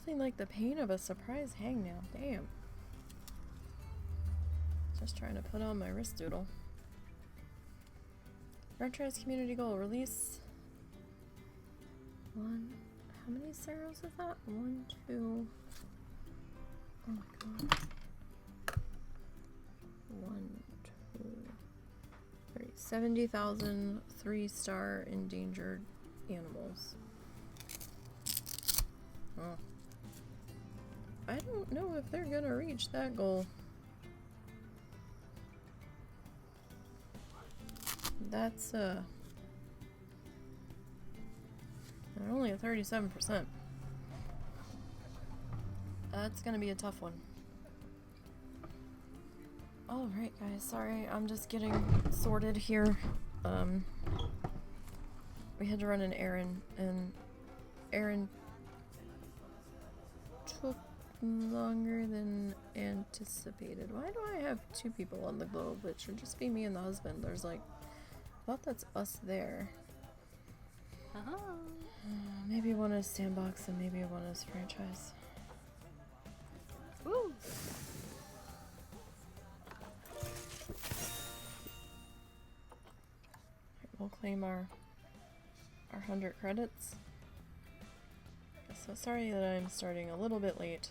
Nothing like the pain of a surprise hangnail. Damn. Just trying to put on my wrist doodle. Retros community goal. Release one. How many cereals is that? 1, 2. Oh my god. 1, 2, 3. 70,000 3-star endangered animals. Oh. I don't know if they're gonna reach that goal. That's they're only at 37%. That's gonna be a tough one. Alright guys, sorry, I'm just getting sorted here. We had to run an errand, and errand took longer than anticipated. Why do I have 2 people on the globe? It should just be me and the husband. There's like, I thought that's us there. Maybe one is sandbox and maybe one is franchise. Woo! We'll claim our 100 credits. So sorry that I'm starting a little bit late.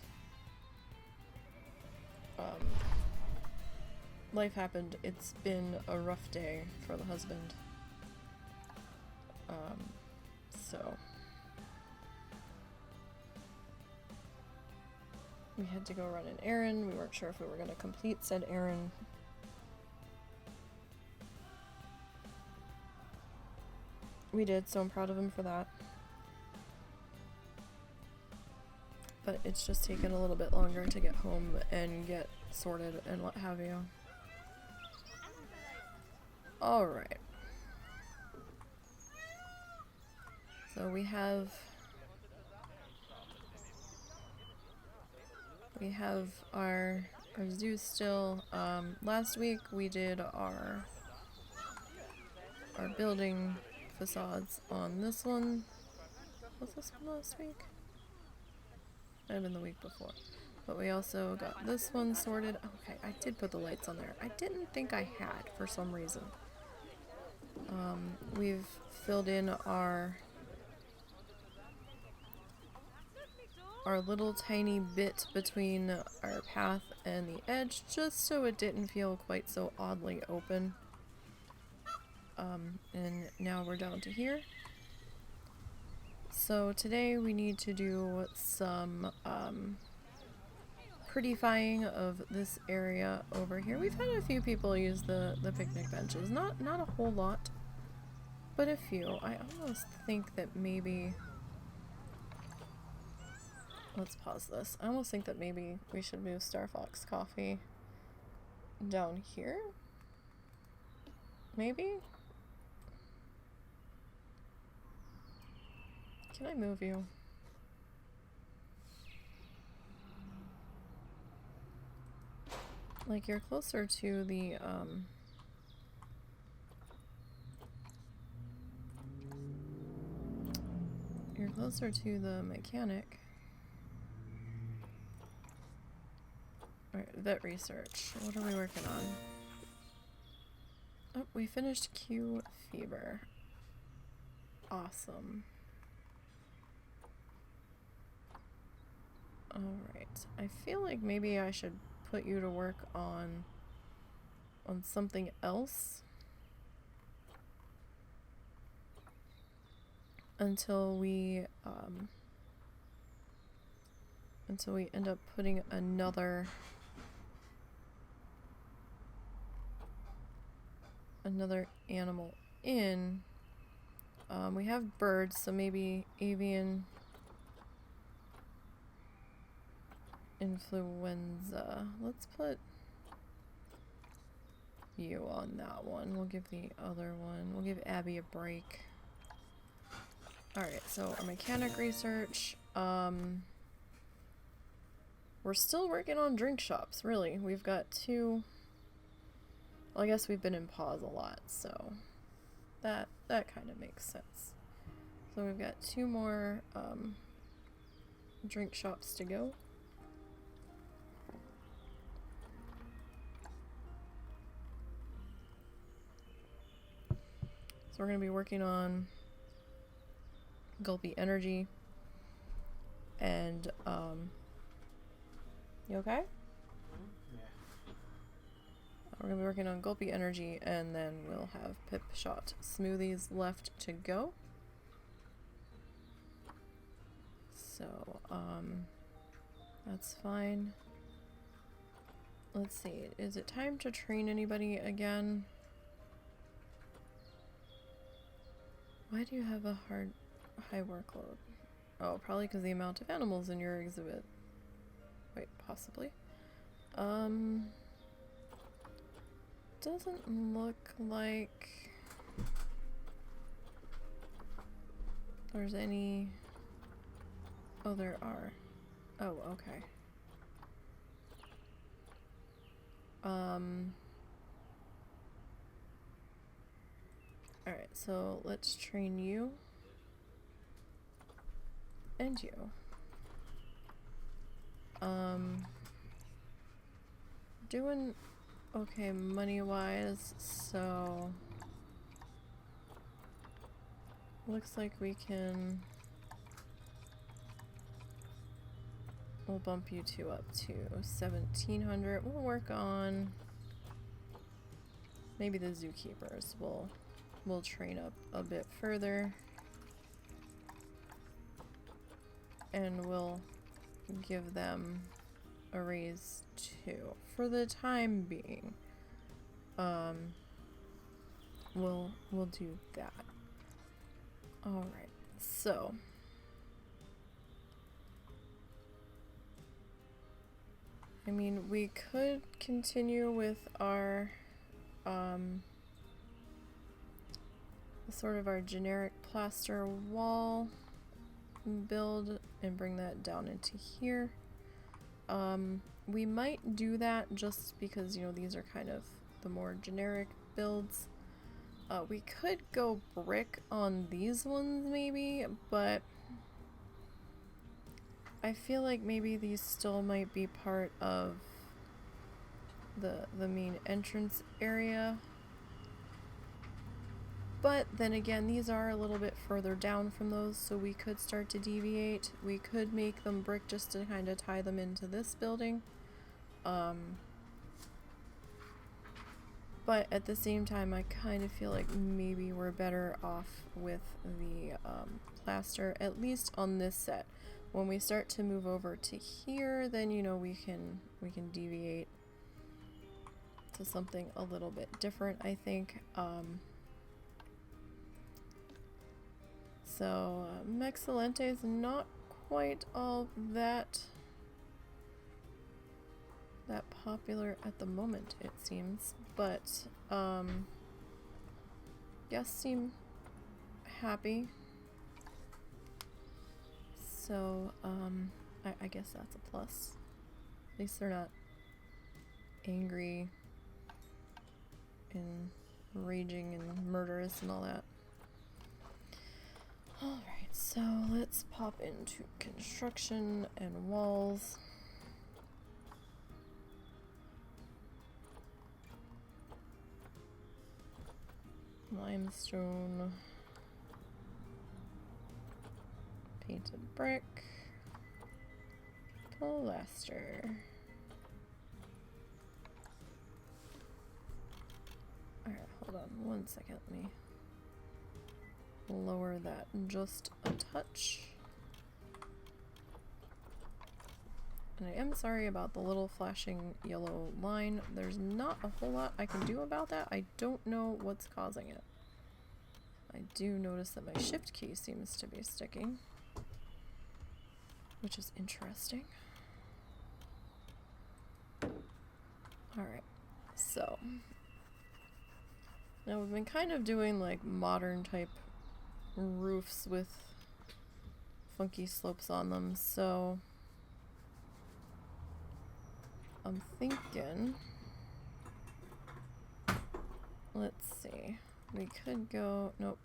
Life happened. It's been a rough day for the husband. So we had to go run an errand. We weren't sure if we were going to complete said errand. We did, so I'm proud of him for that. But it's just taken a little bit longer to get home and get sorted and what have you. Alright. So we have our zoo still. Last week we did our building facades on this one. Was this one last week? Might have been the week before. But we also got this one sorted. Okay, I did put the lights on there. I didn't think I had for some reason. We've filled in our little tiny bit between our path and the edge, just so it didn't feel quite so oddly open. And now we're down to here. So today we need to do some prettifying of this area over here. We've had a few people use the picnic benches. Not a whole lot, but a few. I almost think that maybe... Let's pause this. I almost think that maybe we should move Star Fox Coffee down here? Maybe? Can I move you? Like, you're closer to the, you're closer to the mechanic. Alright, vet research. What are we working on? Oh, we finished Q Fever. Awesome. Alright. I feel like maybe I should put you to work on something else until we end up putting another animal in. We have birds, so maybe avian influenza. Let's put you on that one. We'll give the other one, we'll give Abby a break. Alright, so our mechanic research, we're still working on drink shops, really. We've got 2, well, I guess we've been in pause a lot, so that kind of makes sense. So we've got 2 more drink shops to go. So we're going to be working on Gulpy Energy and, you okay? Yeah. We're going to be working on Gulpy Energy, and then we'll have Pip Shot smoothies left to go. So, that's fine. Let's see, is it time to train anybody again? Why do you have a high workload? Oh, probably because the amount of animals in your exhibit. Wait, possibly. Doesn't look like there's any... Oh, there are. Oh, okay. Alright, so let's train you. And you. Doing okay money-wise, so... Looks like we can... We'll bump you two up to 1,700. We'll work on... Maybe the zookeepers. We'll train up a bit further. And we'll give them a raise too. For the time being. We'll do that. Alright, so... I mean, we could continue with our, sort of our generic plaster wall build and bring that down into here. We might do that just because, you know, these are kind of the more generic builds. We could go brick on these ones maybe, but I feel like maybe these still might be part of the main entrance area. But then again, these are a little bit further down from those, so we could start to deviate. We could make them brick just to kind of tie them into this building. But at the same time, I kind of feel like maybe we're better off with the plaster, at least on this set. When we start to move over to here, then, you know, we can deviate to something a little bit different, I think. So, Mexilente is not quite all that popular at the moment, it seems. But, guests seem happy. So, I guess that's a plus. At least they're not angry and raging and murderous and all that. Alright, so let's pop into construction and walls. Limestone. Painted brick. Plaster. Alright, hold on one second. Let me lower that just a touch. And I am sorry about the little flashing yellow line. There's not a whole lot I can do about that. I don't know what's causing it. I do notice that my shift key seems to be sticking, which is interesting. Alright, so now we've been kind of doing like modern type roofs with funky slopes on them, so I'm thinking, let's see, we could go, nope,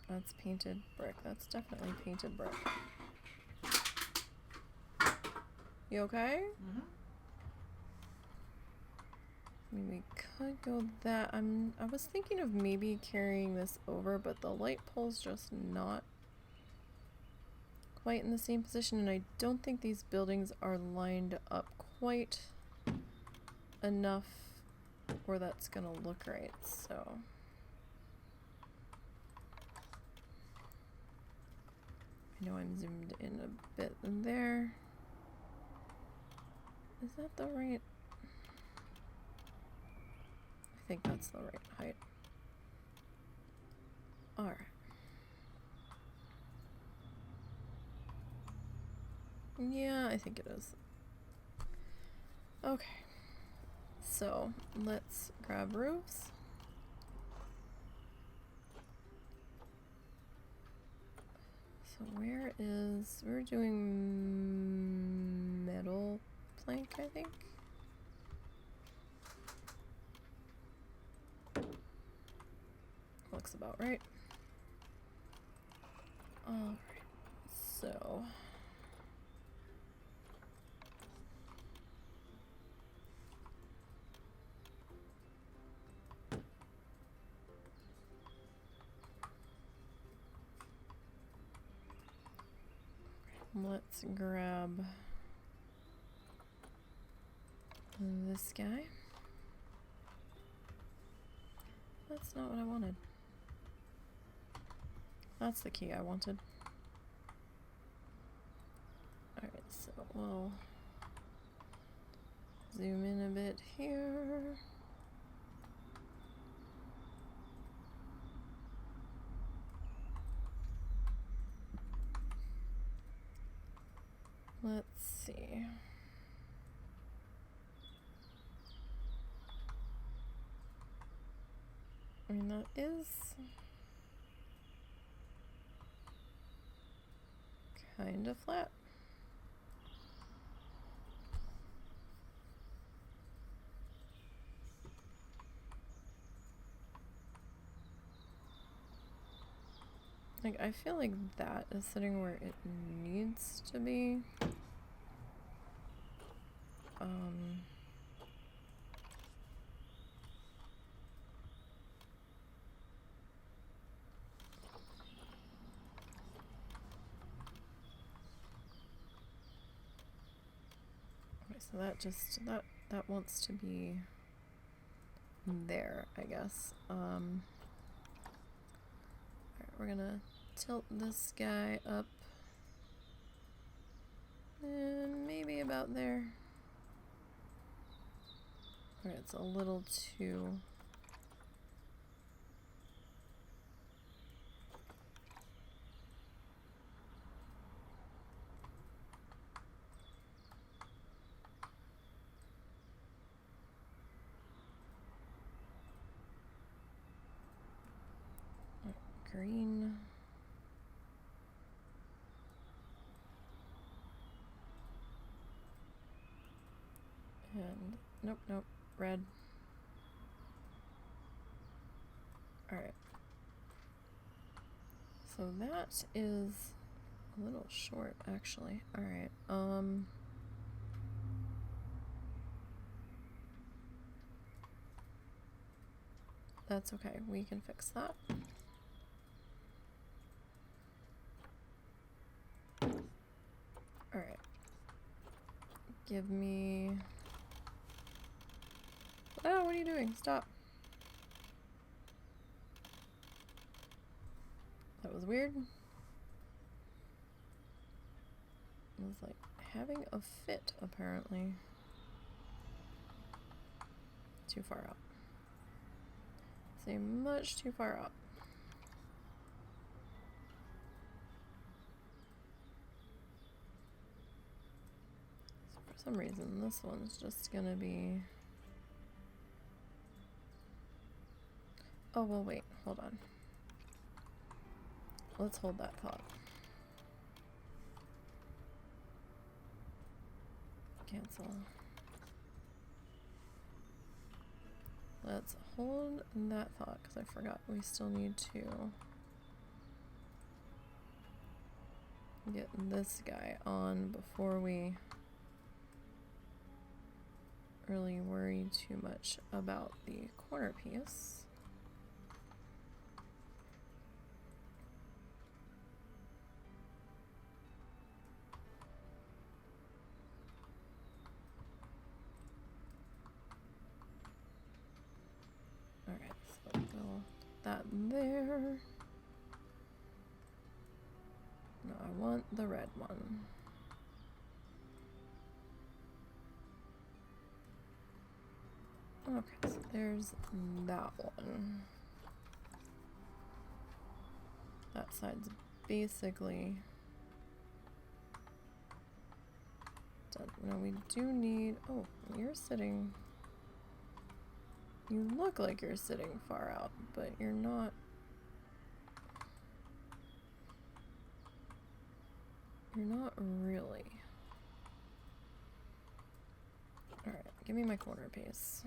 that's painted brick, that's definitely painted brick. You okay? Mm-hmm. I mean, we could go that. I was thinking of maybe carrying this over, but the light pole's just not quite in the same position, and I don't think these buildings are lined up quite enough where that's gonna look right, so. I know I'm zoomed in a bit there. Is that the right? I think that's the right height. Alright. Yeah, I think it is. Okay. So, let's grab roofs. So we're doing metal plank, I think. Looks about right. Alright, so let's grab this guy. That's not what I wanted. That's the key I wanted. Alright, so we'll zoom in a bit here. Let's see. I mean, that is kind of flat. Like, I feel like that is sitting where it needs to be. Okay, so that wants to be there, I guess. Alright, we're gonna tilt this guy up. And maybe about there. Alright, it's a little too... green. And nope, red. Alright. So that is a little short, actually. Alright, that's okay. We can fix that. Alright. Give me... Oh, what are you doing? Stop. That was weird. It was like having a fit, apparently. Too far out. Say much too far out. So for some reason, this one's just gonna be... Oh, well, wait. Hold on. Let's hold that thought. Cancel. Let's hold that thought, because I forgot we still need to get this guy on before we really worry too much about the corner piece. Alright, so go that there. No, I want the red one. Okay, so there's that one. That side's basically done. Now we do need... Oh, you're sitting... You look like you're sitting far out, but you're not... You're not really. Alright, give me my corner piece.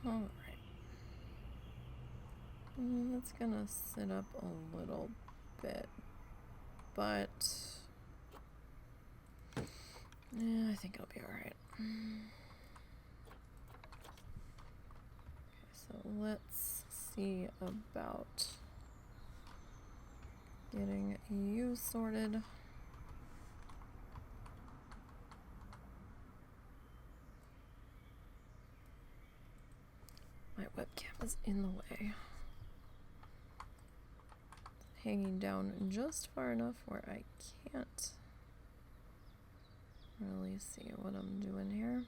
Alright. That's gonna sit up a little bit, but yeah, I think it'll be alright. Okay, so let's see about getting you sorted. My webcam is in the way. It's hanging down just far enough where I can't really see what I'm doing here.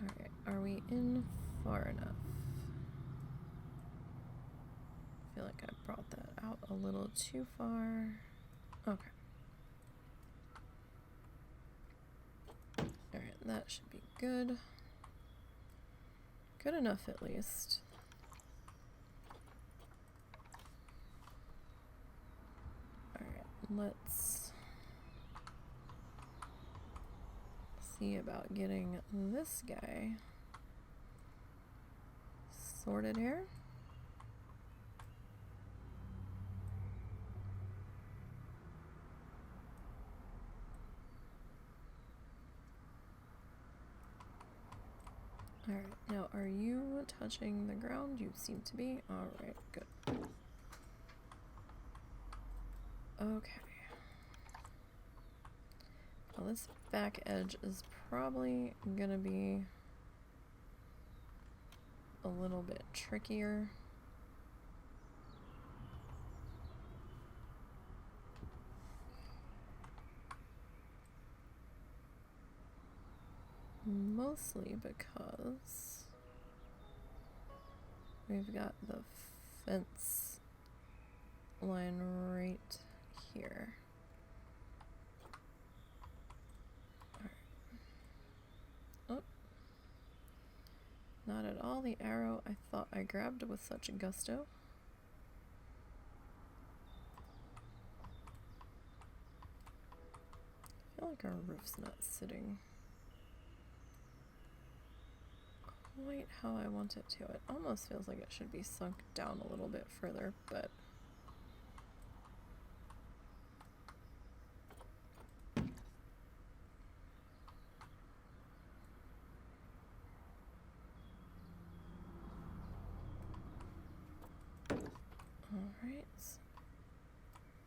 Alright, are we in far enough? I feel like I brought that out a little too far. Okay. Alright, that should be good. Good enough at least. Alright, let's see about getting this guy sorted here. Alright, now are you touching the ground? You seem to be. Alright, good. Okay. Well, this back edge is probably gonna be a little bit trickier. Mostly because we've got the fence line right here. Oh, not at all the arrow I thought I grabbed with such gusto. I feel like our roof's not sitting quite how I want it to. It almost feels like it should be sunk down a little bit further, but alright.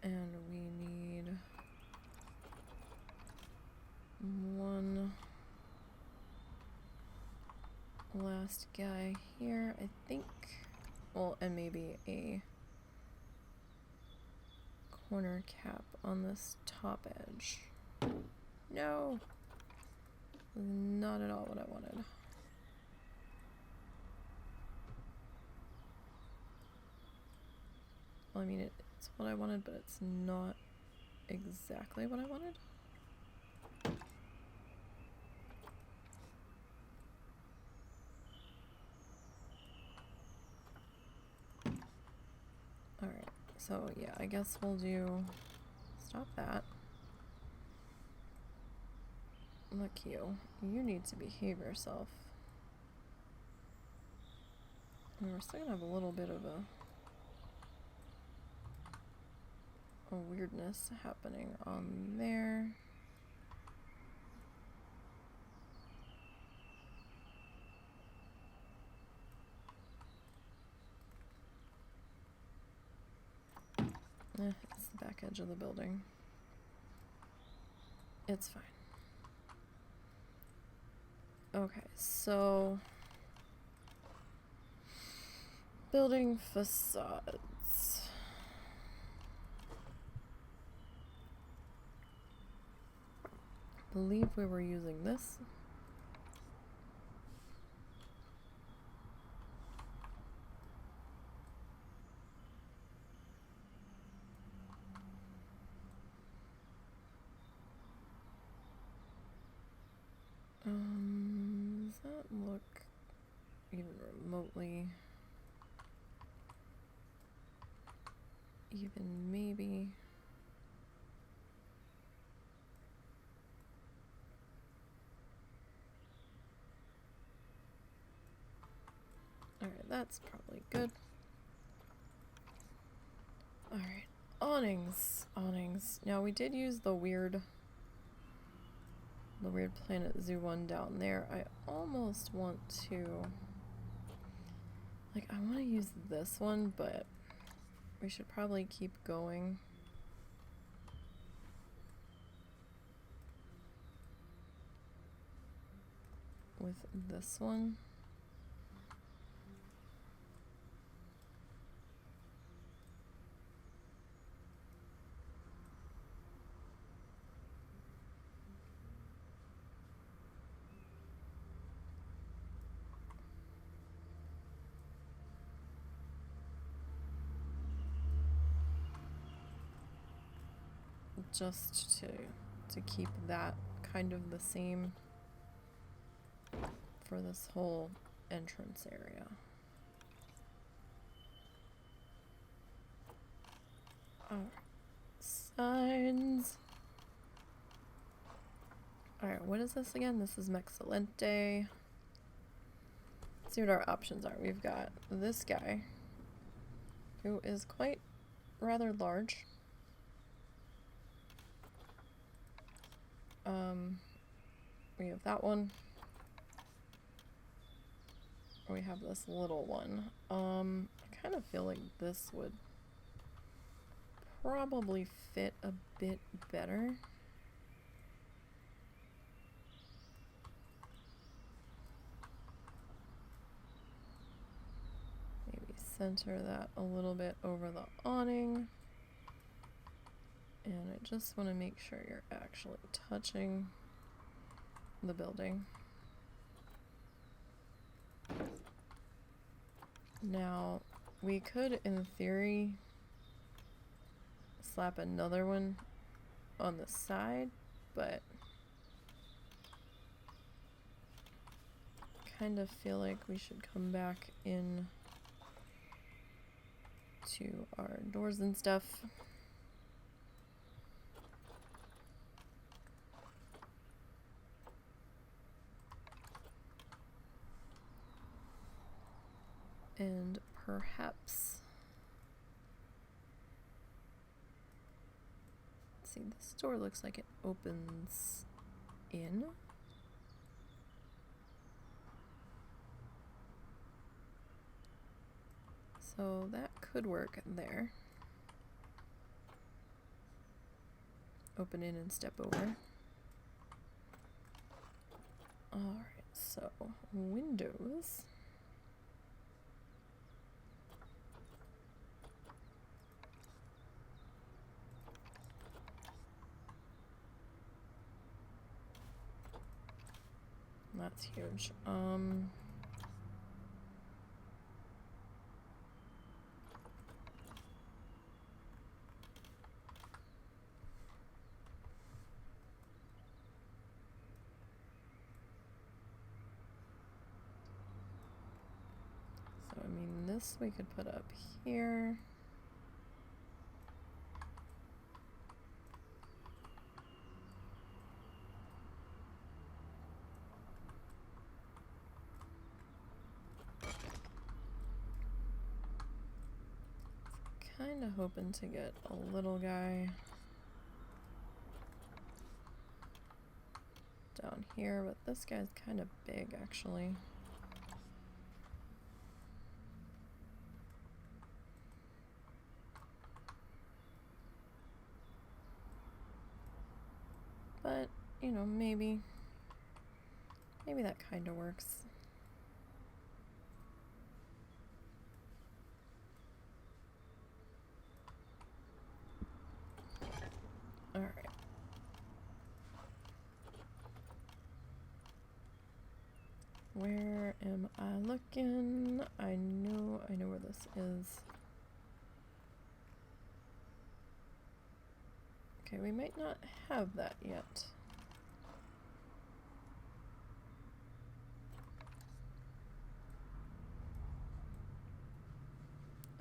And we need one last guy here, I think. Well, and maybe a corner cap on this top edge. No! Not at all what I wanted. Well, I mean, it's what I wanted, but it's not exactly what I wanted. Alright, so yeah, I guess we'll do... Stop that. Look, you need to behave yourself. And we're still gonna have a little bit of a weirdness happening on there. It's the back edge of the building. It's fine. Okay, so building facades. I believe we were using this. Does that look even remotely even maybe? Alright, that's probably good. Alright, awnings. Awnings. Now we did use the weird Planet Zoo one down there. I almost want to... Like, I want to use this one, but we should probably keep going. With this one. Just to keep that kind of the same for this whole entrance area. Alright, signs. Alright, what is this again? This is Mexcellente. Let's see what our options are. We've got this guy, who is quite rather large. We have that one. We have this little one. I kind of feel like this would probably fit a bit better. Maybe center that a little bit over the awning. And I just want to make sure you're actually touching the building. Now, we could, in theory, slap another one on the side, but I kind of feel like we should come back in to our doors and stuff. And perhaps, let's see, this door looks like it opens in. So that could work there. Open in and step over. Alright, so windows. That's huge. So, I mean, this we could put up here. Kind of hoping to get a little guy down here, but this guy's kind of big actually. But, you know, maybe that kind of works. All right. Where am I looking? I know where this is. Okay, we might not have that yet.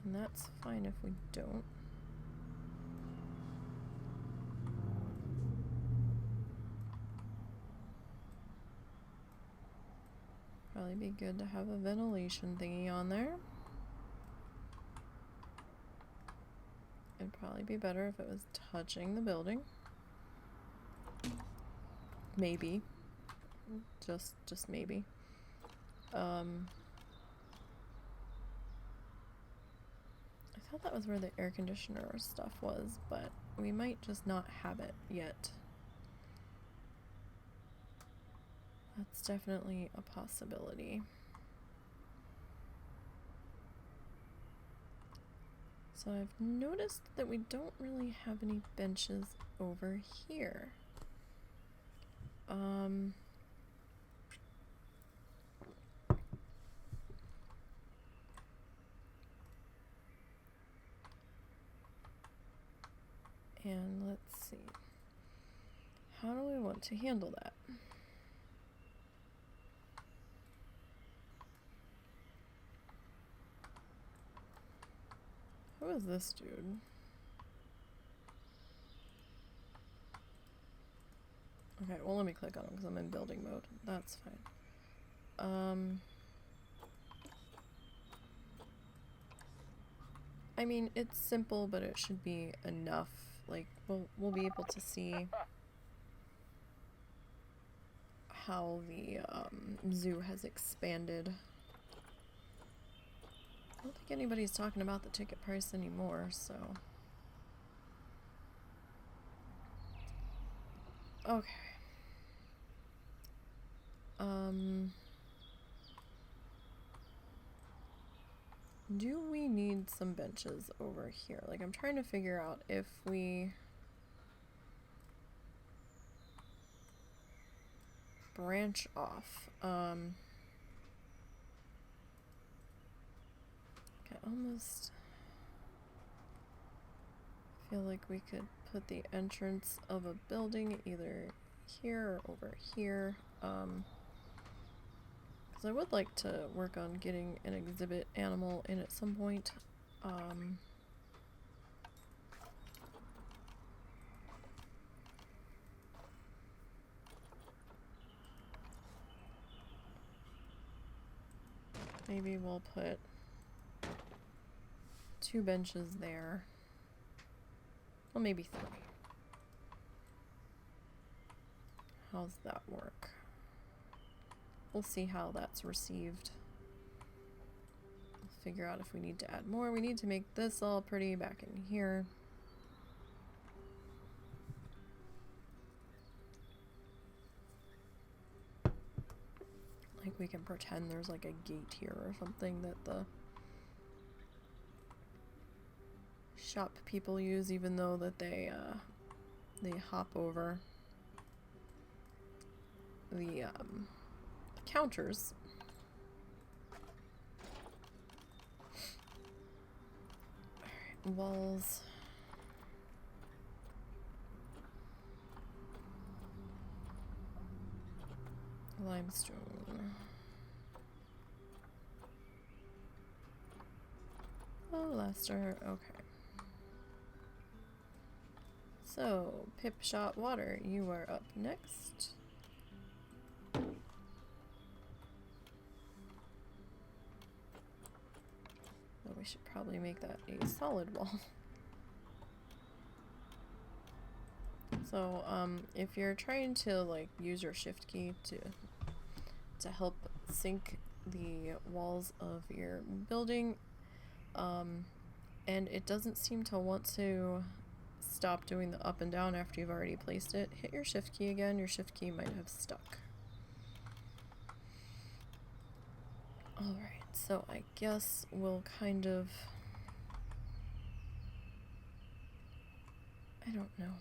And that's fine if we don't. Probably be good to have a ventilation thingy on there. It'd probably be better if it was touching the building. Maybe. Just maybe. I thought that was where the air conditioner stuff was, but we might just not have it yet. That's definitely a possibility. So I've noticed that we don't really have any benches over here. And let's see. How do we want to handle that? Who is this dude? Okay, well let me click on him because I'm in building mode. That's fine. I mean, it's simple, but it should be enough. Like, we'll be able to see how the zoo has expanded. I don't think anybody's talking about the ticket price anymore, so... Okay. Do we need some benches over here? Like, I'm trying to figure out if we branch off. Okay, almost feel like we could put the entrance of a building either here or over here. Because I would like to work on getting an exhibit animal in at some point. Maybe we'll put 2 benches there. Well, maybe 3. How's that work? We'll see how that's received. We'll figure out if we need to add more. We need to make this all pretty back in here. Like we can pretend there's like a gate here or something that the shop people use, even though that they hop over the counters. Alright, walls. Limestone. Pilaster, okay. So, Pip Shot Water, you are up next. Oh, we should probably make that a solid wall. So, if you're trying to like use your shift key to help sync the walls of your building, and it doesn't seem to want to stop doing the up and down after you've already placed it, hit your shift key again. Your shift key might have stuck. Alright, so I guess we'll kind of... I don't know.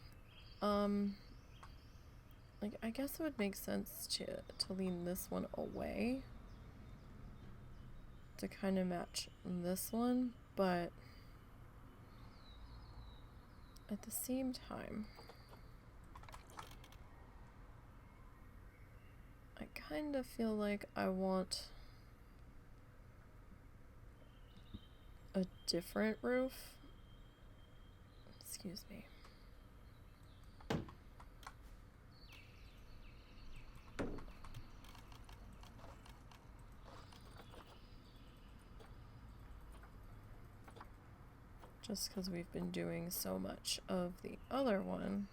Like, I guess it would make sense to lean this one away to kind of match this one, but at the same time, I kind of feel like I want a different roof. Excuse me. Just because we've been doing so much of the other one.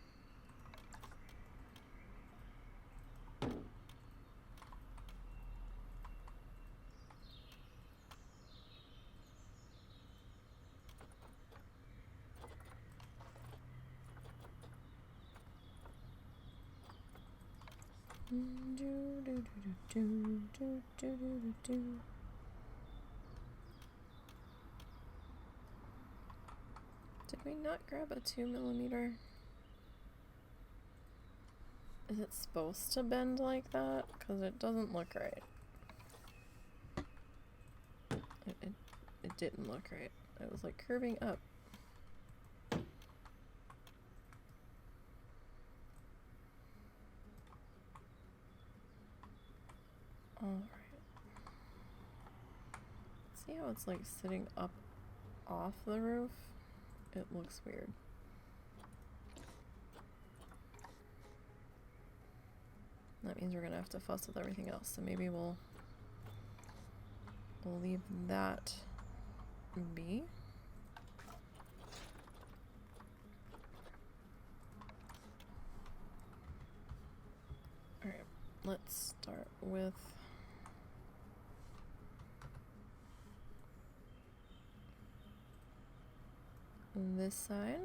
Did we not grab a 2mm? Is it supposed to bend like that? Because it doesn't look right. It didn't look right. It was like curving up. Alright. See how it's like sitting up off the roof? It looks weird. That means we're gonna have to fuss with everything else, so maybe we'll leave that be. Alright, let's start with this side.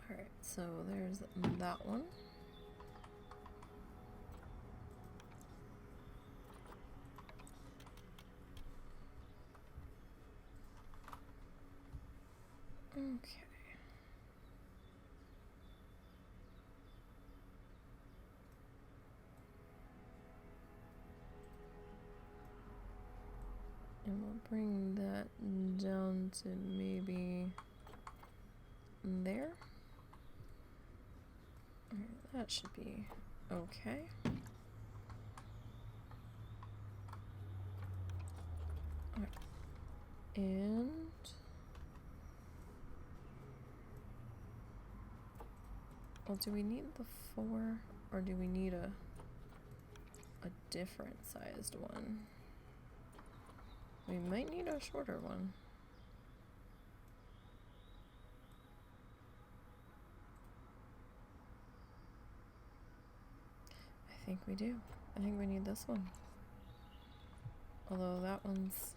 Alright, so there's that one. Okay. And we'll bring that down to maybe there. Alright, that should be okay. Alright. And well, do we need the 4 or do we need a different sized one? We might need a shorter one. I think we do. I think we need this one. Although that one's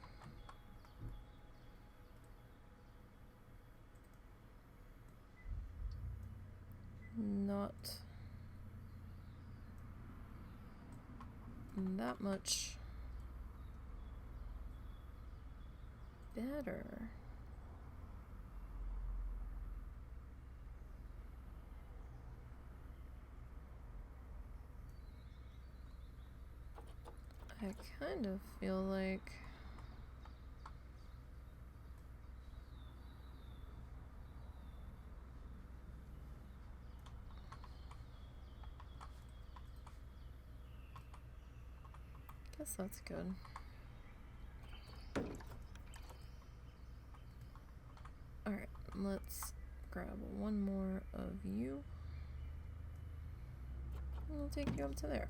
not that much better. I kind of feel like Guess that's good. Alright, let's grab one more of you. And we'll take you up to there.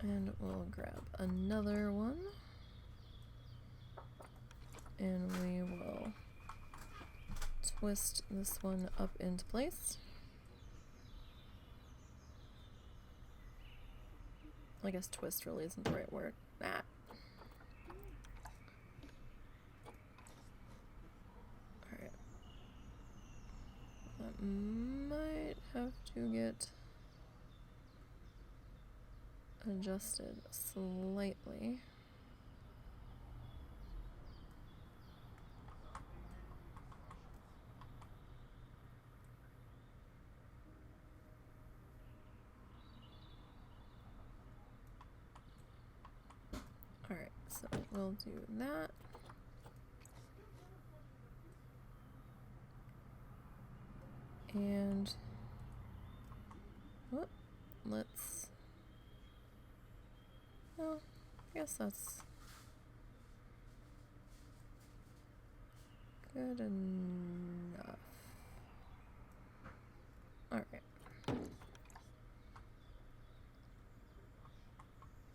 And we'll grab another one. And we will twist this one up into place. I guess twist really isn't the right word. Ah. Alright. That might have to get adjusted slightly. Alright, so we'll do that. And whoop, let's, well, I guess that's good enough. Alright.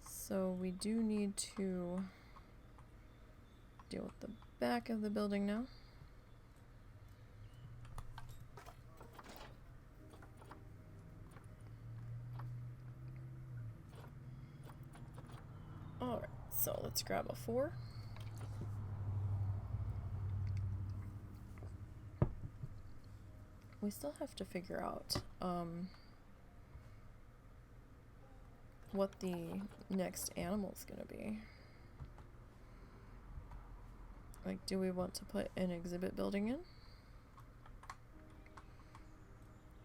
So we do need to deal with the back of the building now. Alright, so let's grab a 4. We still have to figure out what the next animal's gonna be. Like, do we want to put an exhibit building in?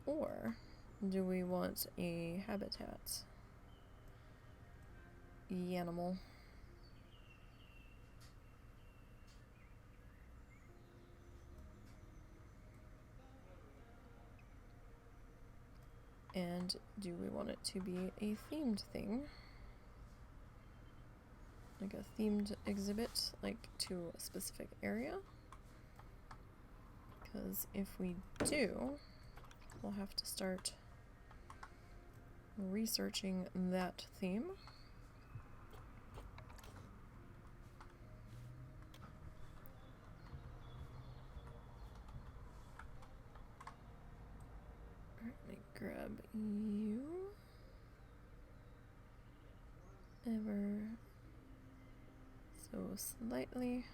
Or do we want a habitat animal? And do we want it to be a themed thing? Like a themed exhibit, like to a specific area? Because if we do, we'll have to start researching that theme. Alright, let me grab you. Ever so slightly.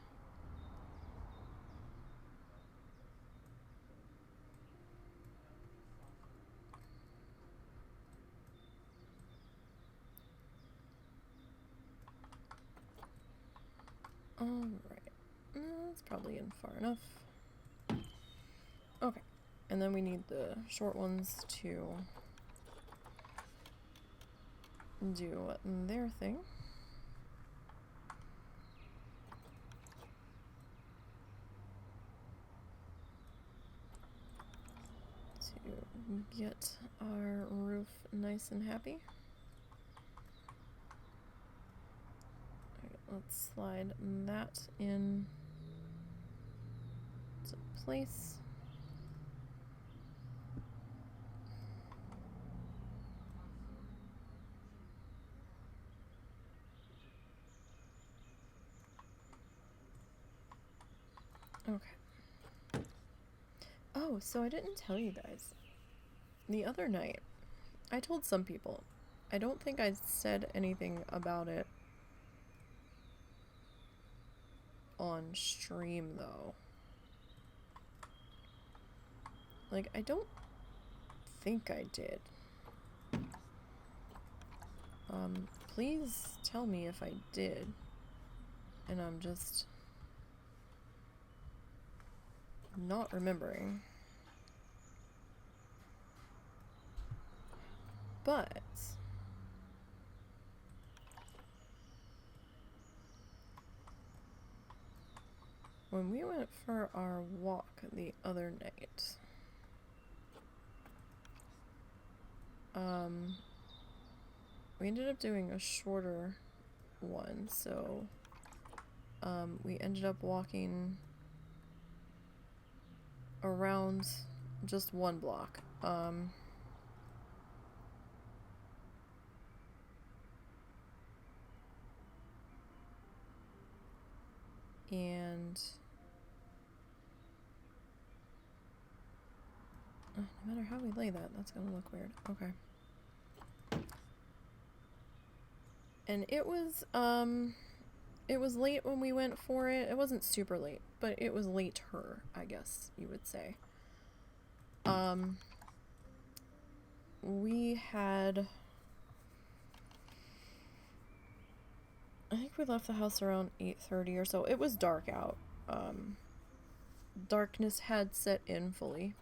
Alright, that's probably in far enough. Okay, and then we need the short ones to do their thing. To get our roof nice and happy. Let's slide that in to place. Okay. Oh, so I didn't tell you guys. The other night, I told some people. I don't think I said anything about it on stream though. Like, I don't think I did. Please tell me if I did. And I'm just not remembering. But when we went for our walk the other night, we ended up doing a shorter one, so we ended up walking around just one block. And no matter how we lay that, that's gonna look weird. Okay. And it was late when we went for it. It wasn't super late, but it was later, I guess you would say. We had, I think we left the house around 8:30 or so. It was dark out. Darkness had set in fully.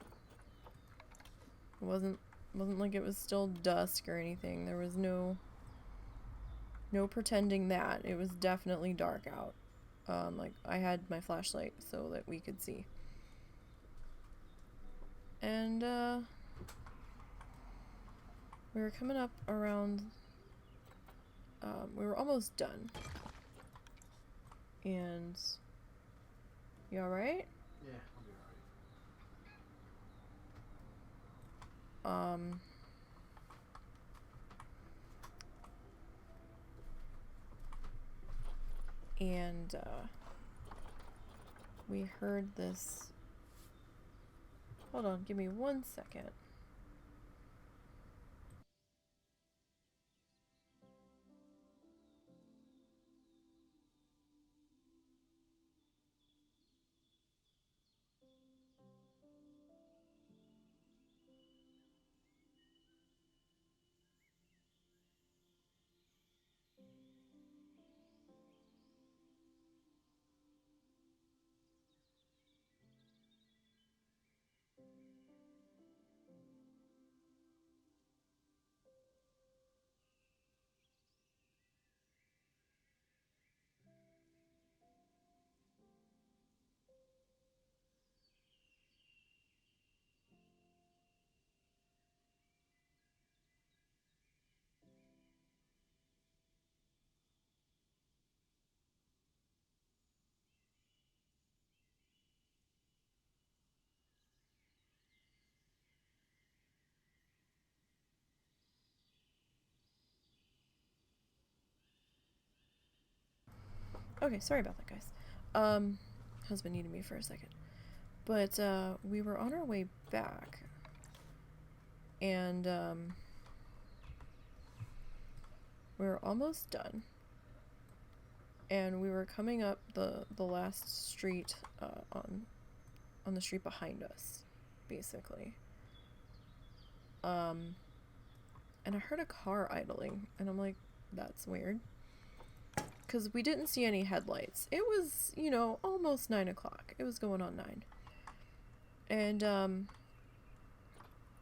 It wasn't like it was still dusk or anything. There was no pretending that. It was definitely dark out. Like I had my flashlight so that we could see. And we were coming up around, we were almost done. And you alright? Yeah, I'll be alright. And we heard this. Hold on, give me 1 second. Okay, sorry about that, guys. Husband needed me for a second. But we were on our way back. And we were almost done. And we were coming up the last street on the street behind us, basically. And I heard a car idling, and I'm like, that's weird. Because we didn't see any headlights. It was, you know, almost 9 o'clock. It was going on 9. And,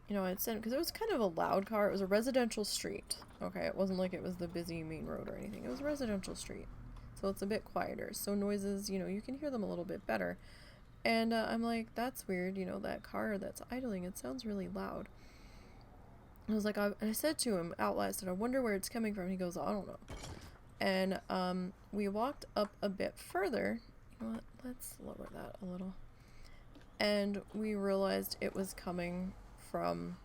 you know, I'd sent, because it was kind of a loud car. It was a residential street. Okay, it wasn't like it was the busy main road or anything. It was a residential street. So it's a bit quieter. So noises, you know, you can hear them a little bit better. And I'm like, that's weird, you know, that car that's idling, it sounds really loud. I was like, I said to him out loud, I said, I wonder where it's coming from. He goes, I don't know. And we walked up a bit further. You know what? Let's lower that a little. And we realized it was coming from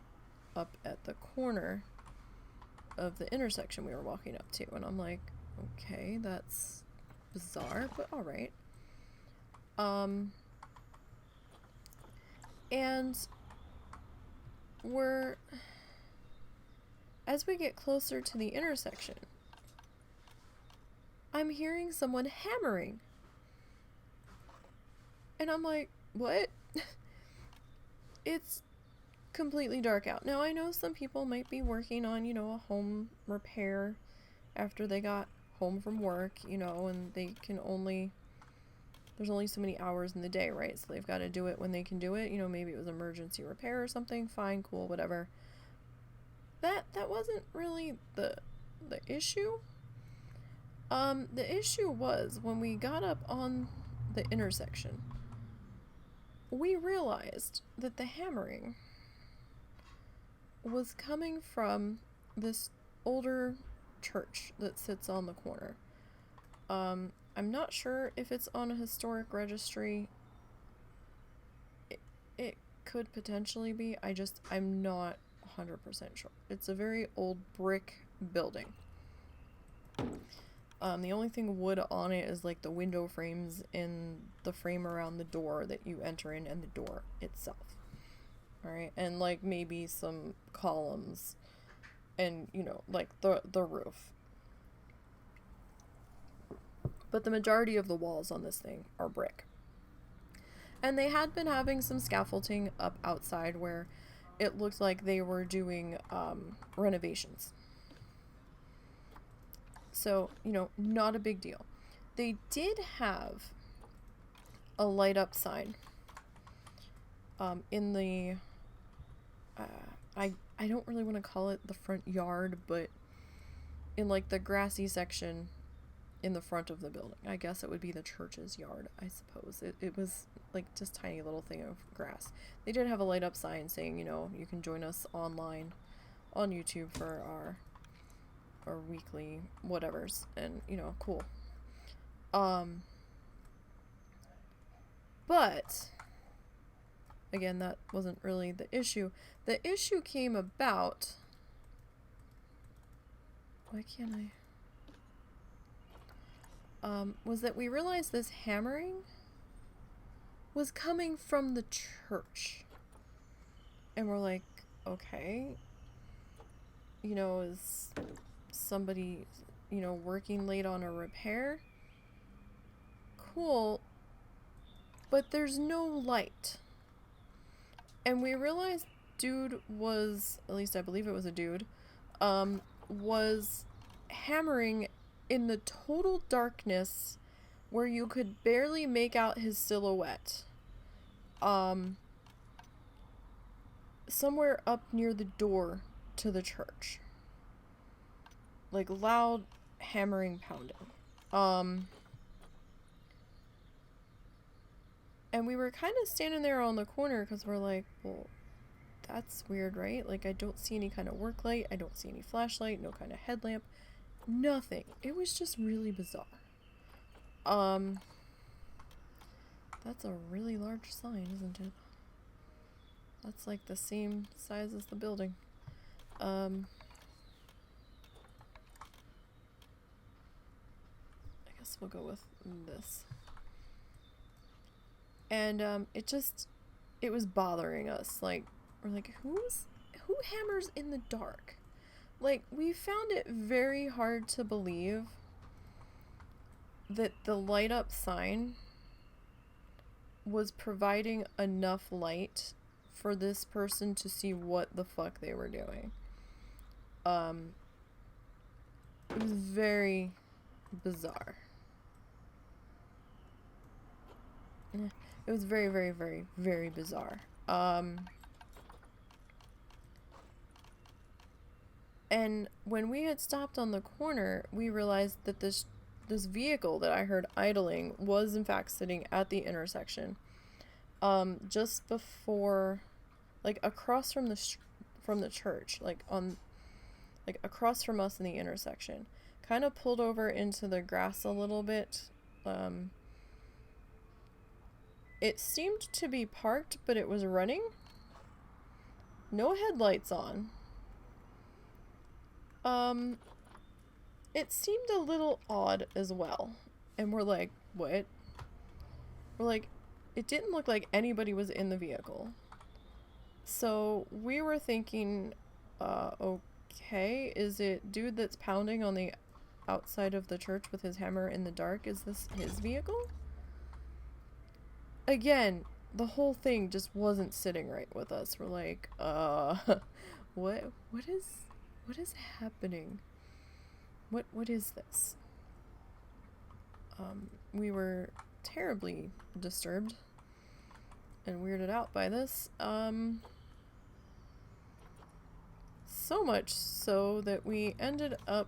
up at the corner of the intersection we were walking up to. And I'm like, okay, that's bizarre, but alright. And as we get closer to the intersection, I'm hearing someone hammering. And I'm like, what? It's completely dark out. Now, I know some people might be working on, you know, a home repair after they got home from work, you know, and they can only, there's only so many hours in the day, right? So they've got to do it when they can do it. You know, maybe it was emergency repair or something. Fine, cool, whatever. That wasn't really the issue. The issue was when we got up on the intersection, we realized that the hammering was coming from this older church that sits on the corner. I'm not sure if it's on a historic registry. It could potentially be. I'm not 100% sure. It's a very old brick building. The only thing wood on it is like the window frames in the frame around the door that you enter in and the door itself. Alright, and like maybe some columns and, you know, like the roof. But the majority of the walls on this thing are brick. And they had been having some scaffolding up outside where it looked like they were doing renovations. So, you know, not a big deal. They did have a light up sign in the I don't really want to call it the front yard, but in like the grassy section in the front of the building. I guess it would be the church's yard, I suppose. It was like just tiny little thing of grass. They did have a light up sign saying, you know, you can join us online on YouTube for our weekly whatevers, and you know, cool. But again, that wasn't really the issue. The issue came about. Why can't I? Was that we realized this hammering was coming from the church. And we're like, okay, you know, is somebody, you know, working late on a repair? Cool, but there's no light. And we realized dude was, at least I believe it was a dude, was hammering in the total darkness where you could barely make out his silhouette. Somewhere up near the door to the church. Like loud hammering, pounding. And we were kind of standing there on the corner because we're like, well, that's weird, right? Like, I don't see any kind of work light. I don't see any flashlight, no kind of headlamp. Nothing. It was just really bizarre. That's a really large sign, isn't it? That's like the same size as the building. I guess we'll go with this. And it was bothering us. Like, we're like, who hammers in the dark? Like, we found it very hard to believe that the light up sign was providing enough light for this person to see what the fuck they were doing. It was very bizarre. It was very, very, very, very bizarre. And when we had stopped on the corner, we realized that this vehicle that I heard idling was in fact sitting at the intersection, just before, like across from the church, like across from us in the intersection, kind of pulled over into the grass a little bit. It seemed to be parked, but it was running. No headlights on. It seemed a little odd as well. And we're like, what? We're like, it didn't look like anybody was in the vehicle. So we were thinking, okay, is it dude that's pounding on the outside of the church with his hammer in the dark? Is this his vehicle? Again, the whole thing just wasn't sitting right with us. We're like, what is happening? What is this? We were terribly disturbed and weirded out by this. So much so that we ended up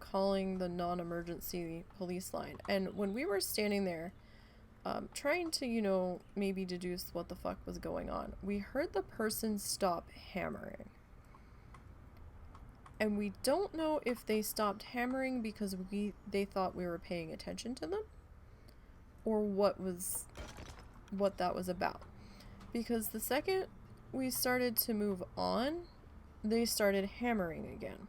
calling the non-emergency police line. And when we were standing there, trying to, you know, maybe deduce what the fuck was going on. We heard the person stop hammering. And we don't know if they stopped hammering because they thought we were paying attention to them, or what that was about. Because the second we started to move on, they started hammering again.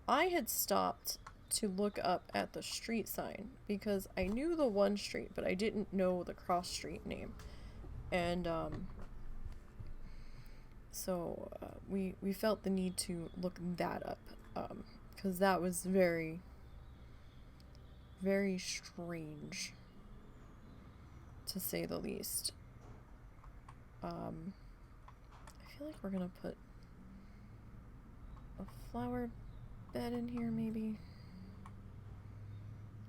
I had stopped to look up at the street sign because I knew the one street, but I didn't know the cross street name. And so we felt the need to look that up, because that was very, very strange, to say the least. I feel like we're gonna put a flower bed in here, maybe.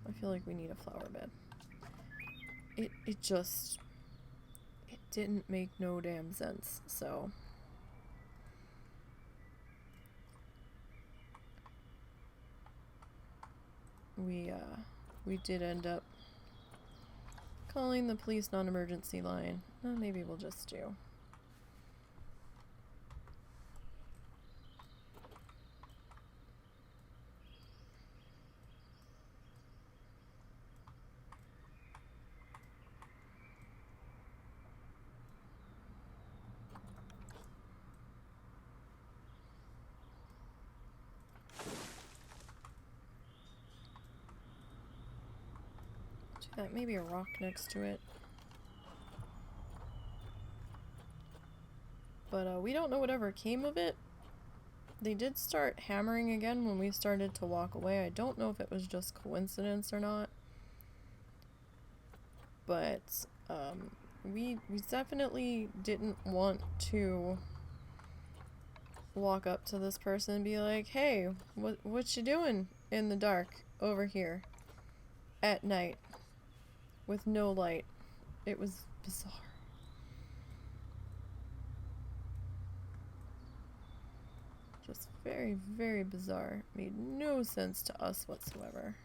I feel like we need a flower bed. It didn't make no damn sense, so... we did end up calling the police non-emergency line. Maybe we'll just do. That maybe a rock next to it. But we don't know whatever came of it. They did start hammering again when we started to walk away. I don't know if it was just coincidence or not. But we definitely didn't want to walk up to this person and be like, "Hey, what you doing in the dark over here at night with no light?" It was bizarre. Just very, very bizarre. Made no sense to us whatsoever.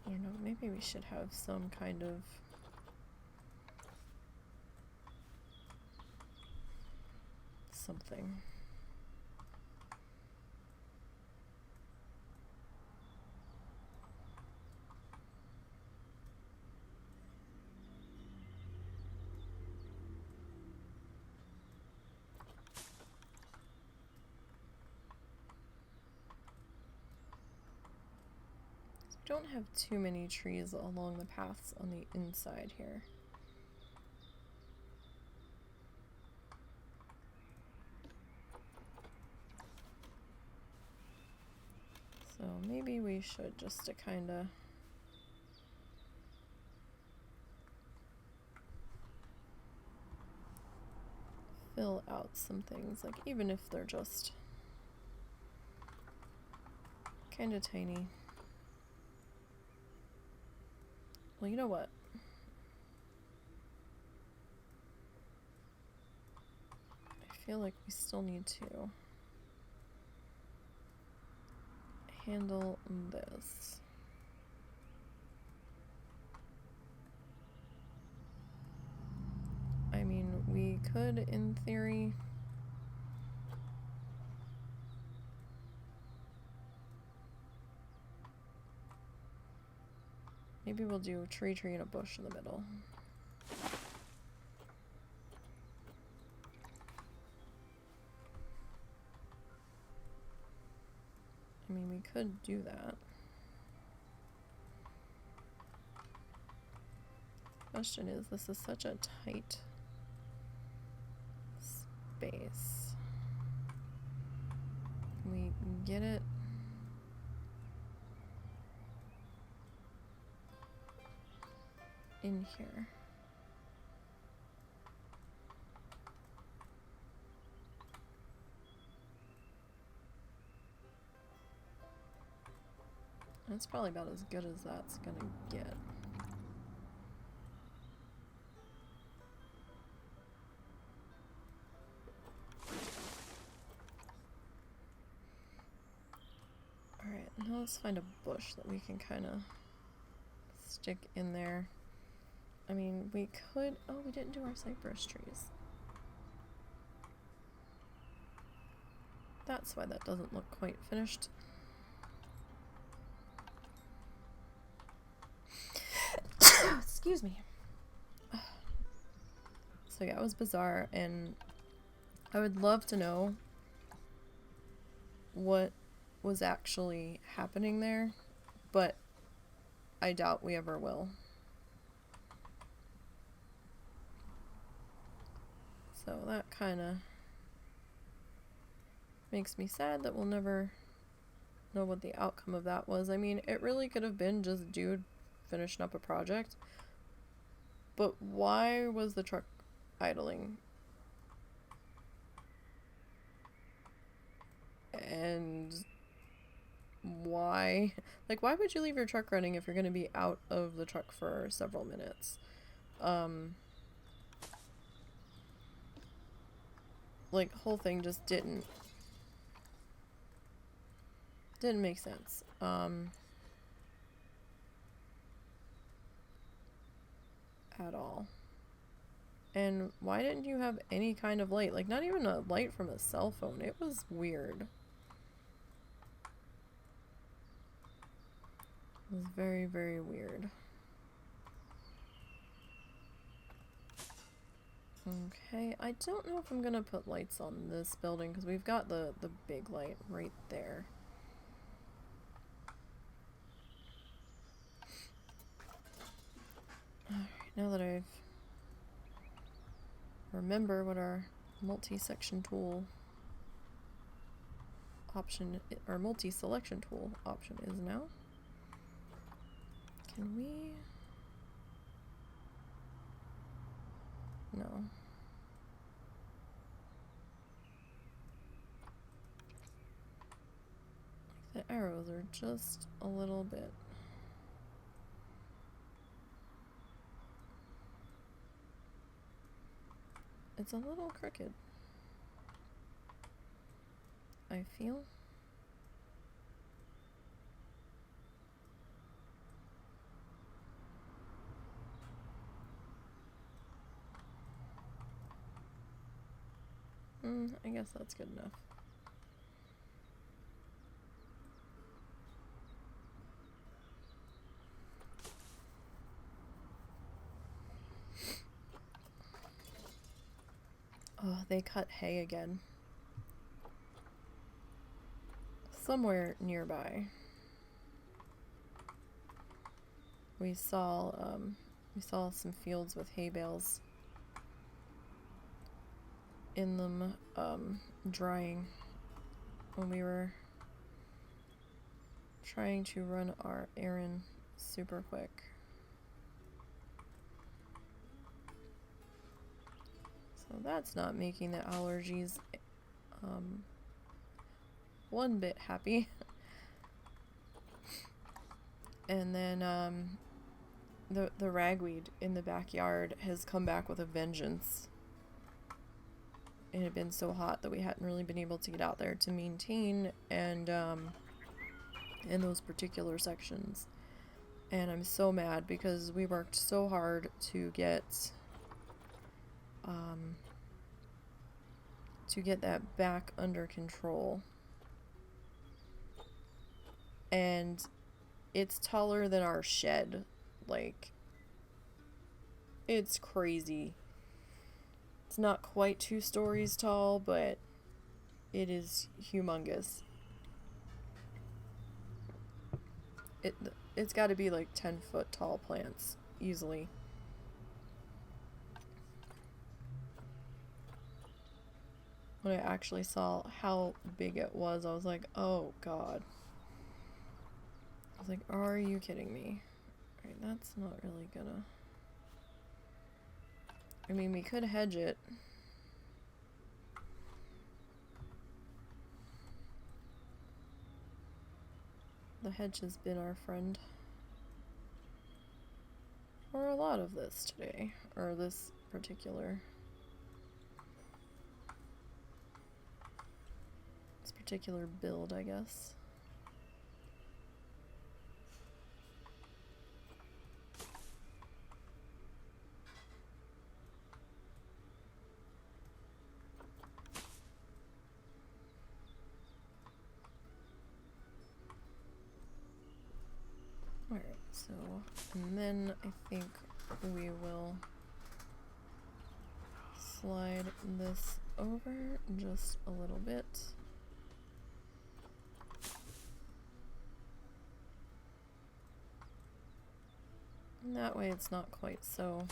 I don't know, maybe we should have some kind of something. Don't have too many trees along the paths on the inside here. So maybe we should just to kind of fill out some things, like even if they're just kind of tiny. Well, you know what? I feel like we still need to handle this. I mean, we could, in theory, maybe we'll do a tree and a bush in the middle. I mean, we could do that. Question is, this is such a tight space. Can we get it? In here. That's probably about as good as that's gonna get. let's find a bush that we can kind of stick in there. I mean, we could... Oh, we didn't do our cypress trees. That's why that doesn't look quite finished. Excuse me. So yeah, it was bizarre, and I would love to know what was actually happening there, but I doubt we ever will. So that kind of makes me sad that we'll never know what the outcome of that was. I mean, it really could have been just dude finishing up a project, but why was the truck idling? And why? Like, why would you leave your truck running if you're going to be out of the truck for several minutes? Like, whole thing just didn't make sense. At all. And why didn't you have any kind of light? Like, not even a light from a cell phone. It was weird. It was very, very weird. Okay, I don't know if I'm gonna put lights on this building because we've got the big light right there. Alright, now that I've remember what our multi-section tool option, or multi-selection tool option is now. Can we? No. The arrows are just a little bit. It's a little crooked, I feel. I guess that's good enough. Oh, they cut hay again. Somewhere nearby. We saw some fields with hay bales in them drying when we were trying to run our errand super quick. So that's not making the allergies one bit happy. And then the ragweed in the backyard has come back with a vengeance. It had been so hot that we hadn't really been able to get out there to maintain and in those particular sections. And I'm so mad because we worked so hard to get that back under control. And it's taller than our shed. Like, it's crazy. It's not quite 2 stories tall, but it is humongous. It's got to be like 10-foot tall plants, easily. When I actually saw how big it was, I was like, oh god. I was like, are you kidding me? Alright, that's not really gonna... I mean, we could hedge it. The hedge has been our friend for a lot of this today, or this particular build, I guess. Alright, so, and then I think we will slide this over just a little bit. And that way it's not quite so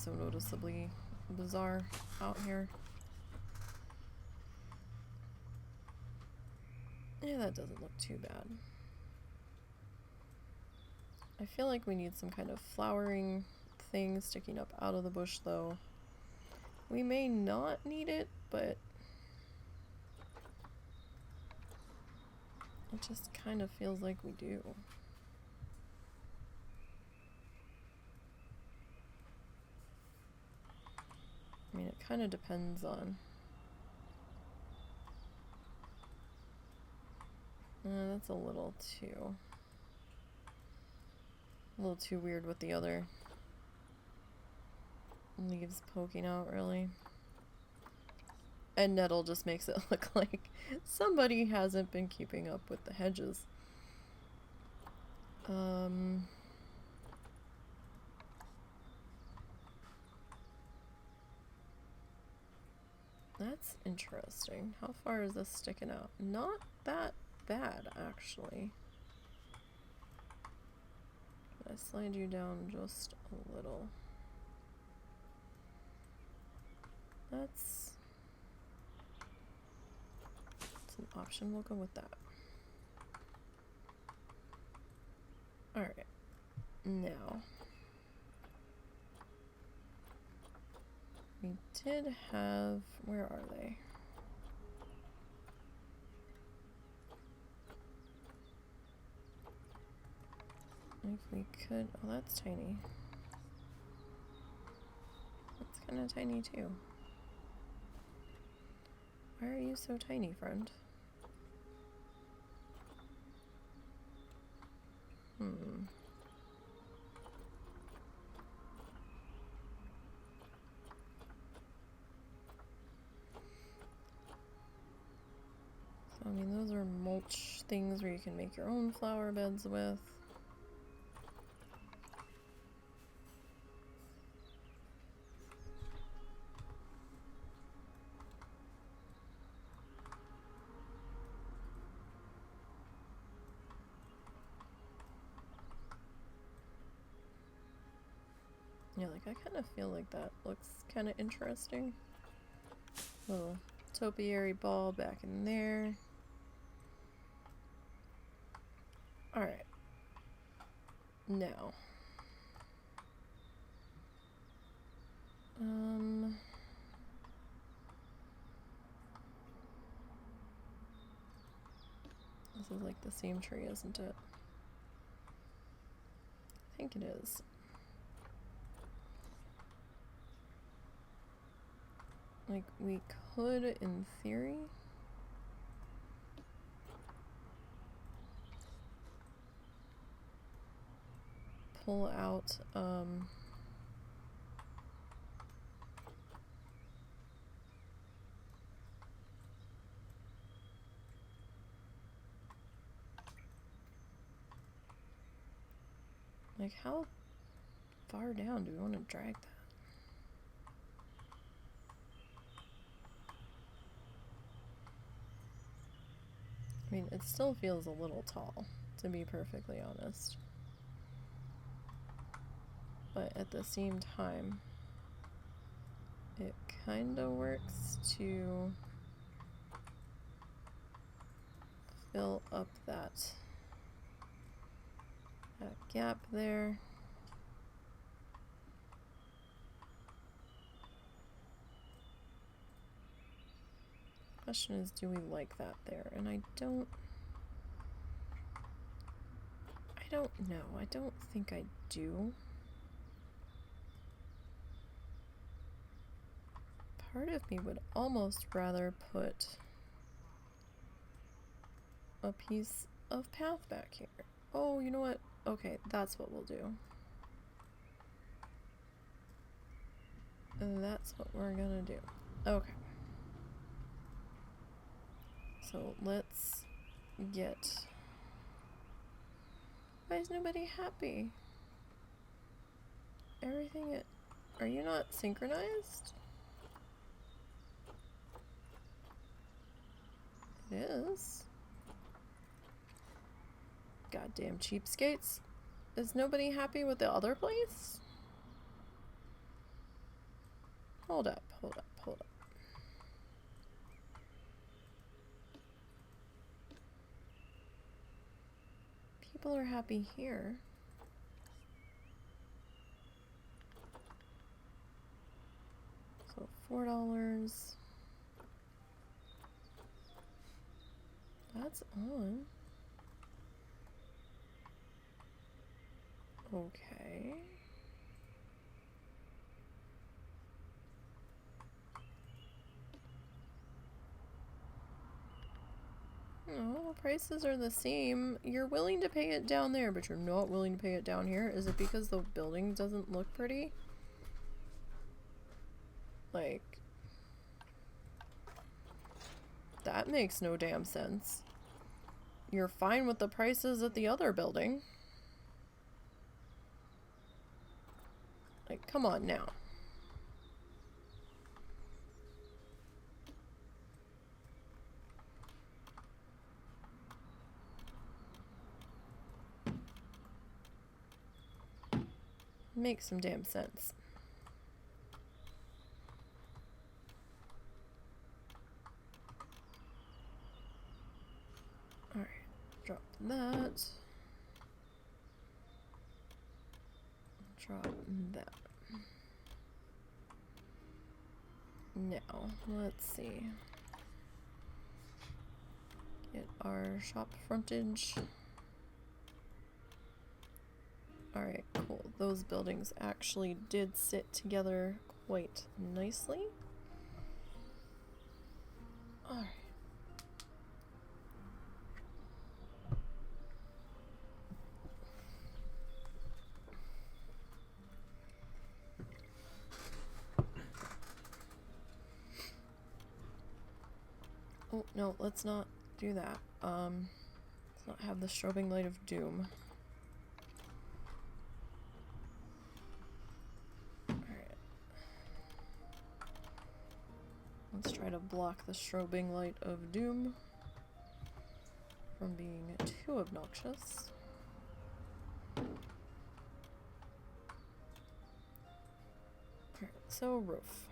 noticeably bizarre out here. Yeah, that doesn't look too bad. I feel like we need some kind of flowering thing sticking up out of the bush though. We may not need it, but it just kind of feels like we do. I mean, it kind of depends on... that's a little too weird with the other leaves poking out, really. And nettle just makes it look like somebody hasn't been keeping up with the hedges. That's interesting. How far is this sticking out? Not that bad, actually. I slide you down just a little. That's an option. We'll go with that. Alright. Now, we did have... Where are they? If we could... Oh, that's tiny. That's kind of tiny, too. Why are you so tiny, friend? So, I mean, those are mulch things where you can make your own flower beds with. Yeah, like, I kind of feel like that looks kind of interesting. Little topiary ball back in there. Alright. Now. This is like the same tree, isn't it? I think it is. Like, we could, in theory, pull out, like, how far down do we want to drag that? I mean, it still feels a little tall, to be perfectly honest. But at the same time, it kind of works to fill up that gap there. Question is, do we like that there? And I don't know. I don't think I do. Part of me would almost rather put a piece of path back here. Oh, you know what? Okay, that's what we'll do. And that's what we're gonna do. Okay. So let's yet. Why is nobody happy? Everything are you not synchronized? It is. Goddamn cheapskates. Is nobody happy with the other place? Hold up, hold up, hold up. People are happy here. So $4. That's on. Okay. No, the prices are the same. You're willing to pay it down there, but you're not willing to pay it down here. Is it because the building doesn't look pretty? Like, that makes no damn sense. You're fine with the prices at the other building. Like, come on now. Makes some damn sense. Alright, drop that. Drop that. Now, let's see. Get our shop frontage. Alright, cool. Those buildings actually did sit together quite nicely. Alright. Oh, no, let's not do that. Let's not have the strobing light of doom. Alright. Let's try to block the strobing light of doom from being too obnoxious. Alright, so roof.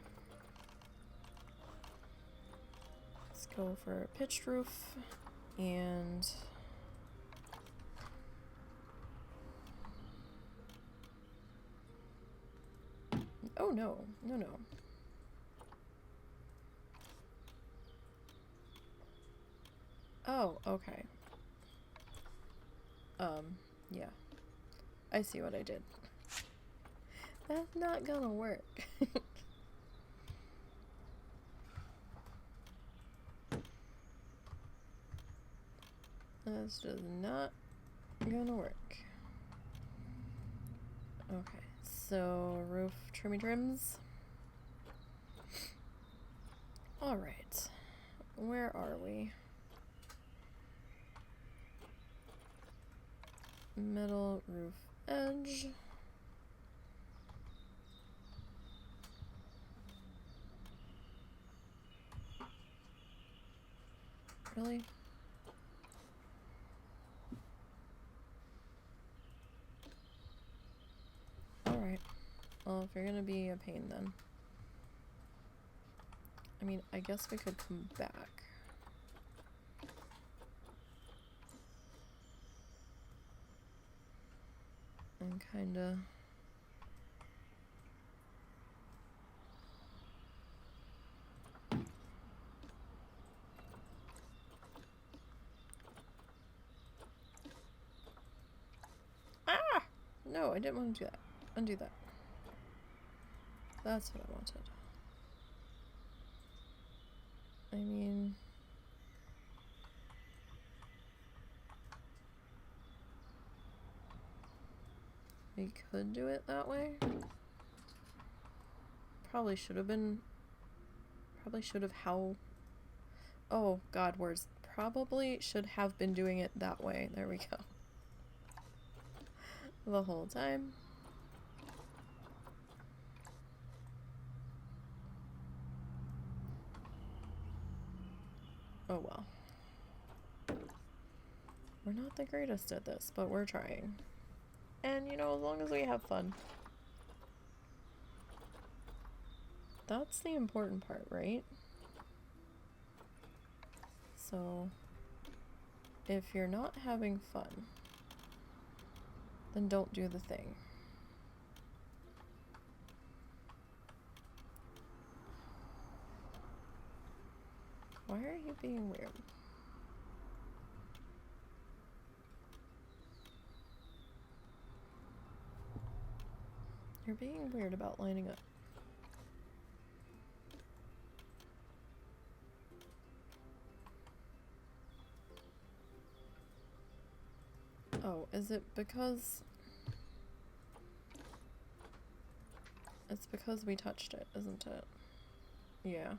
Go for a pitched roof and oh no, no, no. Oh, okay. Yeah. I see what I did. That's not gonna work. That's just not gonna work. Okay, so roof trimmy trims. Alright, where are we? Metal roof edge. Really? Alright. Well, if you're gonna be a pain then. I mean, I guess we could come back. And kinda... Ah! No, I didn't want to do that. Undo that. That's what I wanted. I mean... we could do it that way. Probably should have been... Probably should have how... Oh, God, words. probably should have been doing it that way. There we go. The whole time. Oh well. We're not the greatest at this, but we're trying. And you know, as long as we have fun. That's the important part, right? So, if you're not having fun, then don't do the thing. Why are you being weird? You're being weird about lining up. Oh, is it because... It's because we touched it, isn't it? Yeah.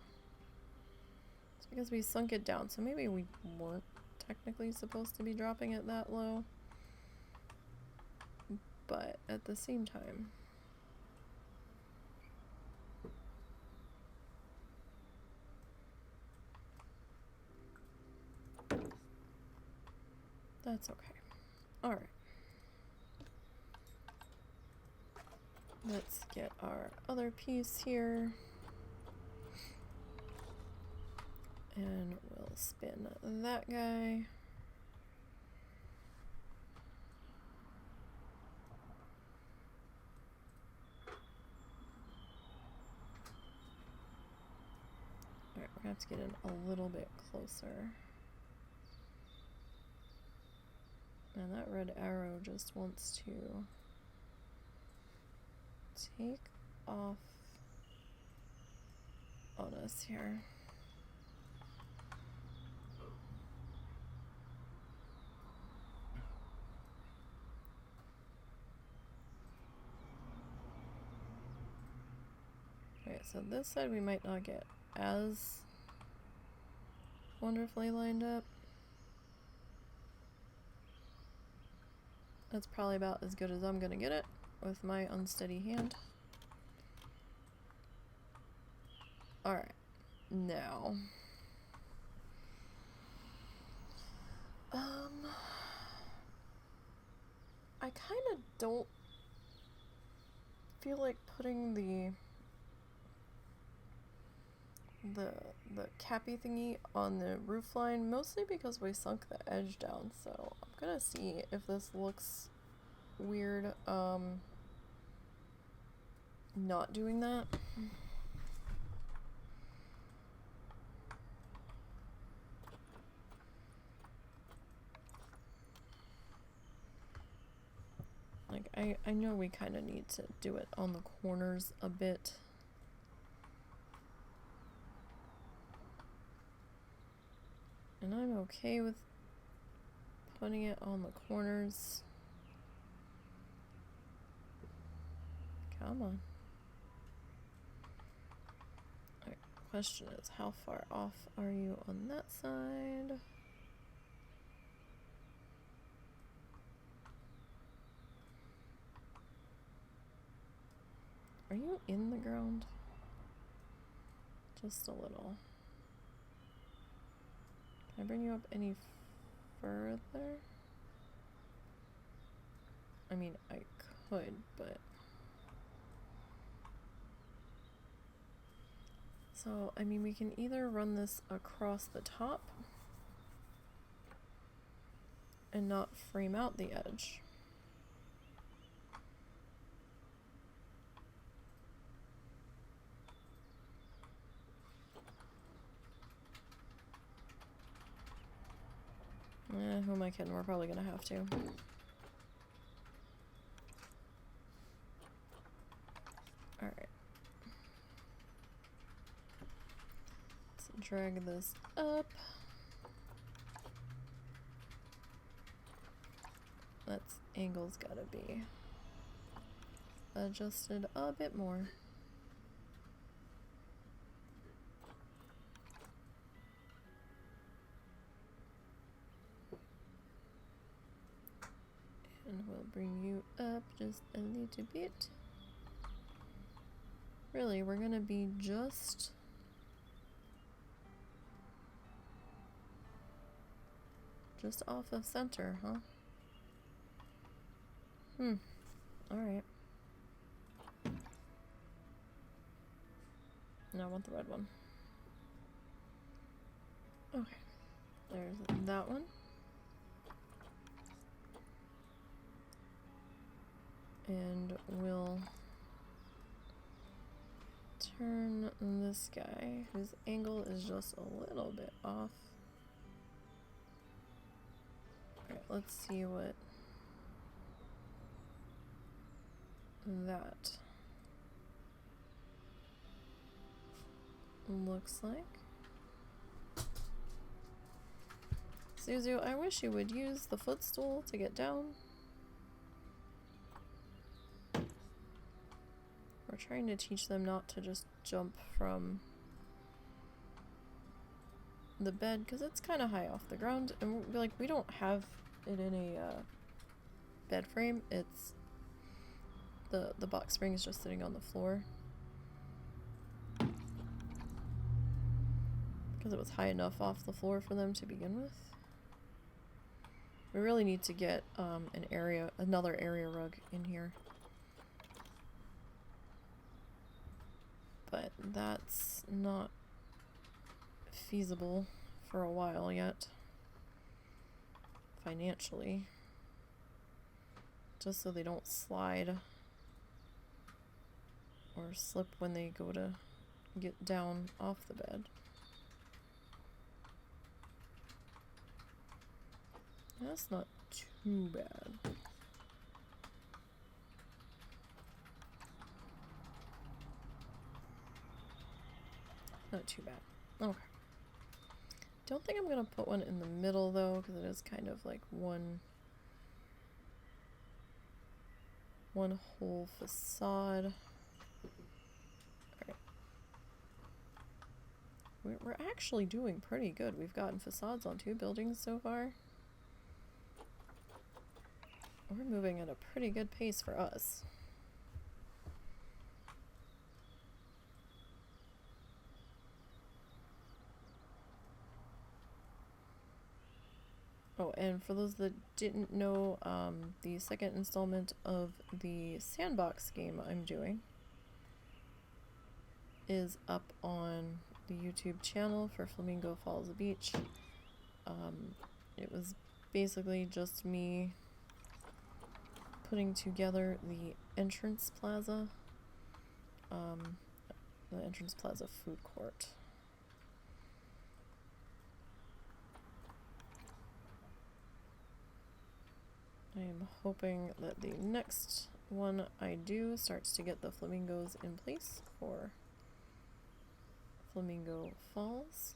It's because we sunk it down, so maybe we weren't technically supposed to be dropping it that low. But at the same time... That's okay. Alright. Let's get our other piece here. And we'll spin that guy. Alright, we're gonna have to get in a little bit closer. And that red arrow just wants to take off on us here. Okay, so this side we might not get as wonderfully lined up. That's probably about as good as I'm gonna get it with my unsteady hand. Alright, now. I kind of don't feel like putting the cappy thingy on the roof line, mostly because we sunk the edge down, so I'm gonna see if this looks weird, not doing that. Like, I know we kind of need to do it on the corners a bit. And I'm okay with putting it on the corners. Come on. Alright, question is, how far off are you on that side? Are you in the ground? Just a little. Can I bring you up any further? I mean, I could, but... So, I mean, we can either run this across the top and not frame out the edge. Who am I kidding? We're probably gonna have to. Alright. Let's drag this up. That's angle's gotta be adjusted a bit more. bring you up just a little bit. Really, we're gonna be just off of center, huh? Alright. No, I want the red one. Okay. There's that one. And we'll turn this guy, whose angle is just a little bit off. Alright, let's see what that looks like. Suzu, I wish you would use the footstool to get down. We're trying to teach them not to just jump from the bed because it's kind of high off the ground, and we don't have it in a bed frame. It's the box spring is just sitting on the floor because it was high enough off the floor for them to begin with. We really need to get another area rug in here. But that's not feasible for a while yet, financially. Just so they don't slide or slip when they go to get down off the bed. That's not too bad. Not too bad. Okay. Don't think I'm gonna put one in the middle though, because it is kind of like one whole facade. Alright. We're actually doing pretty good. We've gotten facades on 2 buildings so far. We're moving at a pretty good pace for us. Oh, and for those that didn't know, the second installment of the sandbox game I'm doing is up on the YouTube channel for Flamingo Falls Beach. It was basically just me putting together the entrance plaza food court. I am hoping that the next one I do starts to get the flamingos in place for Flamingo Falls.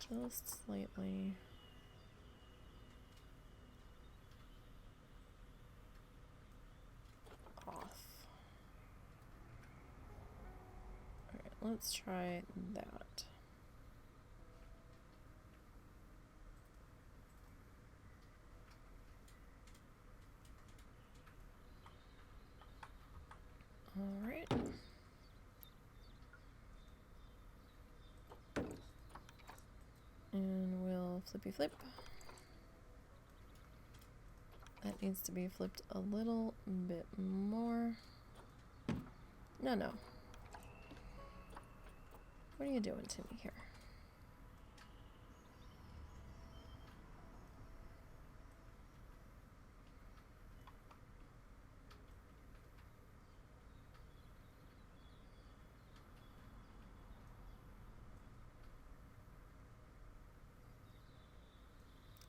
Just slightly. Off. Alright, let's try that. Alright. And we'll flippy flip. That needs to be flipped a little bit more. No. What are you doing to me here?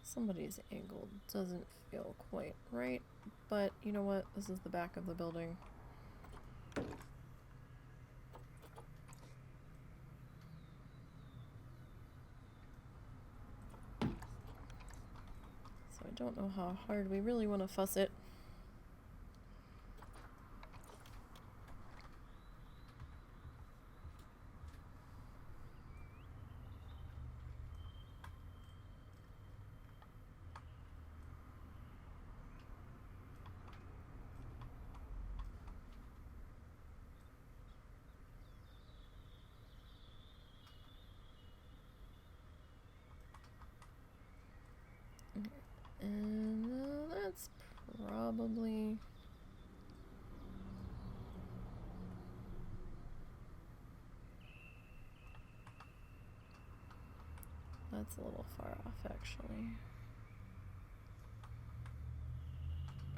Somebody's angle doesn't feel quite right, but you know what? This is the back of the building. So I don't know how hard we really want to fuss it. And that's probably... That's a little far off, actually.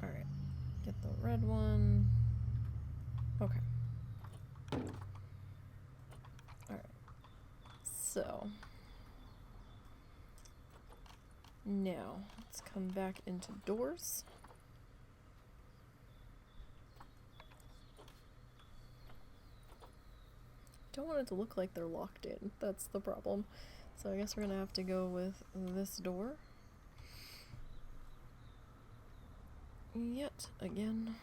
Alright, get the red one. Okay. Alright. So. Now, let's come back into doors. Don't want it to look like they're locked in. That's the problem. So I guess we're gonna have to go with this door. Yet again.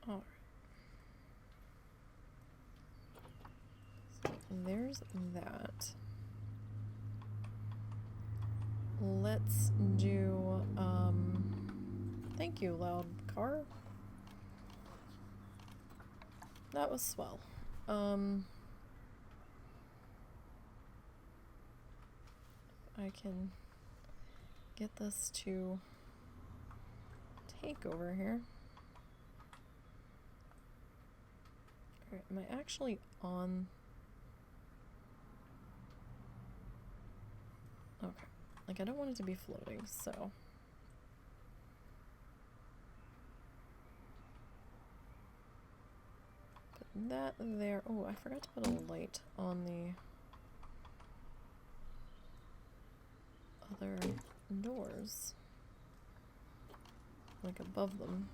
Alright. So there's that. Let's do, thank you, loud car. That was swell. I can get this to take over here. Alright, am I actually on? Okay. Like, I don't want it to be floating, so. Put that there. Oh, I forgot to put a light on the other doors. Like, above them.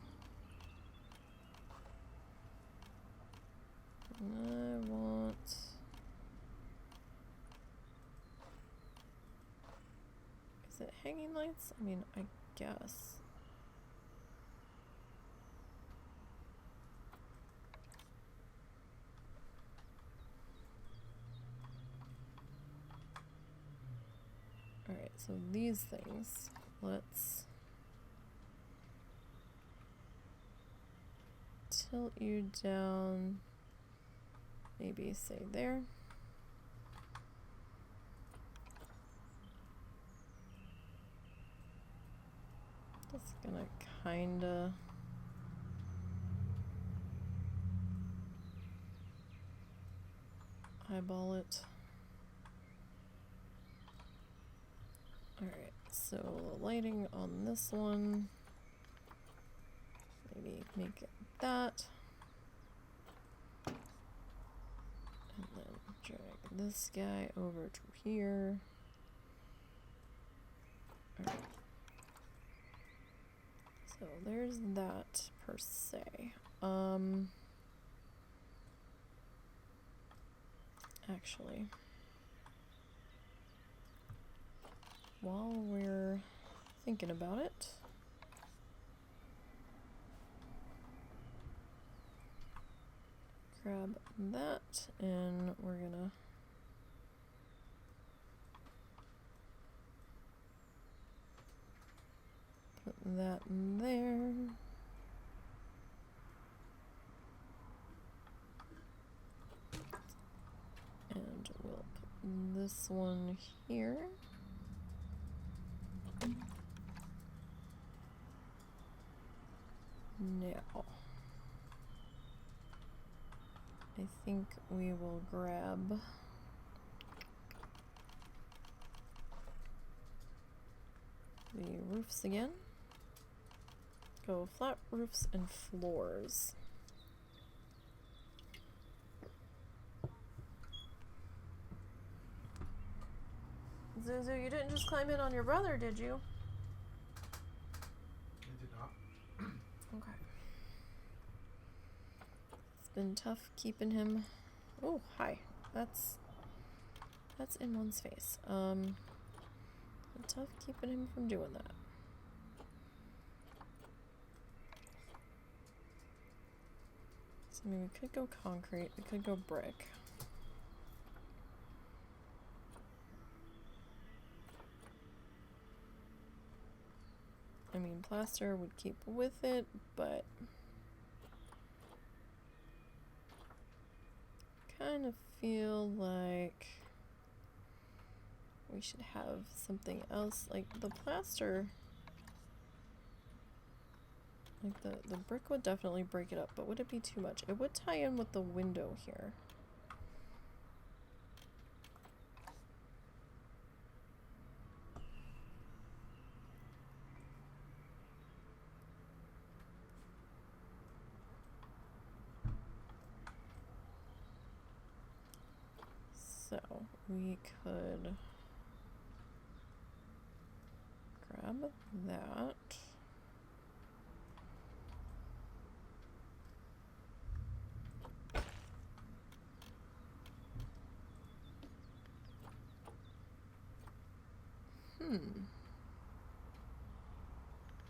I want... Is it hanging lights? I mean, I guess. Alright, so these things, let's tilt you down, maybe say there. Just gonna kinda eyeball it. Alright, so lighting on this one, maybe make it that. And then drag this guy over to here. Alright. So there's that per se. Actually, while we're thinking about it, grab that and we're gonna put that in there. And we'll put this one here. Now, I think we will grab the roofs again. Go flat roofs and floors. Zuzu, you didn't just climb in on your brother, did you? I did not. Okay. It's been tough keeping him. Oh, hi. That's in one's face. Been tough keeping him from doing that. So I mean, we could go concrete. We could go brick. mean, plaster would keep with it, but kind of feel like we should have something else. Like the plaster, like the brick would definitely break it up, but would it be too much? It would tie in with the window here. So we could grab that.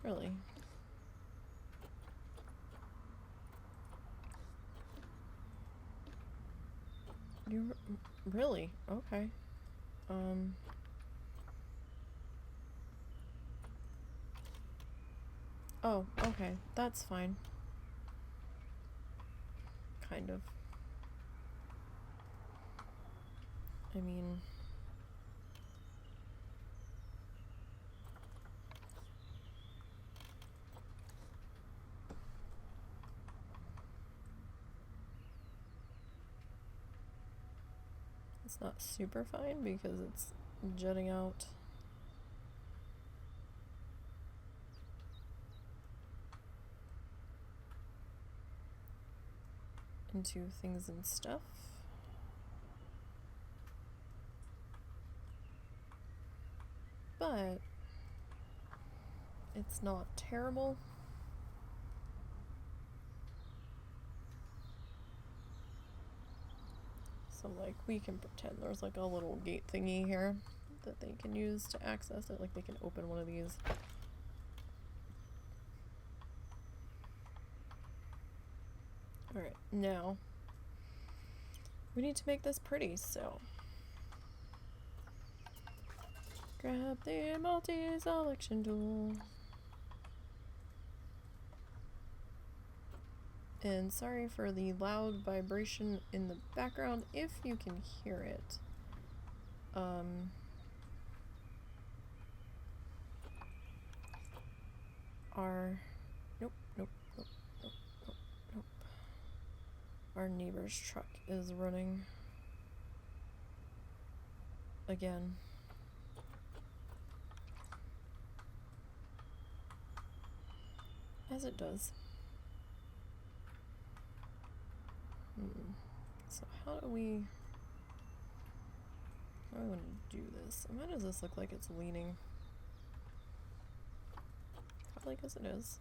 Really? You really? Okay. Oh, okay. That's fine. Kind of. I mean, it's not super fine because it's jutting out into things and stuff. But it's not terrible. So like we can pretend there's like a little gate thingy here that they can use to access it. Like they can open one of these. Alright, now we need to make this pretty, so grab the multi-selection tool. And sorry for the loud vibration in the background if you can hear it. Nope. Our neighbor's truck is running again. As it does. So how do we want to do this? Why does this look like it's leaning? Probably because it is.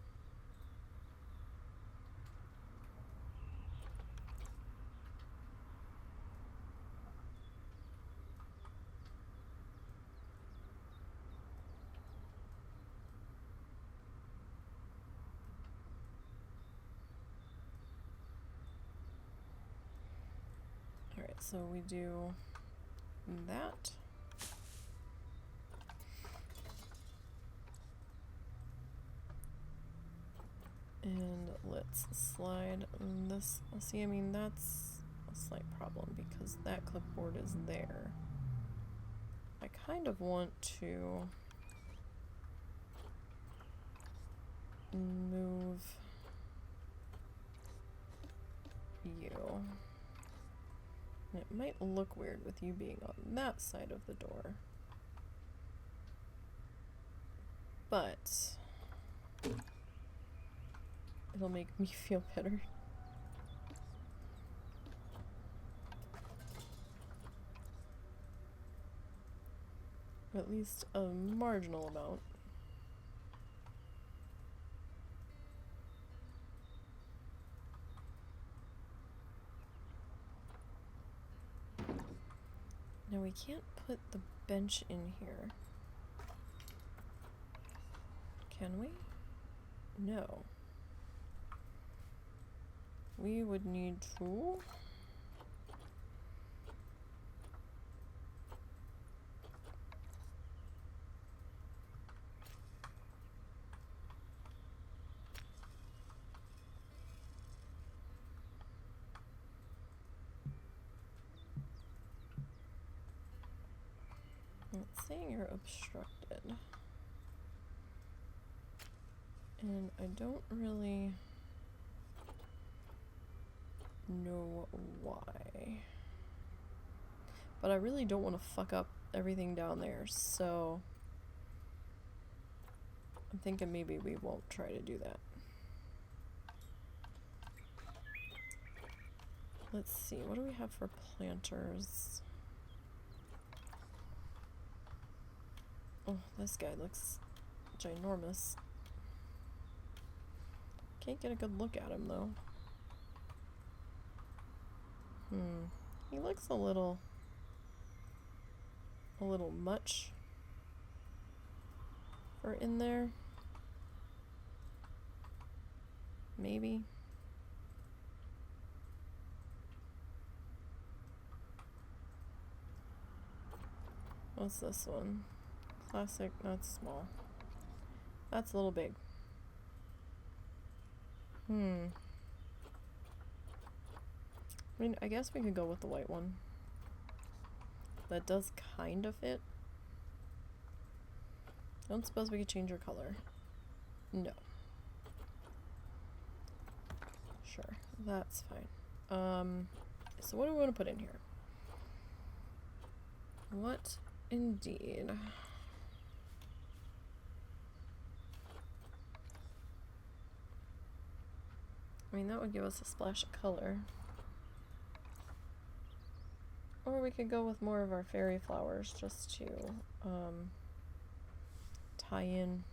Alright, so we do that. And let's slide this. See, I mean, that's a slight problem because that clipboard is there. I kind of want to move you. And it might look weird with you being on that side of the door. But it'll make me feel better. At least a marginal amount. Now we can't put the bench in here. Can we? No. We would need to It's saying you're obstructed. And I don't really know why. But I really don't want to fuck up everything down there, so I'm thinking maybe we won't try to do that. Let's see, what do we have for planters? Oh, this guy looks ginormous. Can't get a good look at him though. He looks a little much for in there. Maybe. What's this one? Classic, that's small. That's a little big. I mean, I guess we could go with the white one. That does kind of fit. I don't suppose we could change our color. No. Sure, that's fine. So what do we want to put in here? What indeed? I mean, that would give us a splash of color. Or we could go with more of our fairy flowers just to tie in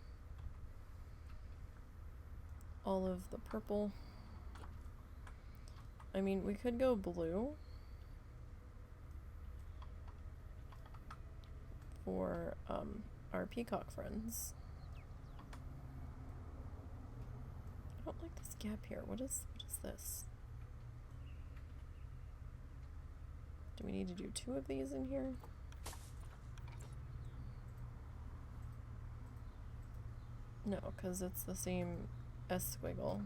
all of the purple. I mean, we could go blue for our peacock friends. I don't like this gap here. What is this? Do we need to do 2 of these in here? No, because it's the same S-squiggle.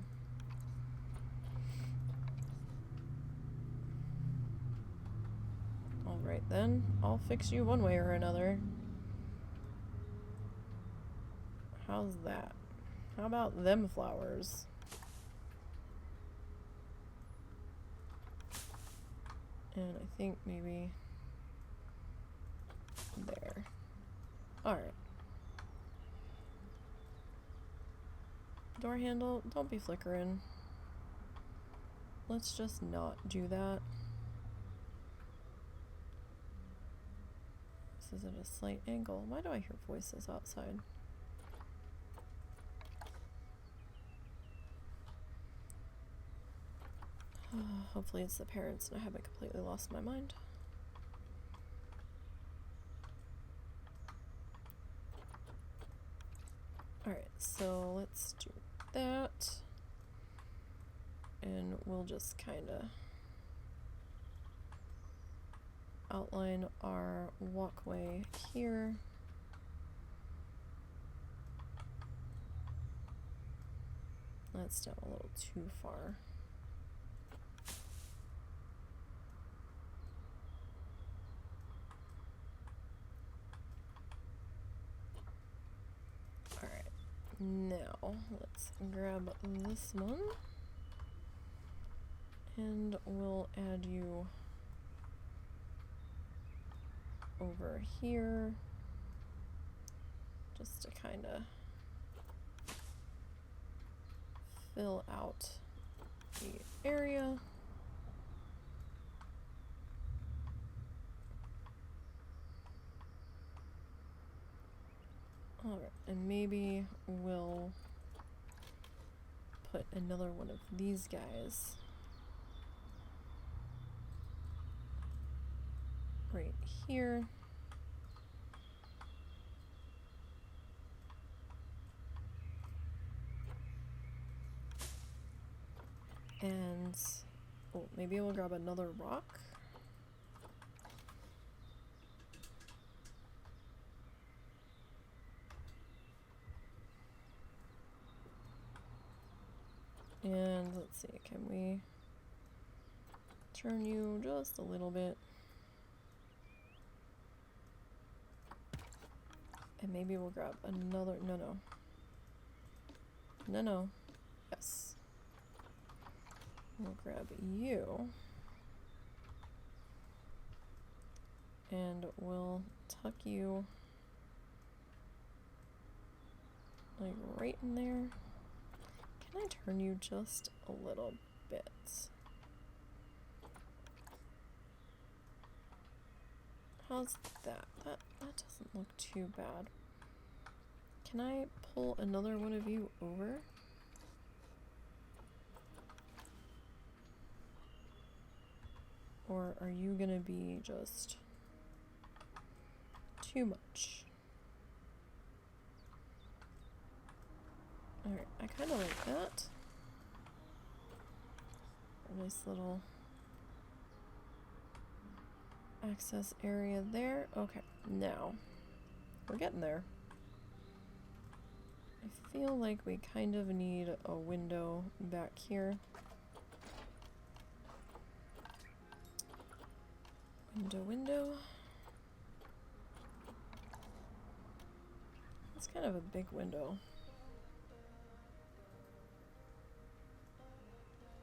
Alright then, I'll fix you one way or another. How's that? How about them flowers? And I think maybe there. Alright. Door handle, don't be flickering. Let's just not do that. This is at a slight angle. Why do I hear voices outside? Hopefully it's the parents and I haven't completely lost my mind. Alright, so let's do that. And we'll just kind of outline our walkway here. That's down a little too far. Now, let's grab this one, and we'll add you over here, just to kind of fill out the area. Alright, and maybe we'll put another one of these guys right here. And, oh, maybe we'll grab another rock. And let's see, can we turn you just a little bit? And maybe we'll grab another, no. Yes. We'll grab you. And we'll tuck you like right in there. Can I turn you just a little bit? How's that? That doesn't look too bad. Can I pull another one of you over? Or are you gonna be just too much? Alright, I kinda like that. A nice little access area there. Okay, now we're getting there. I feel like we kind of need a window back here. Window. It's kind of a big window.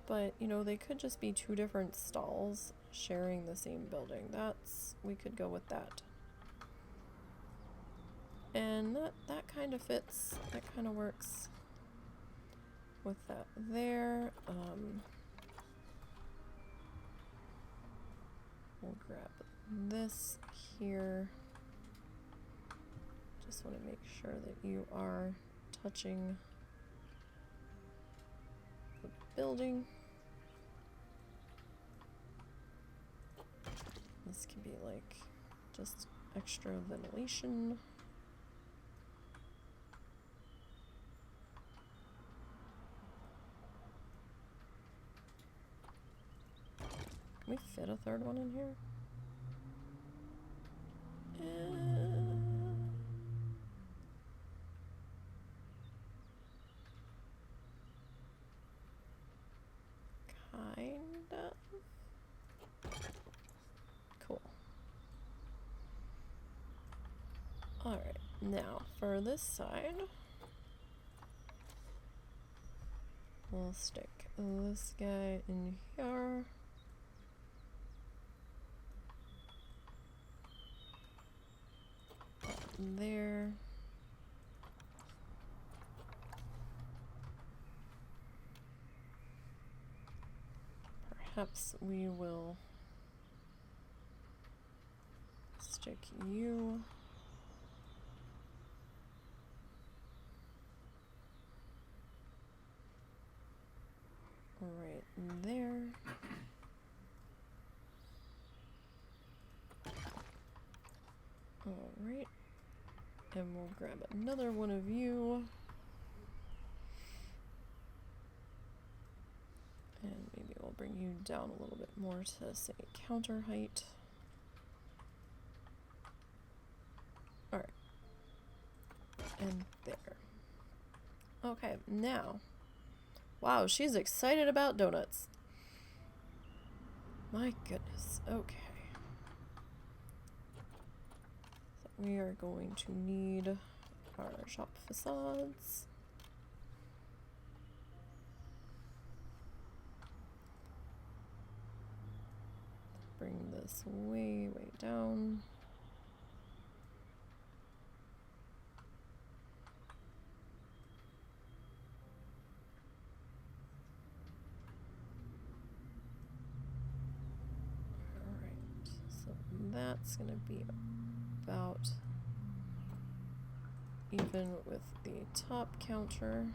But, you know, they could just be two different stalls sharing the same building. We could go with that. And that kind of fits. That kind of works with that there. We'll grab this here. Just want to make sure that you are touching the building. This can be like just extra ventilation. Can we fit a third one in here? Kind of. Cool. Alright, now for this side, we'll stick this guy in here. There. Perhaps we will stick you right there. All right. And we'll grab another one of you. And maybe we'll bring you down a little bit more to say counter height. Alright. And there. Okay, now. Wow, she's excited about donuts. My goodness. Okay. We are going to need our shop facades. Bring this way down. Alright, so that's going to be about even with the top counter.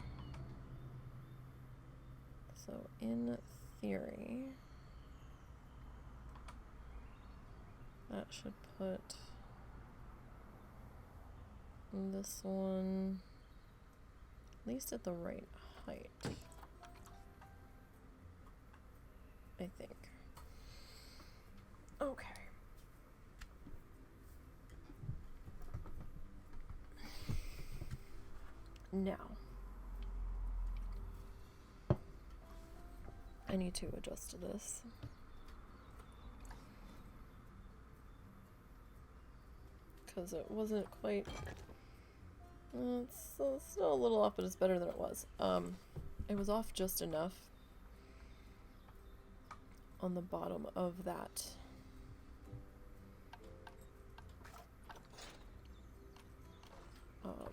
So in theory, that should put this one at least at the right height, I think. Okay. Now, I need to adjust to this. Because it wasn't quite It's still a little off, but it's better than it was. It was off just enough on the bottom of that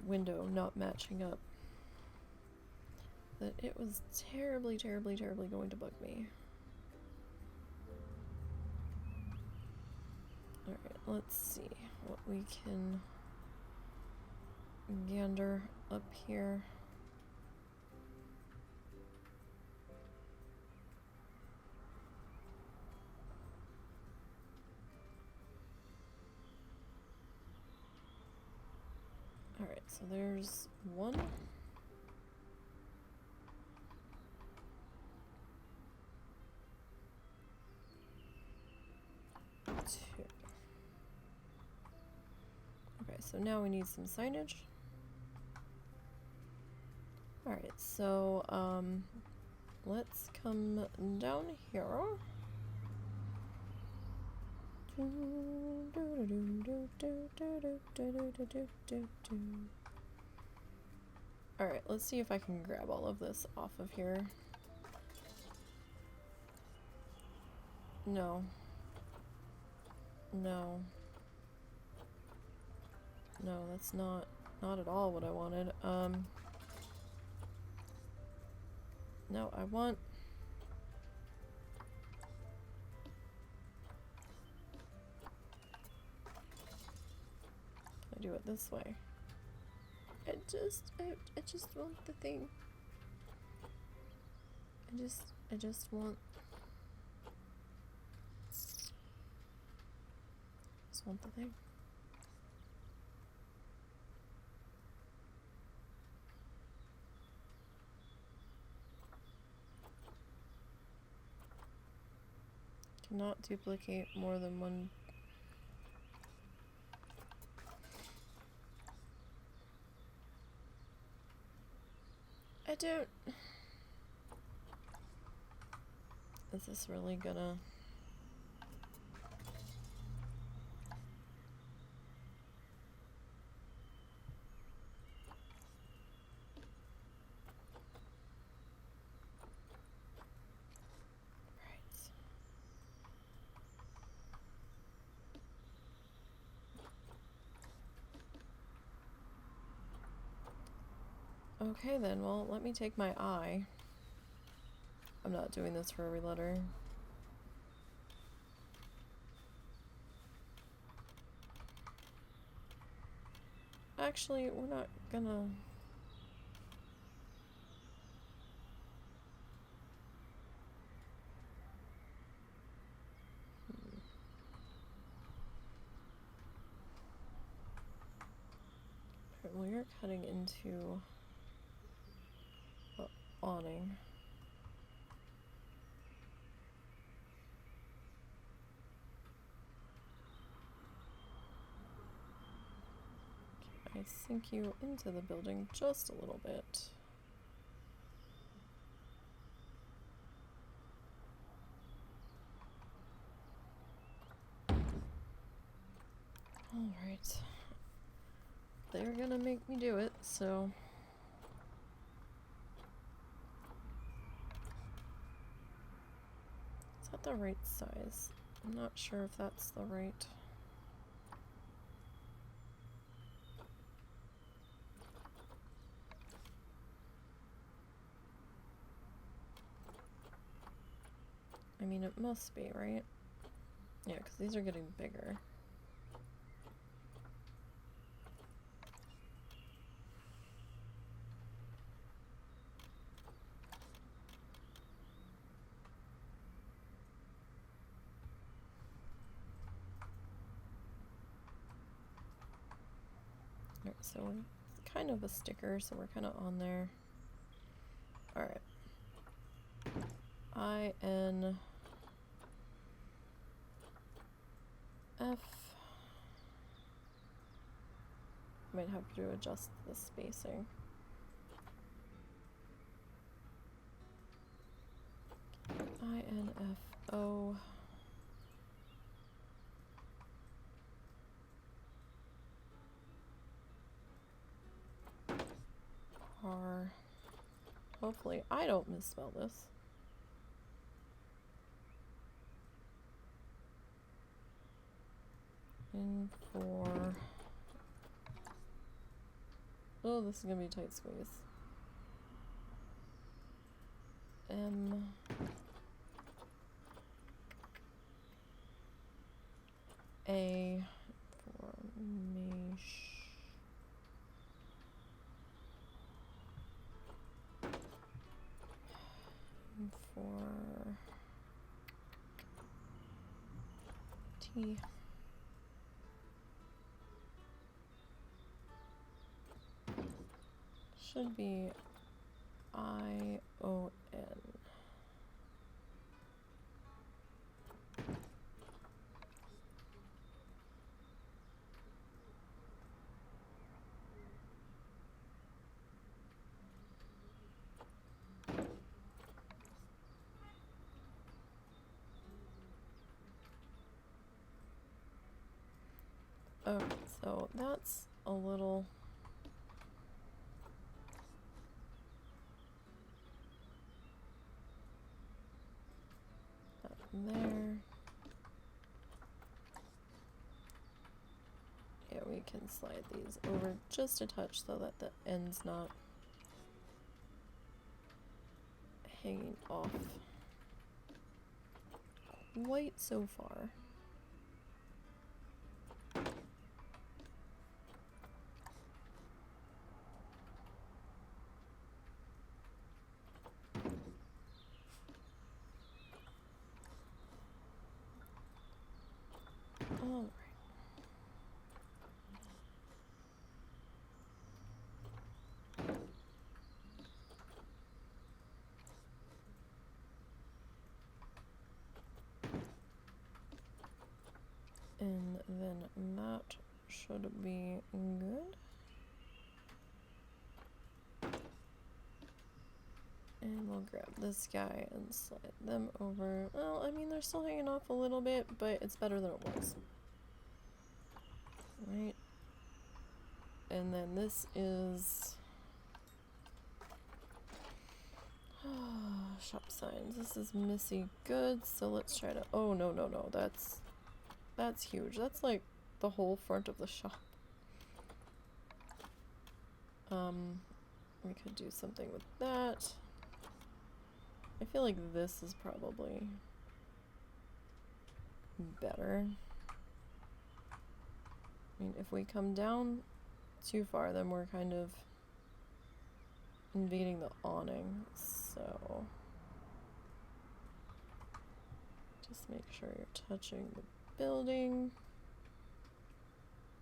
window not matching up that it was terribly, terribly, terribly going to bug me. Alright, let's see what we can gander up here. Alright, so there's one. Two. Okay, so now we need some signage. Alright, so let's come down here. Alright, let's see if I can grab all of this off of here. No. No. No, that's not at all what I wanted. No, I want... I do it this way. I just want the thing. I just want... Just want the thing. Cannot duplicate more than one. I don't... Is this really gonna... Okay then, well, let me take my eye. I'm not doing this for every letter. Actually, we're not gonna... Well, you're cutting into the awning. I sink you into the building just a little bit. Alright. They're gonna make me do it, so... Is that the right size? I'm not sure if that's the right... I mean, it must be, right? Yeah, because these are getting bigger. Alright, so it's kind of a sticker, so we're kind of on there. Alright. INF. Might have to adjust the spacing. INFO. our, hopefully I don't misspell this. In for, oh, this is gonna be a tight squeeze. M A formation. For T. Should be I-O-N. Okay, so that's a little there. Yeah, we can slide these over just a touch so that the end's not hanging off quite so far. All right. And then that should be good. And we'll grab this guy and slide them over. Well, I mean, they're still hanging off a little bit, but it's better than it was. Right? And then this is shop signs. This is Missy Goods, so let's try to, oh no, that's huge. That's like the whole front of the shop. We could do something with that. I feel like this is probably better. I mean, if we come down too far, then we're kind of invading the awning, so just make sure you're touching the building.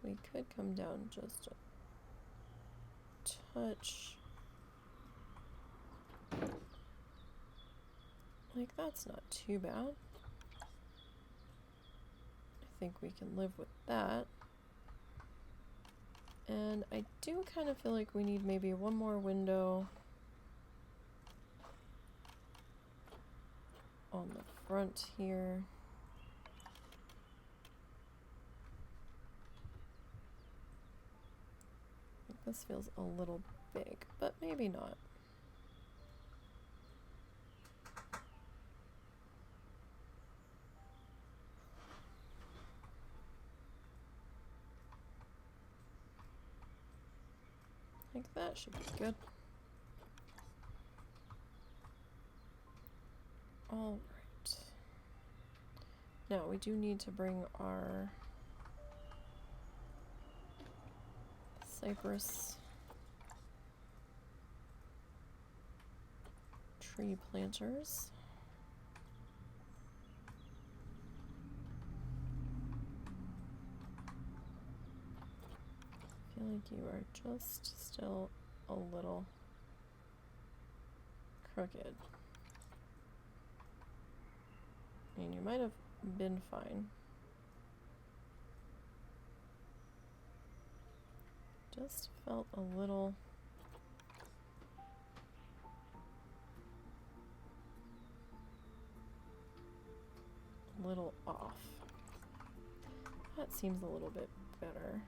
We could come down just a touch. Like, that's not too bad. I think we can live with that. And I do kind of feel like we need maybe one more window on the front here. I think this feels a little big, but maybe not. I think that should be good. All right. Now we do need to bring our cypress tree planters. I feel like you are just still a little crooked. I mean, you might have been fine. Just felt a little off. That seems a little bit better.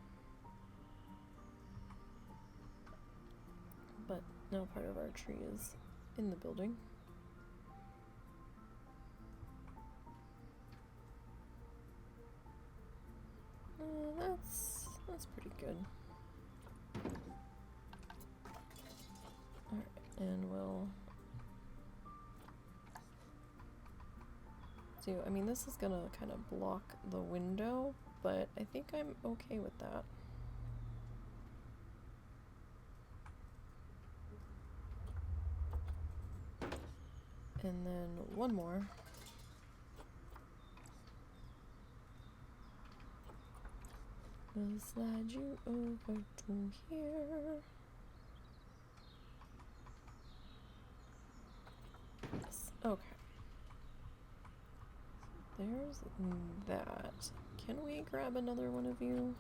But Now part of our tree is in the building. That's pretty good. Alright, and we'll do, I mean, this is gonna kind of block the window, but I think I'm okay with that. And then one more. We'll slide you over to here. Yes, okay. There's that. Can we grab another one of you?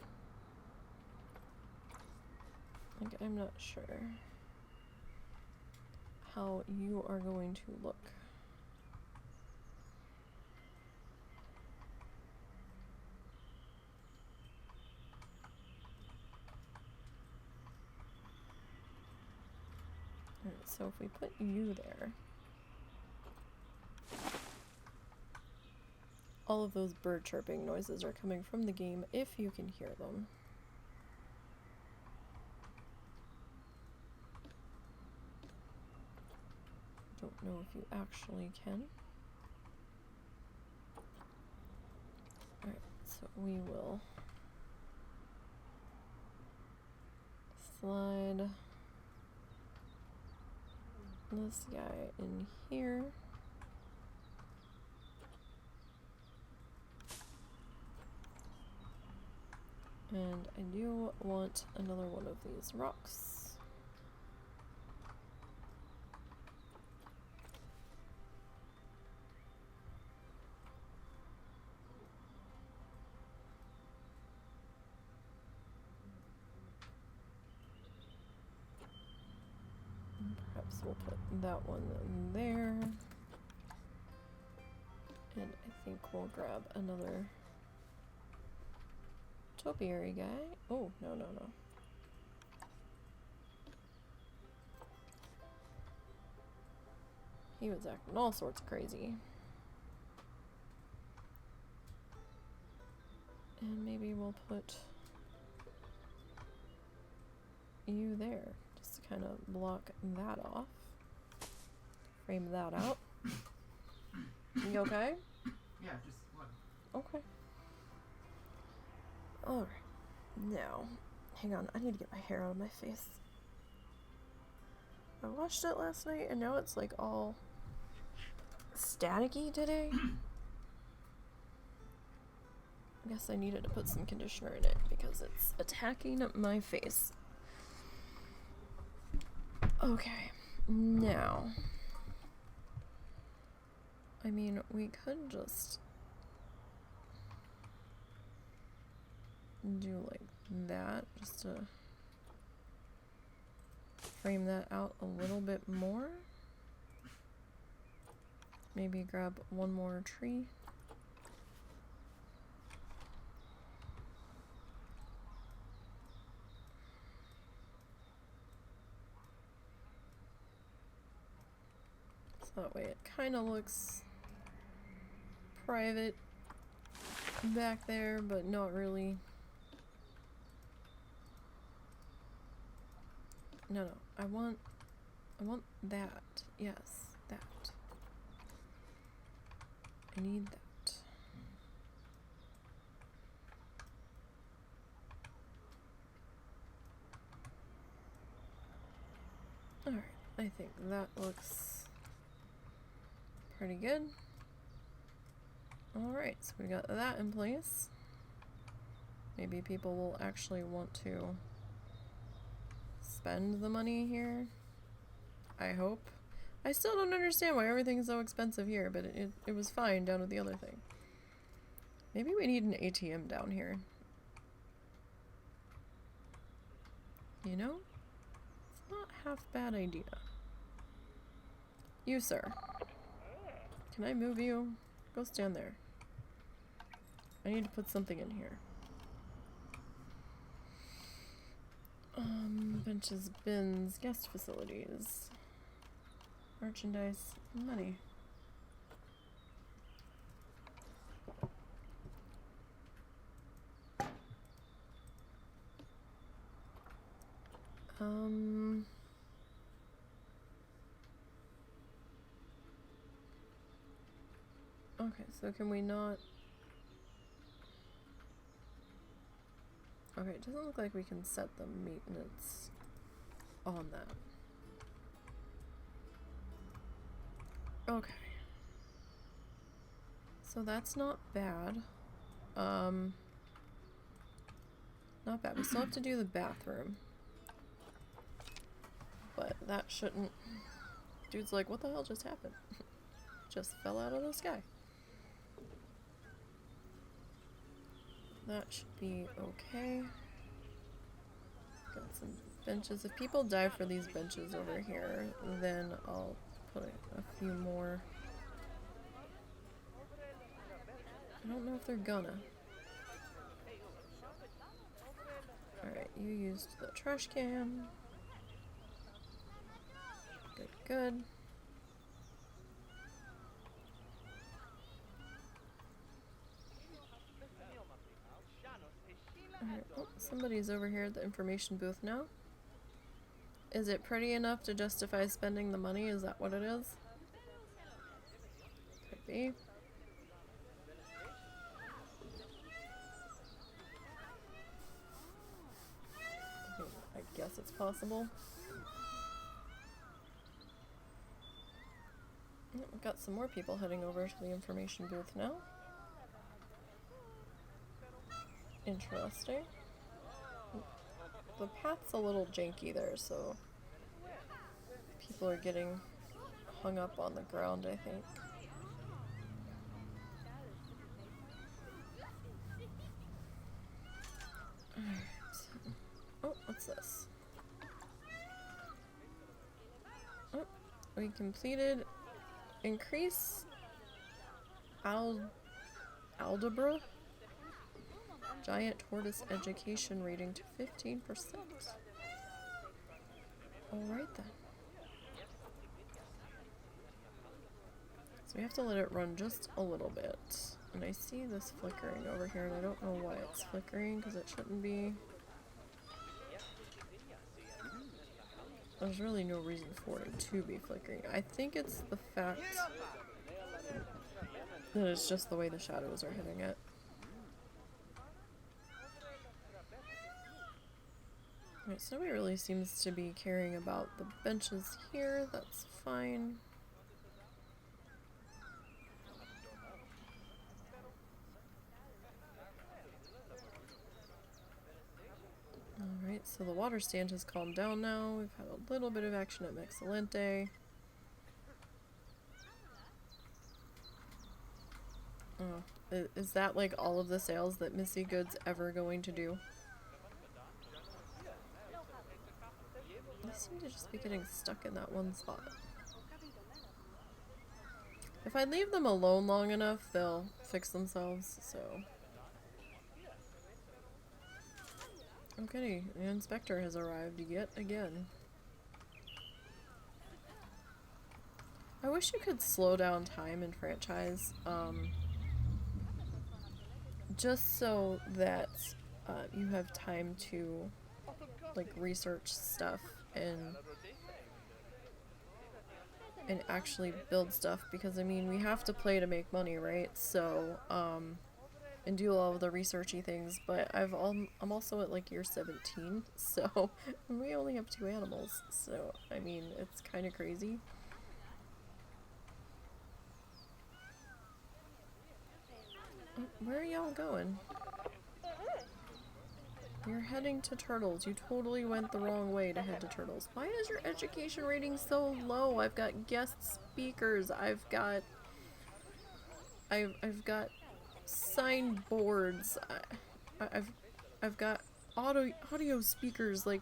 Like, I'm not sure how you are going to look. Alright, so if we put you there, all of those bird chirping noises are coming from the game if you can hear them. Don't know if you actually can. Alright, so we will slide this guy in here. And I do want another one of these rocks. Perhaps we'll put that one there. And I think we'll grab another topiary guy. Oh, no. He was acting all sorts of crazy. And maybe we'll put you there, just to kind of block that off. Frame that out. You okay? Yeah, just one. Okay. Alright. Now, hang on, I need to get my hair out of my face. I washed it last night and now it's like all staticky today. I guess I needed to put some conditioner in it because it's attacking my face. Okay, now, I mean, we could just do like that, just to frame that out a little bit more. Maybe grab one more tree. So that way it kind of looks private back there, but not really. No, I want that. Yes, that. I need that. Alright, I think that looks pretty good. Alright, so we got that in place. Maybe people will actually want to spend the money here. I hope. I still don't understand why everything's so expensive here, but it was fine down with the other thing. Maybe we need an ATM down here. You know? It's not half bad idea. You, sir. Can I move you? Go stand there. I need to put something in here. Benches, bins, guest facilities, merchandise, money. Okay, so can we not... Okay, it doesn't look like we can set the maintenance on that. Okay. So that's not bad. Not bad. We still have to do the bathroom. But that shouldn't... Dude's like, what the hell just happened? Just fell out of the sky. That should be okay. Got some benches. If people die for these benches over here, then I'll put a few more. I don't know if they're gonna. Alright, you used the trash can. Good, good. Alright, oh, somebody's over here at the information booth now. Is it pretty enough to justify spending the money? Is that what it is? Could be. I guess it's possible. Oh, we've got some more people heading over to the information booth now. Interesting. The path's a little janky there, so people are getting hung up on the ground, I think. Alright. Oh, what's this? Oh, we completed increase algebra giant tortoise education rating to 15%. Alright then. So we have to let it run just a little bit. And I see this flickering over here, and I don't know why it's flickering, because it shouldn't be. There's really no reason for it to be flickering. I think it's the fact that it's just the way the shadows are hitting it. Alright, so nobody really seems to be caring about the benches here. That's fine. Alright, so the water stand has calmed down now. We've had a little bit of action at Mexcellente. Oh, is that like all of the sales that Missy Good's ever going to do? They seem to just be getting stuck in that one spot. If I leave them alone long enough, they'll fix themselves, so... Okay, the inspector has arrived yet again. I wish you could slow down time in franchise, just so that you have time to like research stuff and actually build stuff, because I mean we have to play to make money, right? So and do all of the researchy things, but I'm also at like year 17, so we only have 2 animals, so I mean it's kind of crazy. Where are y'all going? You're heading to Turtles. You totally went the wrong way to head to Turtles. Why is your education rating so low? I've got guest speakers. I've got signboards. I've got audio speakers. Like,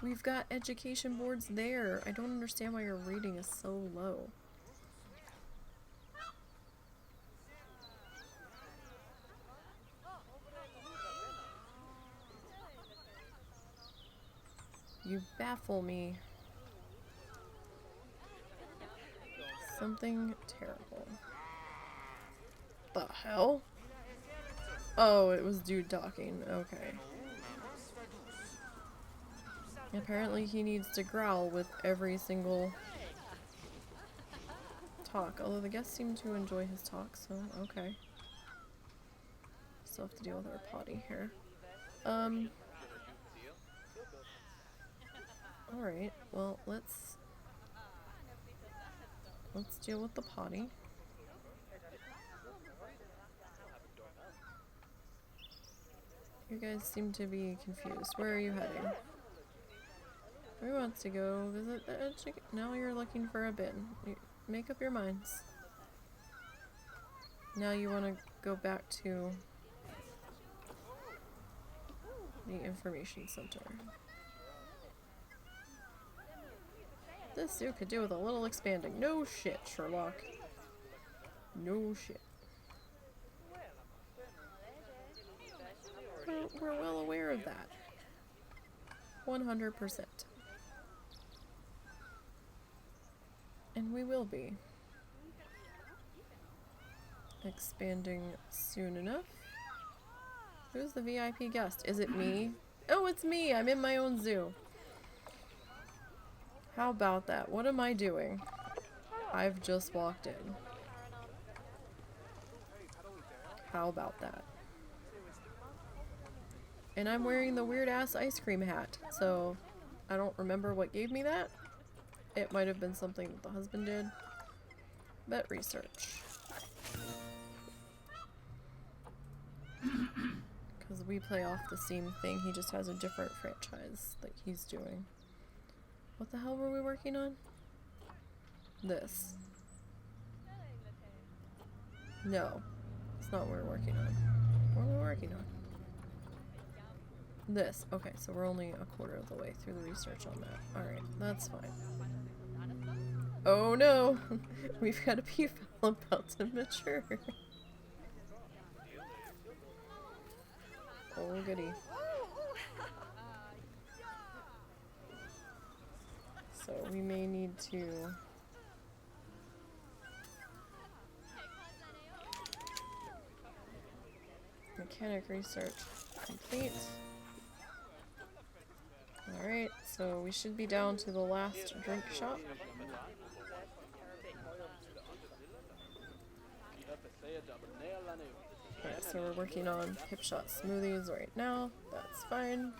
we've got education boards there. I don't understand why your rating is so low. You baffle me. Something terrible. The hell? Oh, it was dude talking. Okay. Apparently he needs to growl with every single talk. Although the guests seem to enjoy his talk, so okay. Still have to deal with our potty here. Alright, well, let's deal with the potty. You guys seem to be confused. Where are you heading? Who wants to go visit the chicken? Now you're looking for a bin. Make up your minds. Now you want to go back to the information center. This zoo could do with a little expanding. No shit, Sherlock. No shit. We're well aware of that. 100%. And we will be. Expanding soon enough. Who's the VIP guest? Is it me? Oh, it's me! I'm in my own zoo. How about that? What am I doing? I've just walked in. How about that? And I'm wearing the weird-ass ice cream hat, so I don't remember what gave me that. It might have been something that the husband did. Bet research. Because we play off the same thing, he just has a different franchise that he's doing. What the hell were we working on? This. No. It's not what we're working on. What are we working on? This. Okay, so we're only a quarter of the way through the research on that. Alright, that's fine. Oh no! We've got a peafowl about to mature. Oh goody. So we may need to mechanic research complete. Alright, so we should be down to the last drink shop. Alright, so we're working on hip shot smoothies right now. That's fine.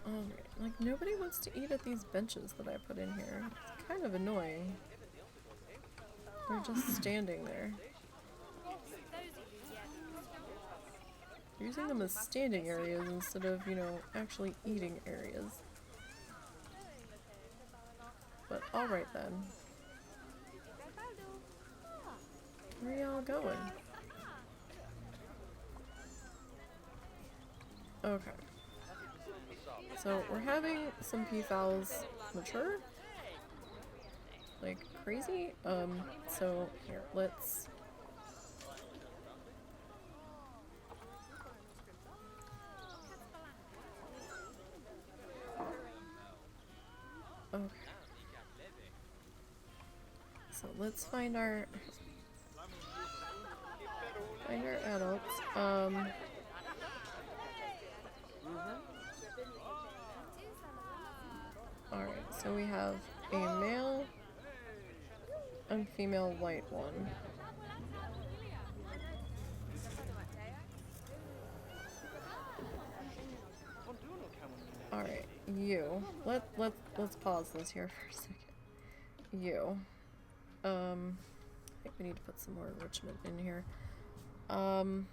Alright, like nobody wants to eat at these benches that I put in here. It's kind of annoying. They're just standing there. Using them as standing areas instead of, you know, actually eating areas. But alright then. Where are y'all going? Okay. So we're having some peafowls mature. Like crazy. So here, let's okay. So let's find our adults. Alright, so we have a male and female white one. Alright, you. Let's pause this here for a second. You. I think we need to put some more enrichment in here. Alright,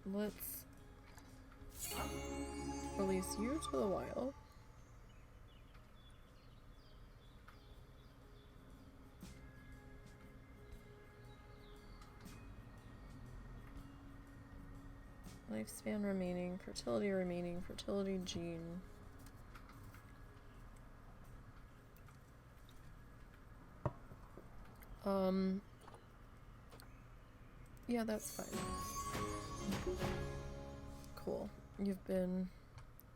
let's release you to the wild. Lifespan remaining, fertility gene. Yeah, that's fine. Cool. You've been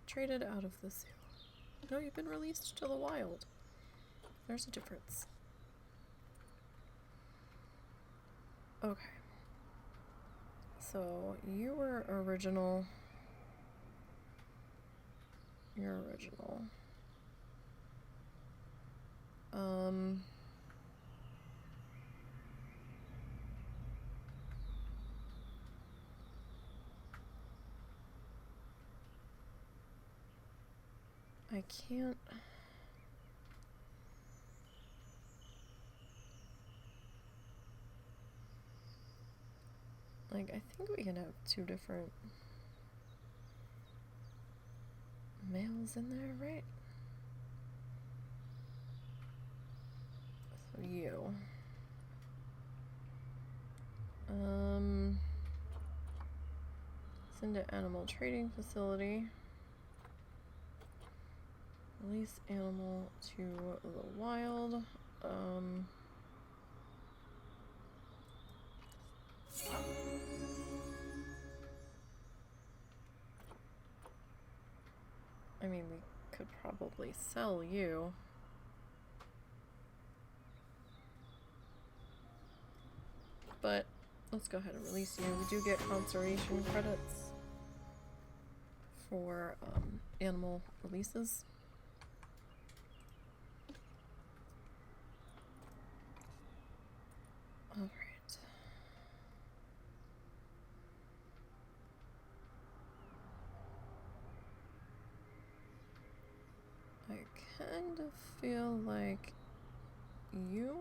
traded out of the zoo. No, you've been released to the wild. There's a difference. Okay. So, you were original. You're original. I can't... Like, I think we can have two different males in there, right? So you. Send to animal trading facility. Release animal to the wild. I mean, we could probably sell you. But let's go ahead and release you. We do get conservation credits for animal releases. Alright. I kind of feel like you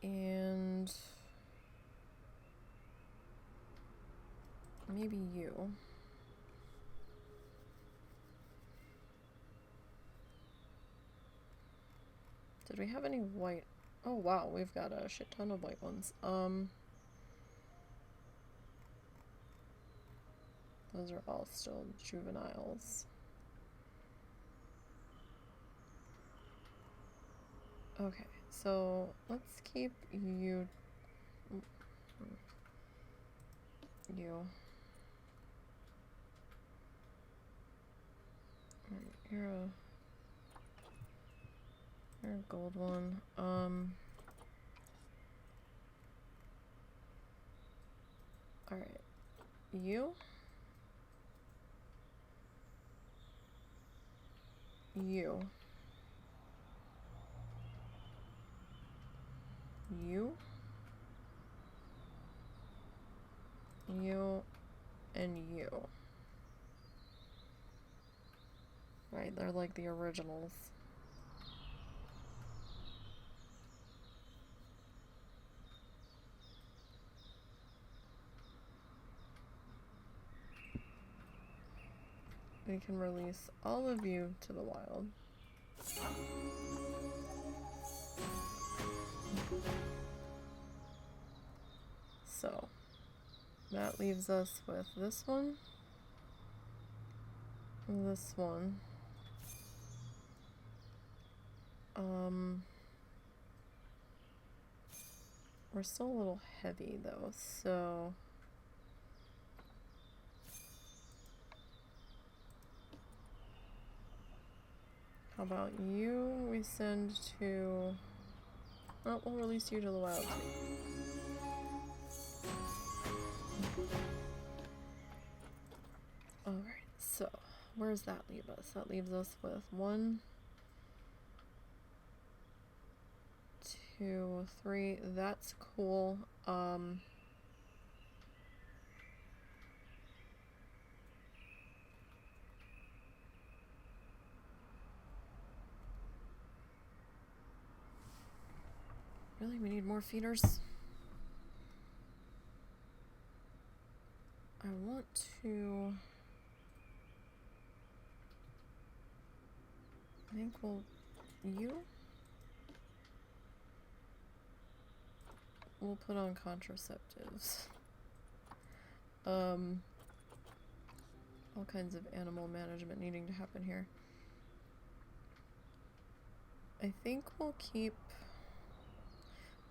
and maybe you. Did we have any white? Oh wow, we've got a shit ton of white ones. Those are all still juveniles. Okay, so let's keep you. You. You're a gold one. Alright. You. You. You. You. And you. Right, they're like the originals. We can release all of you to the wild. So, that leaves us with this one, this one. We're still a little heavy though, so how about you? We send to... Oh, we'll release you to the wild too. Alright, so where does that leave us? That leaves us with 1, 2, 3. That's cool. Really, we need more feeders. I want to... I think we'll... We'll put on contraceptives. All kinds of animal management needing to happen here. I think we'll keep...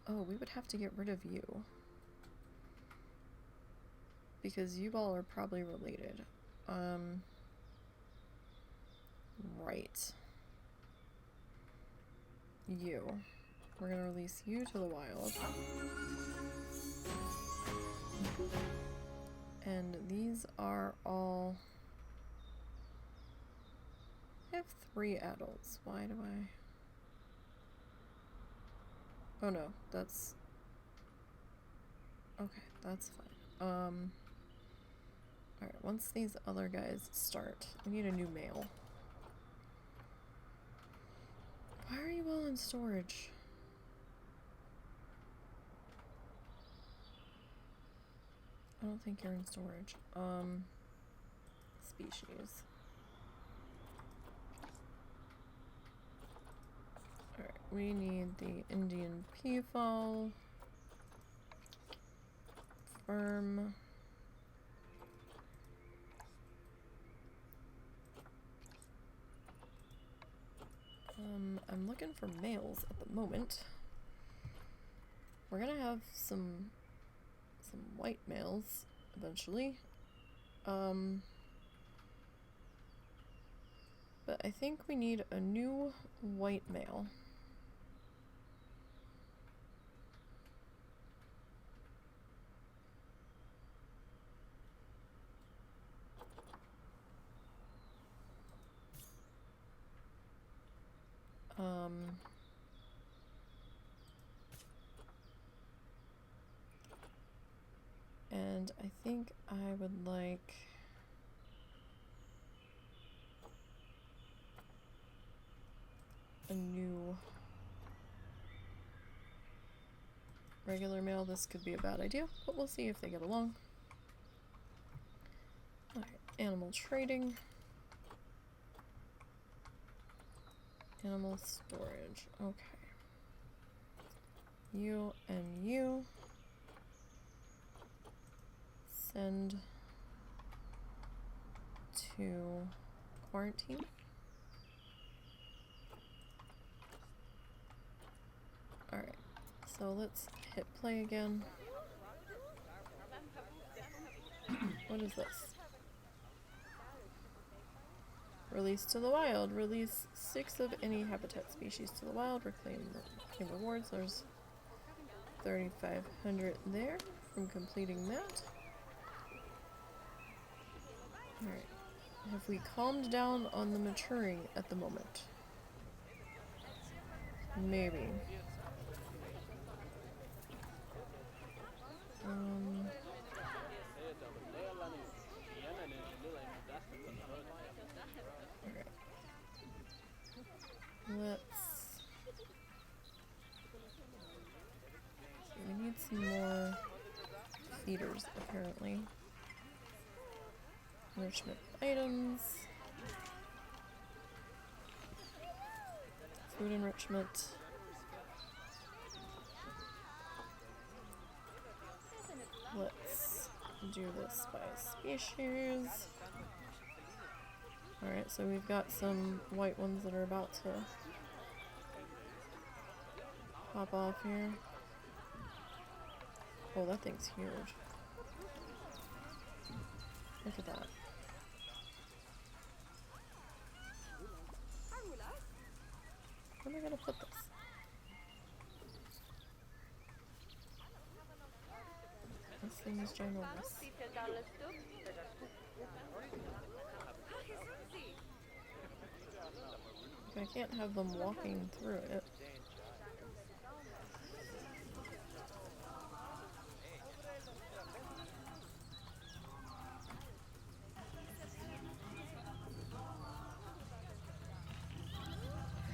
Oh, we would have to get rid of you. Because you all are probably related. Right. You. We're gonna release you to the wild. And these are all... I have 3 adults. Why do I... Oh no, that's... Okay, that's fine. Alright, once these other guys start, we need a new male. Why are you all in storage? I don't think you're in storage. Species. Alright, we need the Indian peafowl. Firm. I'm looking for males at the moment. We're gonna have some white males eventually. But I think we need a new white male. And I think I would like a new regular male. This could be a bad idea, but we'll see if they get along. Alright, animal trading. Animal storage. Okay. You and you. Send to quarantine. Alright, so let's hit play again. What is this? Release to the wild. Release 6 of any habitat species to the wild. Reclaim rewards. There's 3,500 there from completing that. Alright. Have we calmed down on the maturing at the moment? Maybe. Alright. Let's... We need some more feeders, apparently. Enrichment items. Food enrichment. Let's do this by species. Alright, so we've got some white ones that are about to pop off here. Oh, that thing's huge. Look at that. Where am I gonna put this? This thing is ginormous. I can't have them walking through it.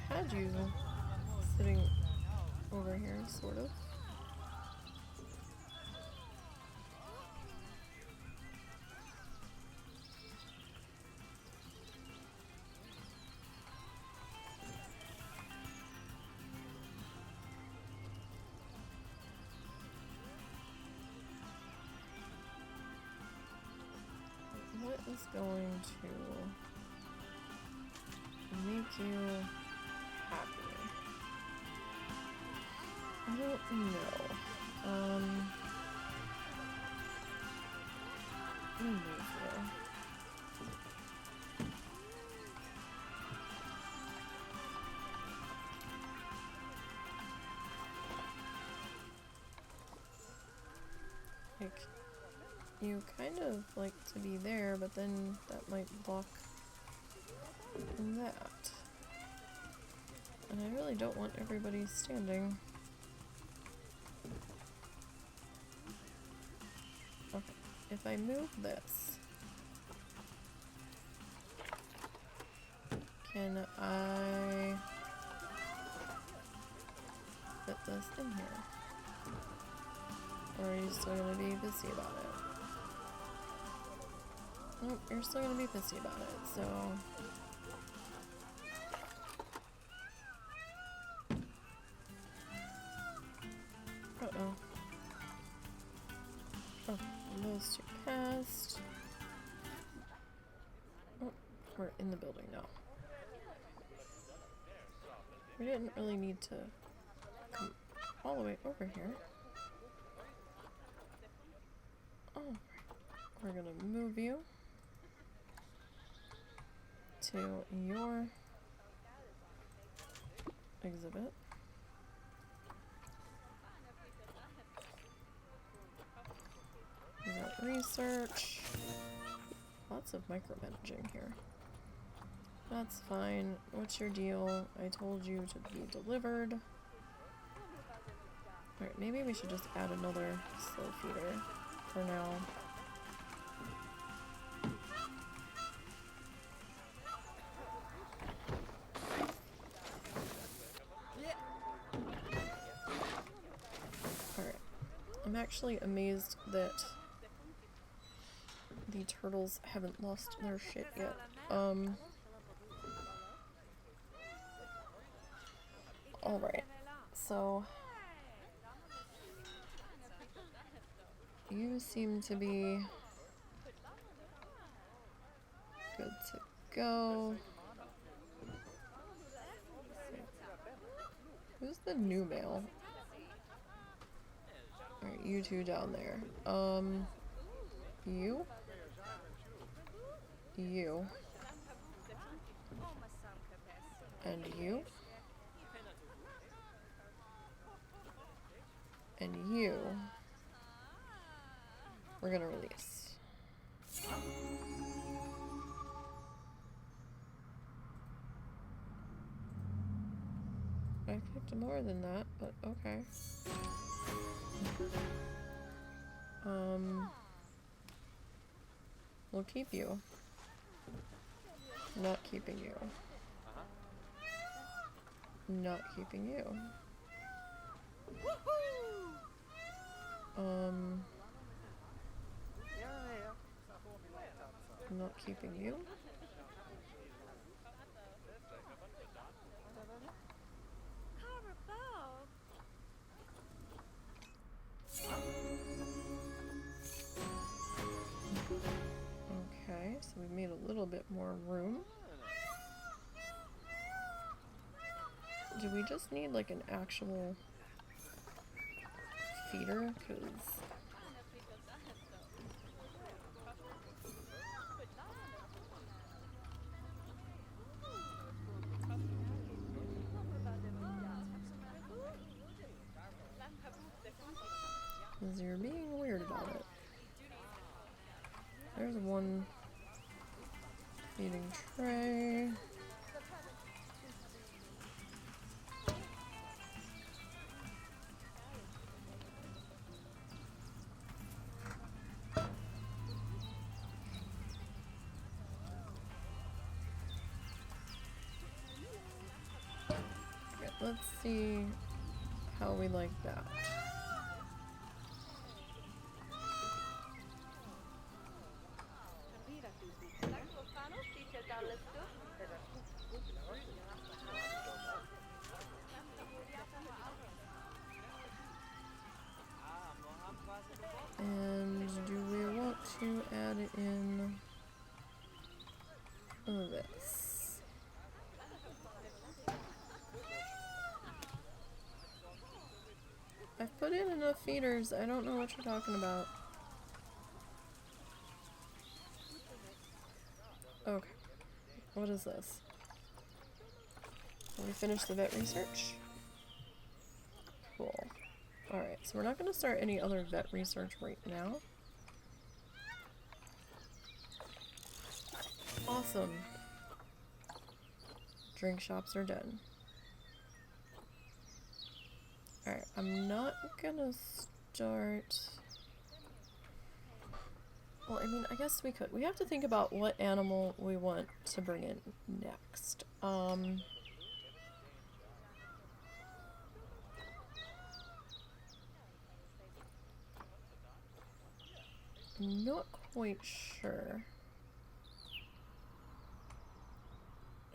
Had you sitting over here, sort of. What is going to make you happy? I don't know. Let me move though. Like, you kind of like to be there, but then that might block that. And I really don't want everybody standing. Okay, if I move this, can I fit this in here? Or are you still gonna be pissy about it? Nope, you're still gonna be pissy about it, so... Uh-oh. Oh, those two passed. Oh, we're in the building now. We didn't really need to come all the way over here. Oh, we're gonna move you to your exhibit. We got research. Lots of micromanaging here. That's fine. What's your deal? I told you to be delivered. Alright, maybe we should just add another slow feeder for now. Alright. I'm actually amazed that the turtles haven't lost their shit yet. Alright. So you seem to be good to go. Who's the new male? Alright, you two down there. You? You. And you. And you. We're gonna release. I picked more than that, but okay. We'll keep you. Not keeping you. Not keeping you. Not keeping you. Okay, so we've made a little bit more room. Do we just need like an actual feeder? Because you're being weird about it. There's one feeding tray. Okay, let's see how we like that. And do we want to add in this? I've put in enough feeders. I don't know what you're talking about. Okay. What is this? Can we finish the vet research? Cool. Alright, so we're not going to start any other vet research right now. Awesome. Drink shops are done. Alright, I'm not gonna start... Well, I mean, I guess we could. We have to think about what animal we want to bring in next. I'm not quite sure.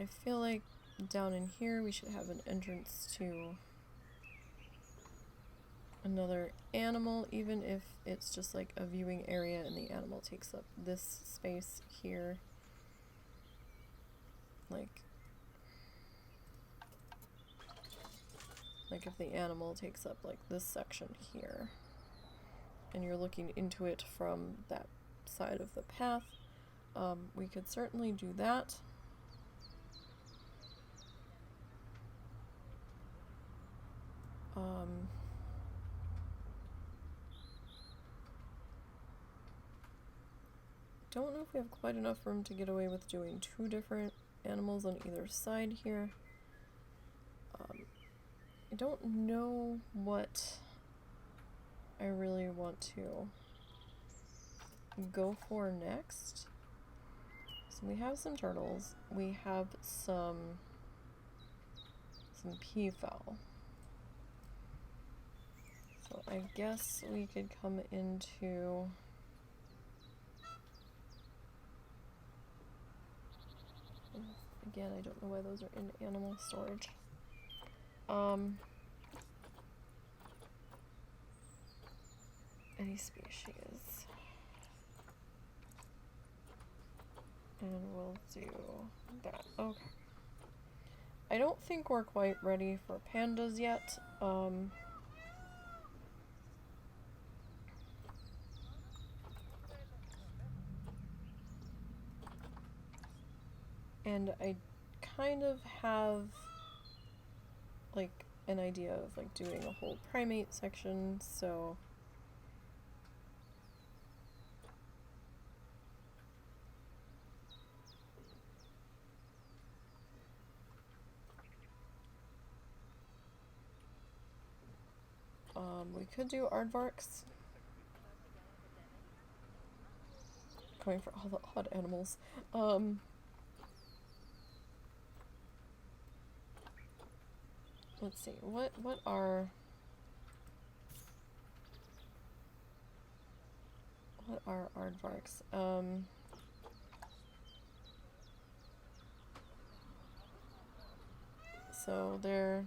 I feel like down in here we should have an entrance to another animal, even if it's just like a viewing area and the animal takes up this space here. Like if the animal takes up like this section here and you're looking into it from that side of the path, we could certainly do that. Don't know if we have quite enough room to get away with doing 2 different animals on either side here. I don't know what I really want to go for next. So we have some turtles. We have some peafowl. So I guess we could come into... Again, I don't know why those are in animal storage. Any species. And we'll do that. Okay. I don't think we're quite ready for pandas yet. And I kind of have like an idea of like doing a whole primate section, so we could do aardvarks. Going for all the odd animals. Let's see, what are aardvarks? So they're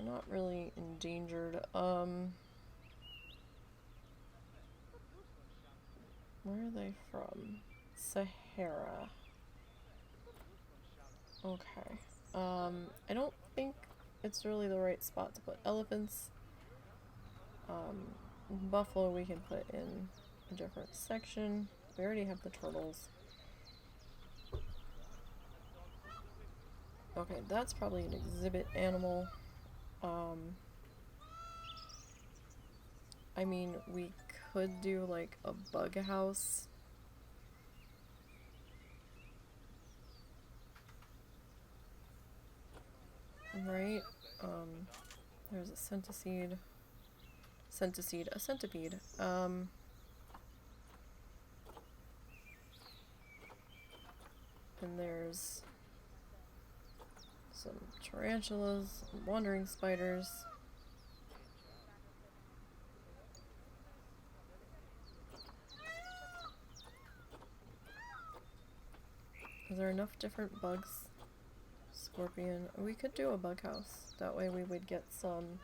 not really endangered. Where are they from? Sahara. Okay. I don't think it's really the right spot to put elephants. Buffalo we can put in a different section. We already have the turtles. Okay, that's probably an exhibit animal. I mean, we could do like a bug house. Right? There's a centipede. A centipede. And there's some tarantulas, wandering spiders. Is there enough different bugs? Scorpion. We could do a bug house. That way we would get some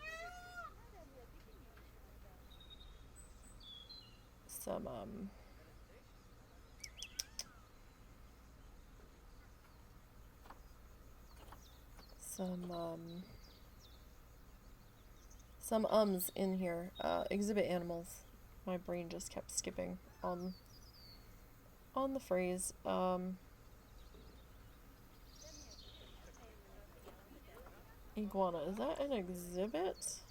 Some in here. Exhibit animals. My brain just kept skipping on the phrase. Iguana. Is that an exhibit?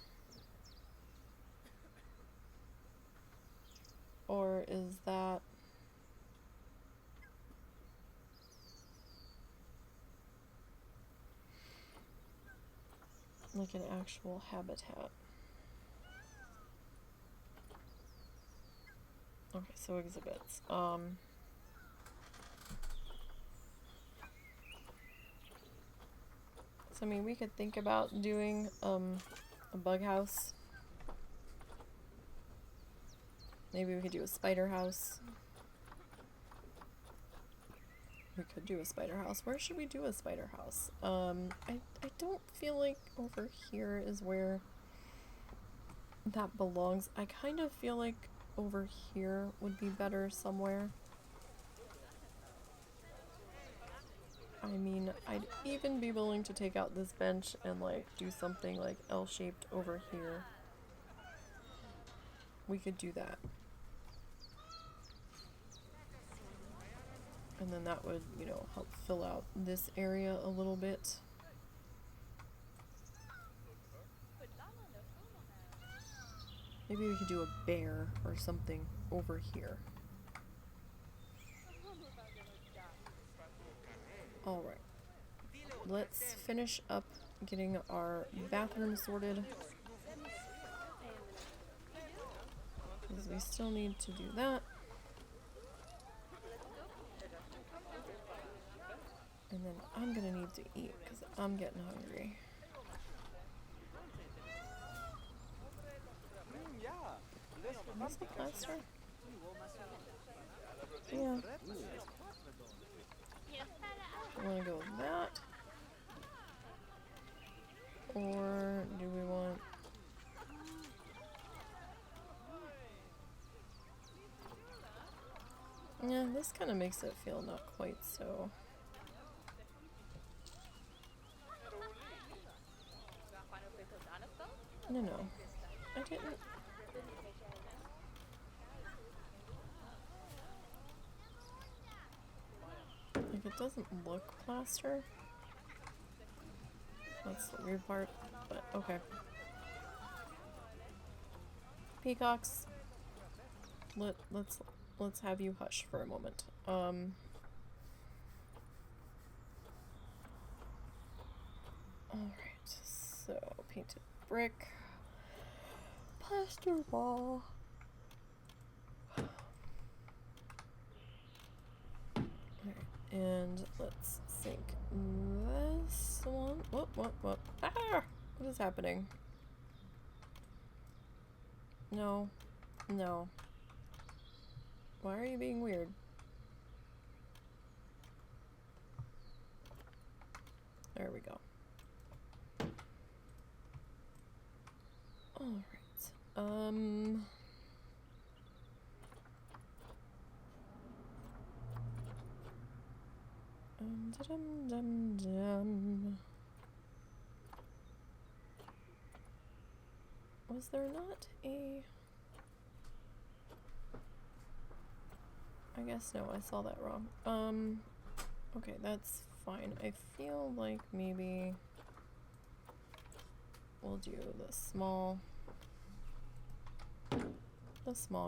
Or is that... like an actual habitat? Okay, so exhibits. So I mean, we could think about doing a bug house. Maybe we could do a spider house. We could do a spider house. Where should we do a spider house? I don't feel like over here is where that belongs. I kind of feel like over here would be better somewhere. I mean, I'd even be willing to take out this bench and like do something like L-shaped over here. We could do that. And then that would, you know, help fill out this area a little bit. Maybe we could do a bear or something over here. Alright. Let's finish up getting our bathroom sorted. Because we still need to do that. And then I'm gonna need to eat because I'm getting hungry. Is the plaster? Yeah. I want to go with that. Or do we want... yeah, this kind of makes it feel not quite so... No. I didn't... like, it doesn't look plaster. That's the weird part, but okay. Peacocks. Let's have you hush for a moment. Alright, so painted brick. Plaster wall. Alright, and let's sink this one. What? Ah! What is happening? No. Why are you being weird? There we go. Alright. Was there not a... I guess no, I saw that wrong. Okay, that's fine. I feel like maybe we'll do the small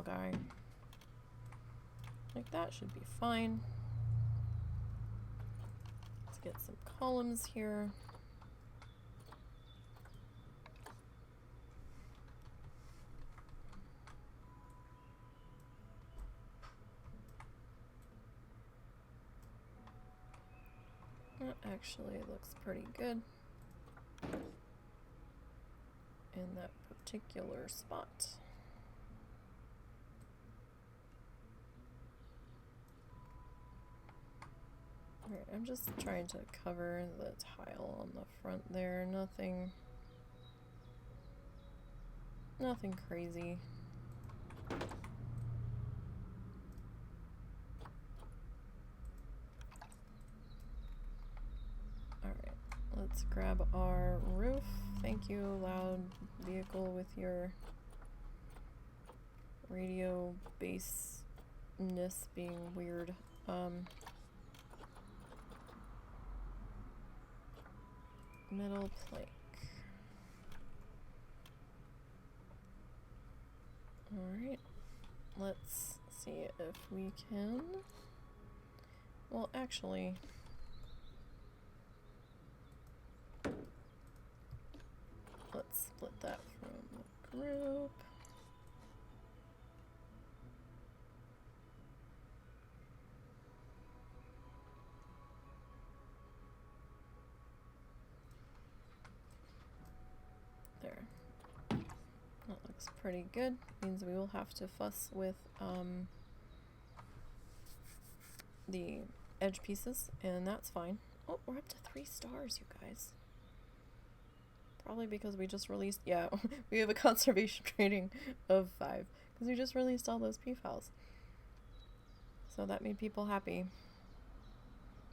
guy. Like, that should be fine. Let's get some columns here. That actually looks pretty good in that particular spot. Alright, I'm just trying to cover the tile on the front there. Nothing crazy. Alright, let's grab our roof. Thank you, loud vehicle with your radio bassness being weird. Middle plank. Alright, let's see if we can. Well, actually, let's split that from the group. There. That looks pretty good. Means we will have to fuss with the edge pieces, and that's fine. Oh, we're up to 3 stars, you guys. Probably because we just released, yeah, we have a conservation rating of 5 because we just released all those peafowls. So that made people happy.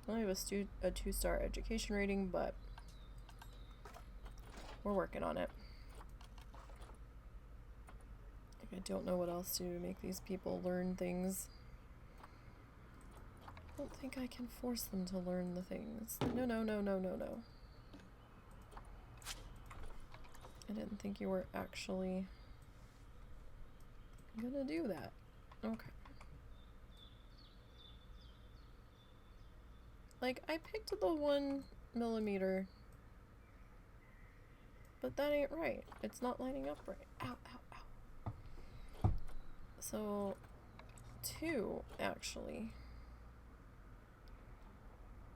We only have a 2-star education rating, but we're working on it. I don't know what else to make these people learn things. I don't think I can force them to learn the things. No, no, no, no, no, no. I didn't think you were actually gonna do that. Okay. Like, I picked the 1mm, but that ain't right. It's not lining up right. Ow, ow, ow. So, 2, actually,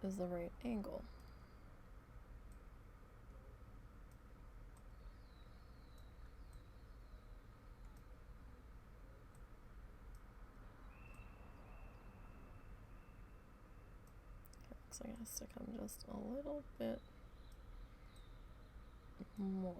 is the right angle. Looks like it has to come just a little bit more.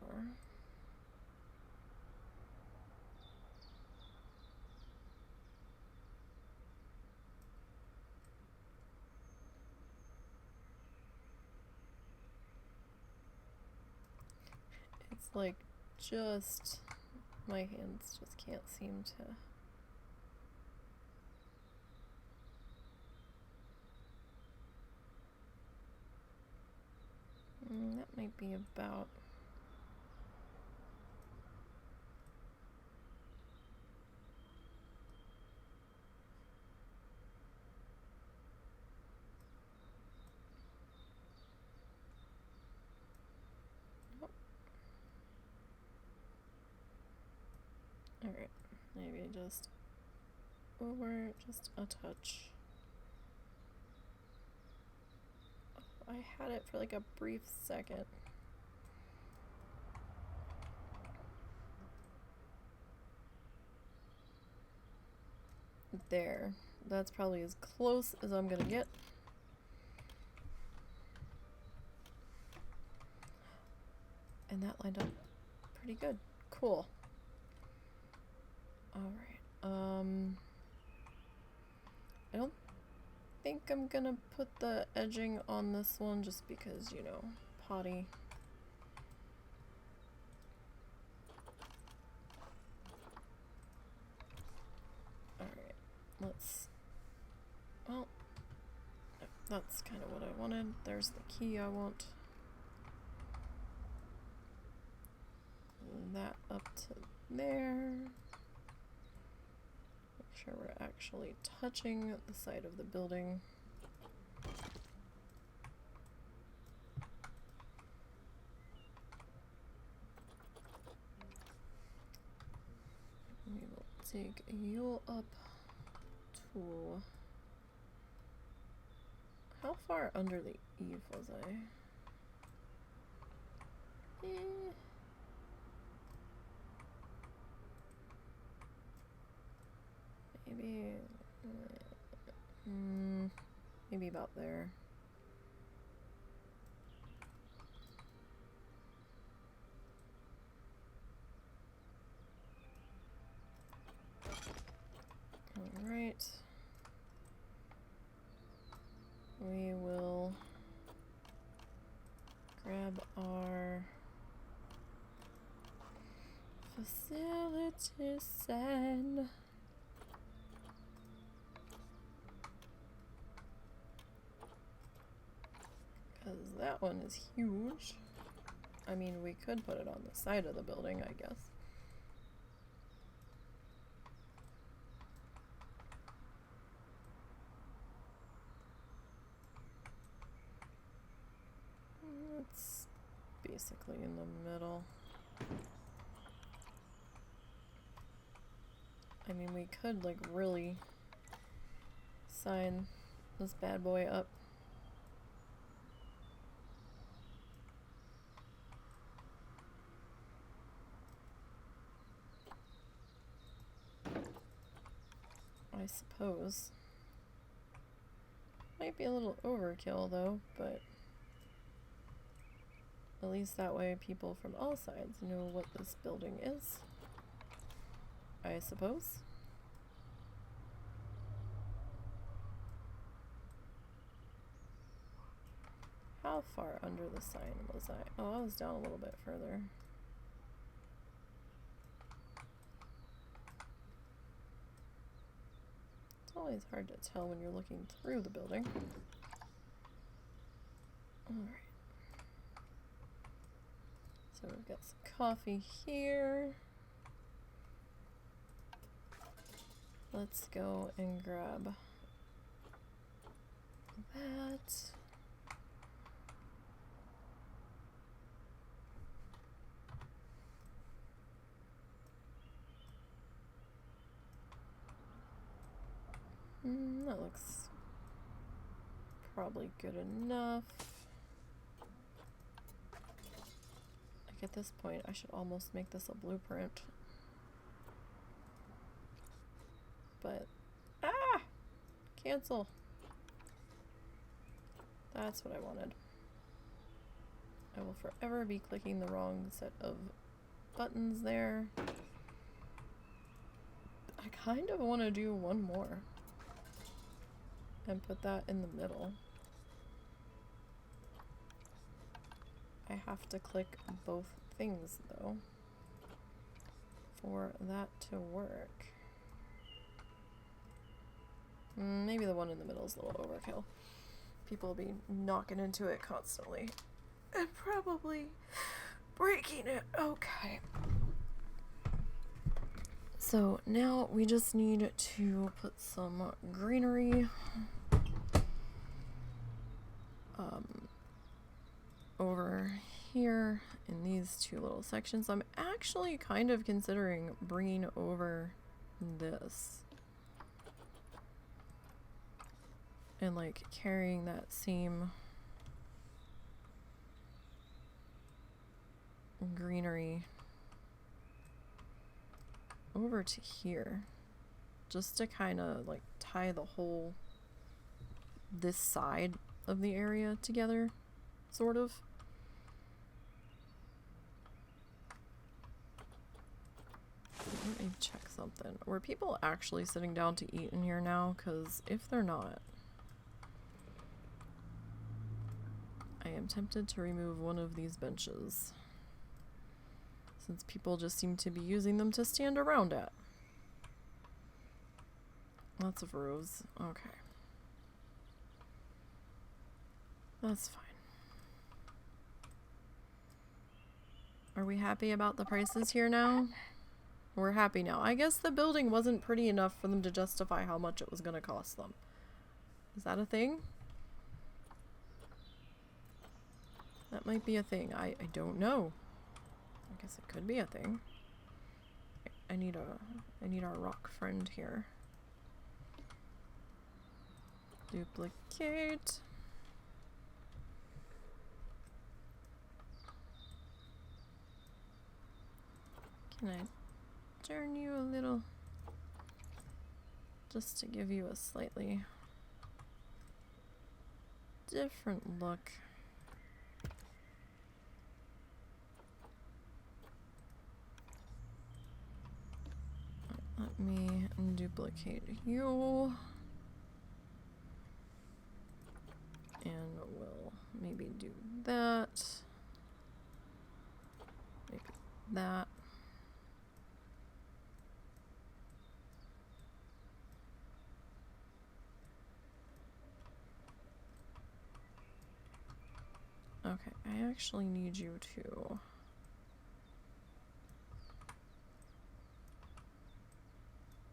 It's like just, my hands just can't seem to. That might be about. Alright, maybe just over just a touch. Oh, I had it for like a brief second. There. That's probably as close as I'm gonna get. And that lined up pretty good. Cool. Alright, I don't think I'm gonna put the edging on this one just because, you know, potty. Alright, let's, well, that's kind of what I wanted. There's the key I want. That up to there. Make sure we're actually touching the side of the building. We will take a Yule up tool. How far under the eave was I? Maybe, maybe about there. All right. We will grab our Facility sign. Because that one is huge. I mean, we could put it on the side of the building, I guess. It's basically in the middle. I mean, we could, like, really sign this bad boy up. I suppose. Might be a little overkill, though, but at least that way people from all sides know what this building is. I suppose. How far under the sign was I? Oh, I was down a little bit further. It's always hard to tell when you're looking through the building. Alright. So we've got some coffee here. Let's go and grab that. That looks probably good enough. Like at this point, I should almost make this a blueprint. But, cancel. That's what I wanted. I will forever be clicking the wrong set of buttons there. I kind of want to do one more. And put that in the middle. I have to click both things though for that to work. Maybe the one in the middle is a little overkill. People will be knocking into it constantly and probably breaking it. Okay. So now we just need to put some greenery over here in these two little sections. I'm actually kind of considering bringing over this and like carrying that same greenery over to here, just to kind of like tie the whole this side of the area together, sort of. Let me check something. Were people actually sitting down to eat in here now? Because if they're not, I am tempted to remove one of these benches, since people just seem to be using them to stand around at. Lots of rows. Okay. That's fine. Are we happy about the prices here now? We're happy now. I guess the building wasn't pretty enough for them to justify how much it was going to cost them. Is that a thing? That might be a thing. I don't know. I guess it could be a thing. I need our rock friend here. Duplicate. Can I turn you a little, just to give you a slightly different look? Let me duplicate you, and we'll maybe do that, maybe that. Okay, I actually need you to...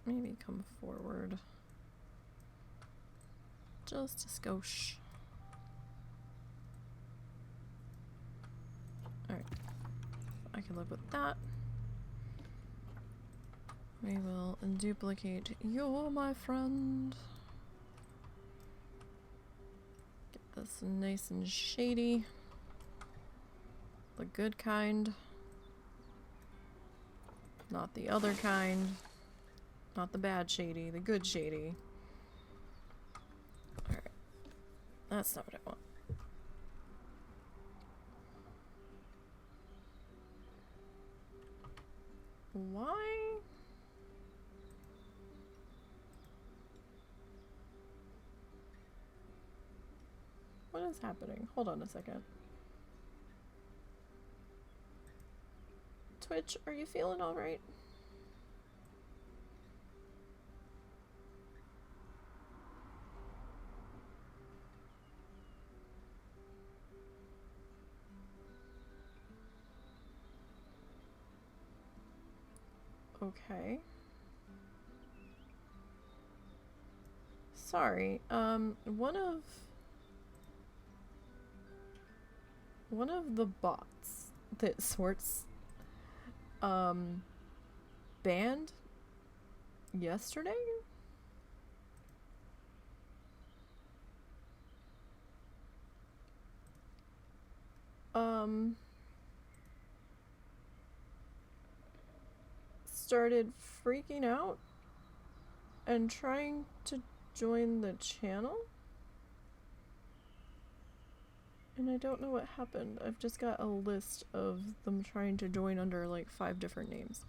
maybe come forward. Just a skosh. Alright. I can live with that. We will duplicate you, my friend. Get this nice and shady. The good kind. Not the other kind. Not the bad shady, the good shady. Alright. That's not what I want. Why? What is happening? Hold on a second. Twitch, are you feeling alright? Okay. Sorry, one of the bots that sorts banned yesterday? Started freaking out and trying to join the channel, and I don't know what happened. I've just got a list of them trying to join under like 5 different names.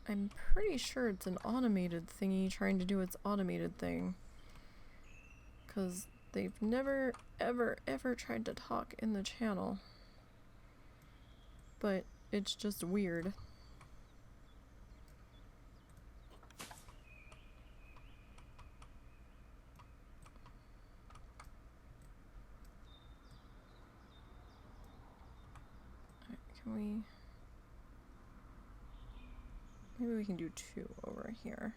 I'm pretty sure it's an automated thingy trying to do its automated thing, because they've never ever tried to talk in the channel, but it's just weird. Alright, can we... maybe we can do 2 over here.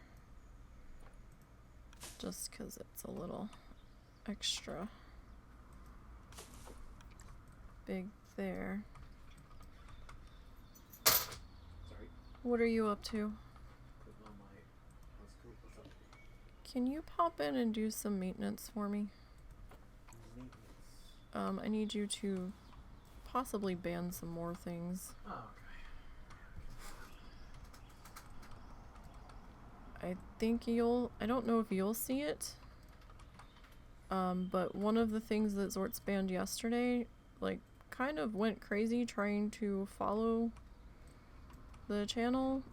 Just because it's a little extra big there. Sorry. What are you up to? Putting on my house coat. What's up? Can you pop in and do some maintenance for me? Maintenance. I need you to possibly ban some more things. Oh, okay. I think you'll... I don't know if you'll see it. But one of the things that Zort's banned yesterday, like, kind of went crazy trying to follow the channel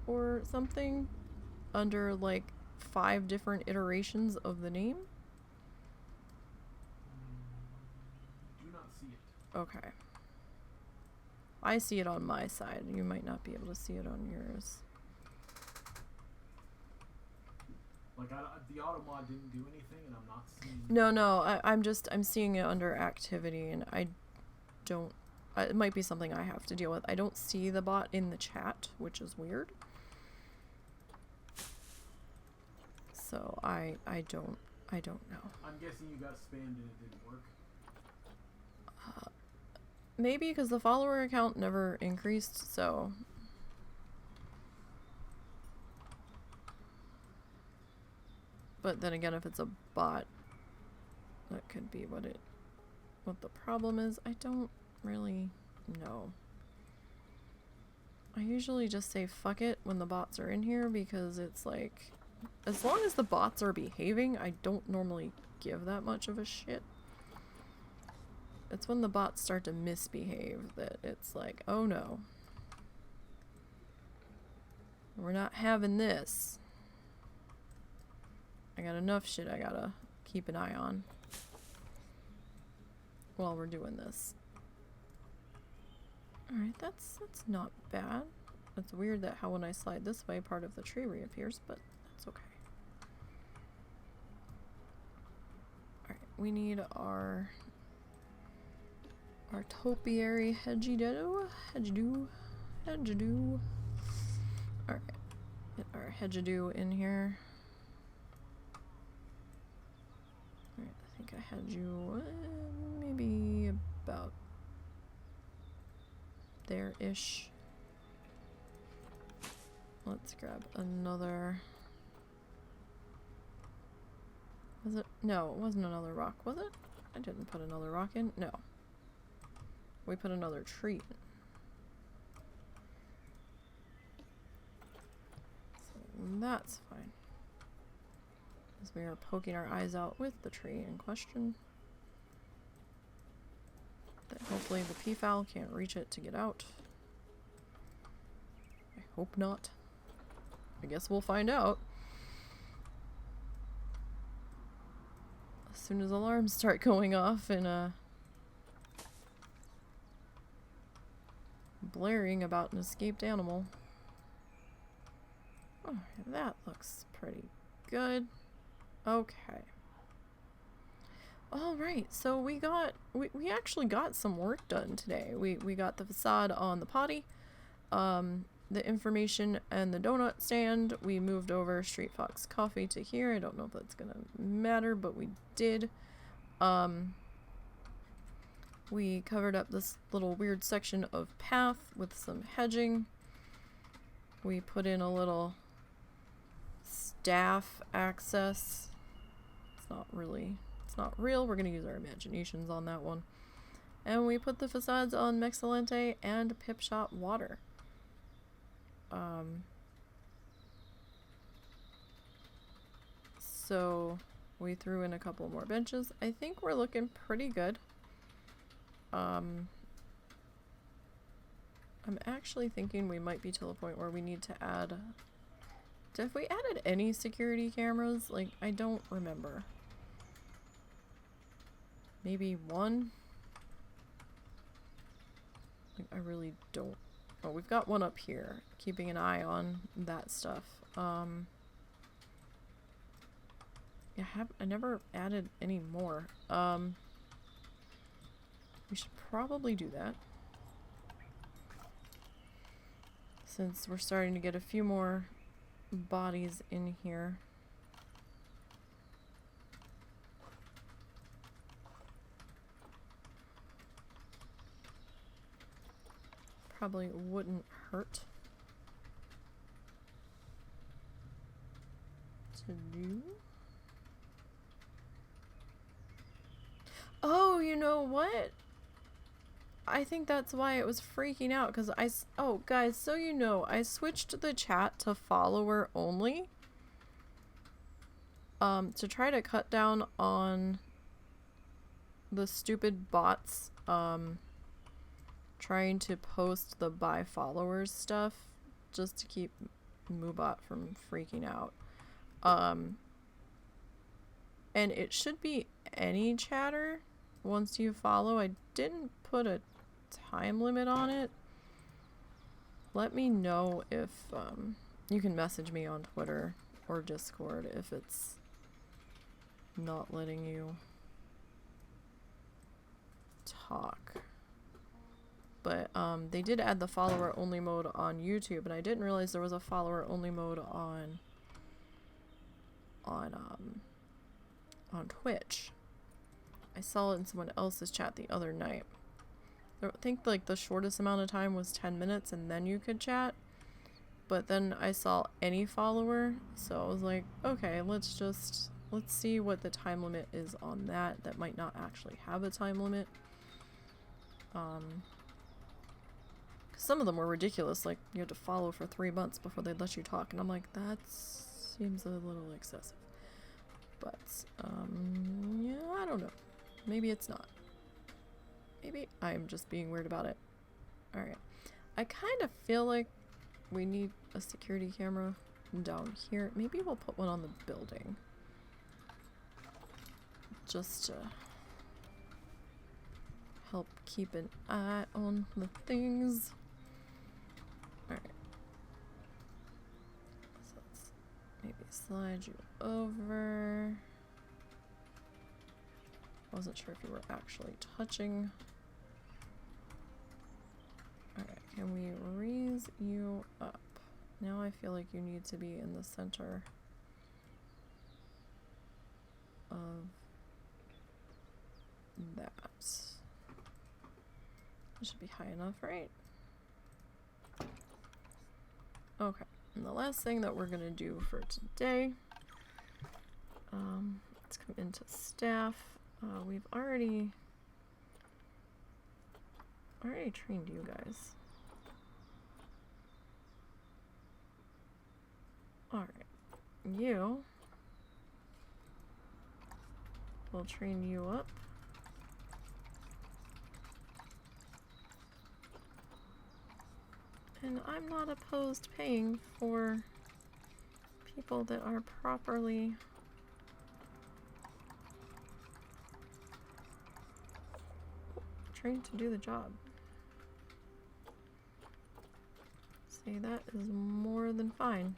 or something under, like, 5 different iterations of the name. Do not see it. Okay. I see it on my side. You might not be able to see it on yours. Like, the auto mod didn't do anything, and I'm not seeing... No, I'm seeing it under activity, and I don't... it might be something I have to deal with. I don't see the bot in the chat, which is weird. So, I don't know. I'm guessing you got spammed and it didn't work. Maybe because the follower account never increased, so... But then again, if it's a bot, that could be what the problem is. I don't really know. I usually just say fuck it when the bots are in here, because it's like, as long as the bots are behaving, I don't normally give that much of a shit. It's when the bots start to misbehave that it's like, oh no. We're not having this. I got enough shit I gotta keep an eye on while we're doing this. Alright, that's not bad. It's weird that how when I slide this way part of the tree reappears, but that's okay. we need our topiary hedgy-do. Alright, get our hedgy-do in here. Alright, I think I had you maybe about there-ish. Let's grab another. Was it? No, it wasn't another rock, was it? I didn't put another rock in. No. We put another tree in. So that's fine. As we are poking our eyes out with the tree in question. That hopefully the peafowl can't reach it to get out. I hope not. I guess we'll find out. As soon as alarms start going off and blaring about an escaped animal. Oh, that looks pretty good. Okay. Alright, so we actually got some work done today. We got the facade on the potty, the information and the donut stand. We moved over Street Fox Coffee to here. I don't know if that's gonna matter, but we did. We covered up this little weird section of path with some hedging. We put in a little staff access. It's not real. We're gonna use our imaginations on that one. And we put the facades on Mexilente and Pipshot Water. So we threw in a couple more benches. I think we're looking pretty good. I'm actually thinking we might be to the point where we need to add... Have we added any security cameras? Like, I don't remember. Maybe one? Like, I really don't... Oh, we've got one up here, keeping an eye on that stuff. Yeah, I never added any more. We should probably do that. Since we're starting to get a few more bodies in here. Probably wouldn't hurt to do. Oh, you know what? I think that's why it was freaking out, because oh, guys, so you know, I switched the chat to follower only. To try to cut down on the stupid bots, trying to post the by followers stuff, just to keep Moobot from freaking out. And it should be any chatter once you follow. I didn't put a time limit on it. Let me know if you can message me on Twitter or Discord if it's not letting you talk. But they did add the follower only mode on YouTube, and I didn't realize there was a follower only mode on Twitch. I saw it in someone else's chat the other night. I think like the shortest amount of time was 10 minutes and then you could chat. But then I saw any follower, so I was like, okay, let's see what the time limit is on that. That might not actually have a time limit. Some of them were ridiculous, like you had to follow for 3 months before they'd let you talk, and I'm like, that seems a little excessive. But, yeah, I don't know. Maybe it's not. Maybe I'm just being weird about it. Alright. I kind of feel like we need a security camera down here. Maybe we'll put one on the building. Just to help keep an eye on the things. Alright. So let's maybe slide you over. Wasn't sure if you were actually touching. Alright, can we raise you up? Now I feel like you need to be in the center of that. That should be high enough, right? Okay, and the last thing that we're gonna do for today, let's come into staff. We've already trained you guys. Alright, you, we'll train you up. And I'm not opposed to paying for people that are properly trained to do the job. See, that is more than fine.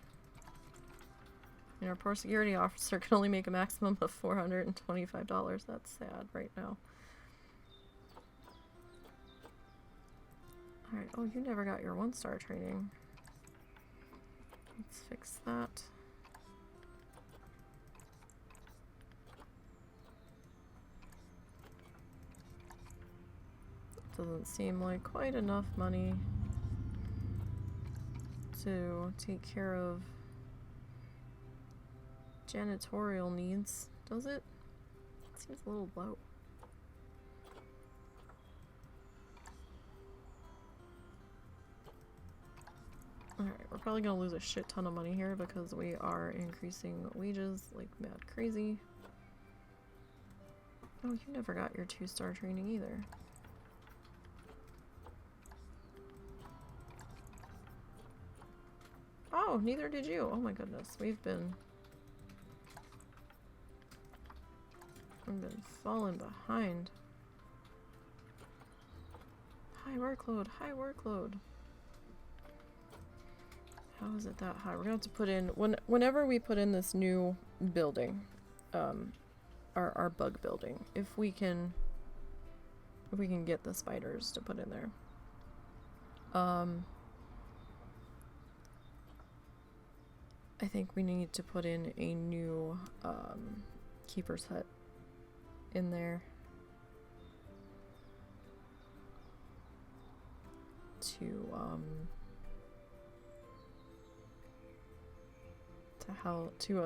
And our poor security officer can only make a maximum of $425. That's sad right now. Alright, oh, you never got your 1-star training. Let's fix that. Doesn't seem like quite enough money to take care of janitorial needs, does it? It seems a little low. Alright, we're probably gonna lose a shit ton of money here because we are increasing wages like mad crazy. Oh, you never got your 2-star training either. Oh, neither did you. Oh my goodness, we've been falling behind. High workload, high workload. How is it that high? We're gonna have to put in whenever we put in this new building, our bug building. If we can get the spiders to put in there. I think we need to put in a new keeper's hut in there to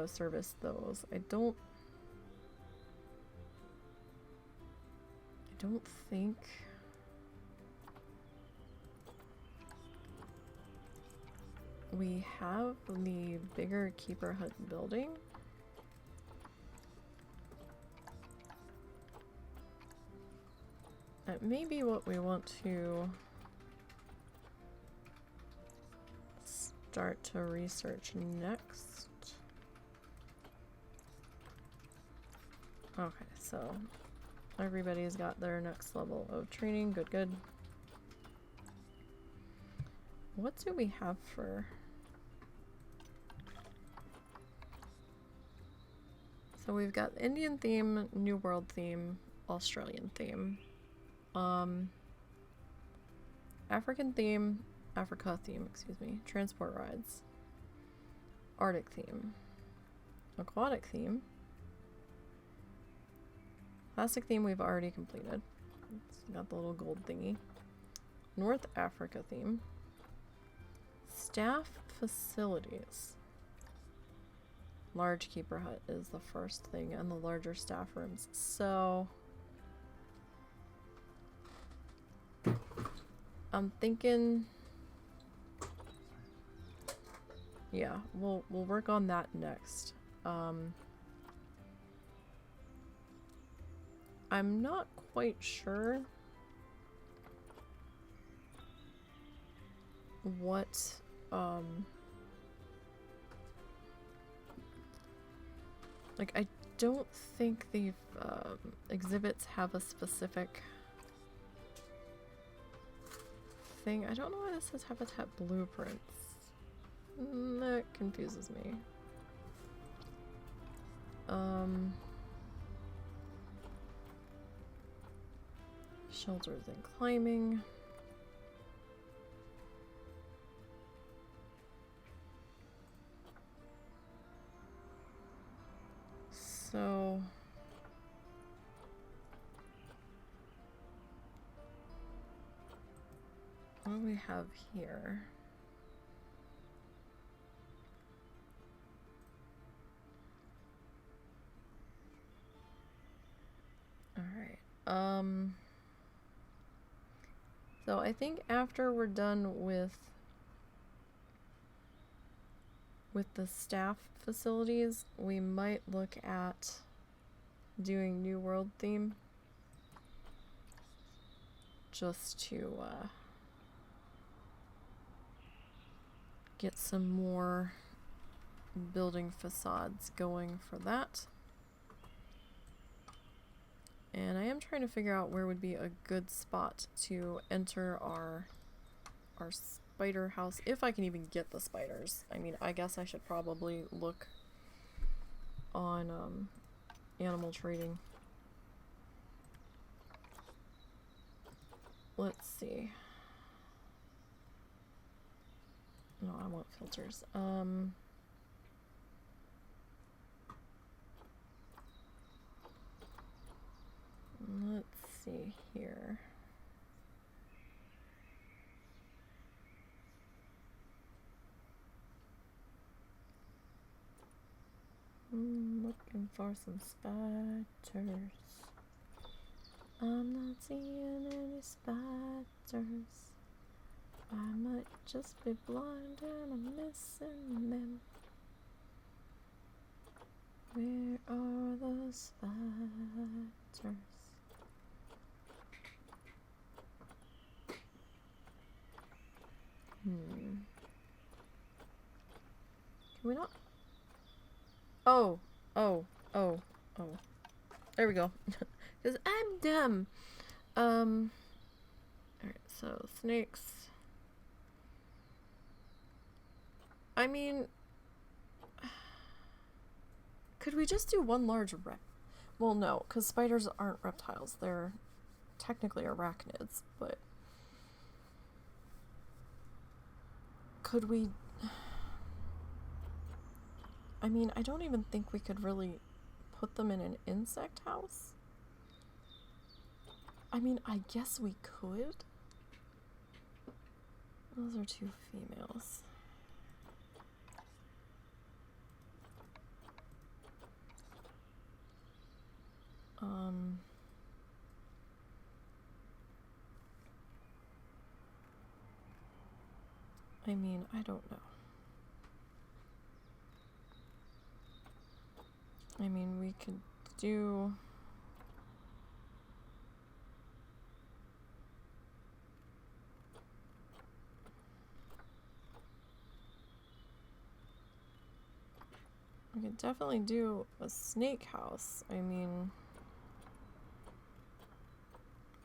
service those. I don't think we have the bigger keeper hut building. That may be what we want to start to research next. Okay, so everybody's got their next level of training. Good, good. What do we have for... So we've got Indian theme, New World theme, Australian theme, African theme, Africa theme, excuse me, transport rides, Arctic theme, aquatic theme, plastic theme we've already completed. It's got the little gold thingy. North Africa theme, staff facilities. Large keeper hut is the first thing, and the larger staff rooms. So I'm thinking, yeah, we'll work on that next. I'm not quite sure what like, I don't think the exhibits have a specific thing. I don't know why this says habitat blueprints. That confuses me. Shelters and climbing. So what do we have here? All right. So I think after we're done with the staff facilities, we might look at doing New World theme. Just to get some more building facades going for that. And I am trying to figure out where would be a good spot to enter our spider house, if I can even get the spiders. I mean, I guess I should probably look on animal trading. Let's see. No, I want filters. Let's see here. Looking for some spiders. I'm not seeing any spiders. I might just be blind and I'm missing them. Where are the spiders? Can we not? Oh. There we go. Because I'm dumb. Alright, so snakes. I mean, could we just do one large well, no, because spiders aren't reptiles. They're technically arachnids, but could we... I mean, I don't even think we could really put them in an insect house. I mean, I guess we could. Those are two females. I mean, I don't know. I mean, we could do... We could definitely do a snake house. I mean,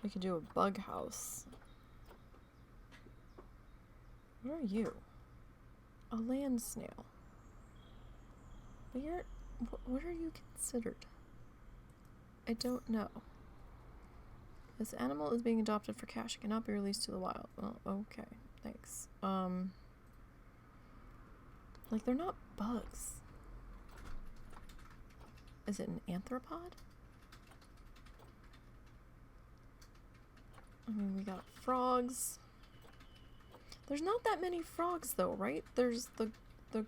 we could do a bug house. What are you? A land snail. But you're... What are you considered? I don't know. This animal is being adopted for cash. It cannot be released to the wild. Well, okay. Thanks. Like, they're not bugs. Is it an anthropod? I mean, we got frogs. There's not that many frogs, though, right? There's the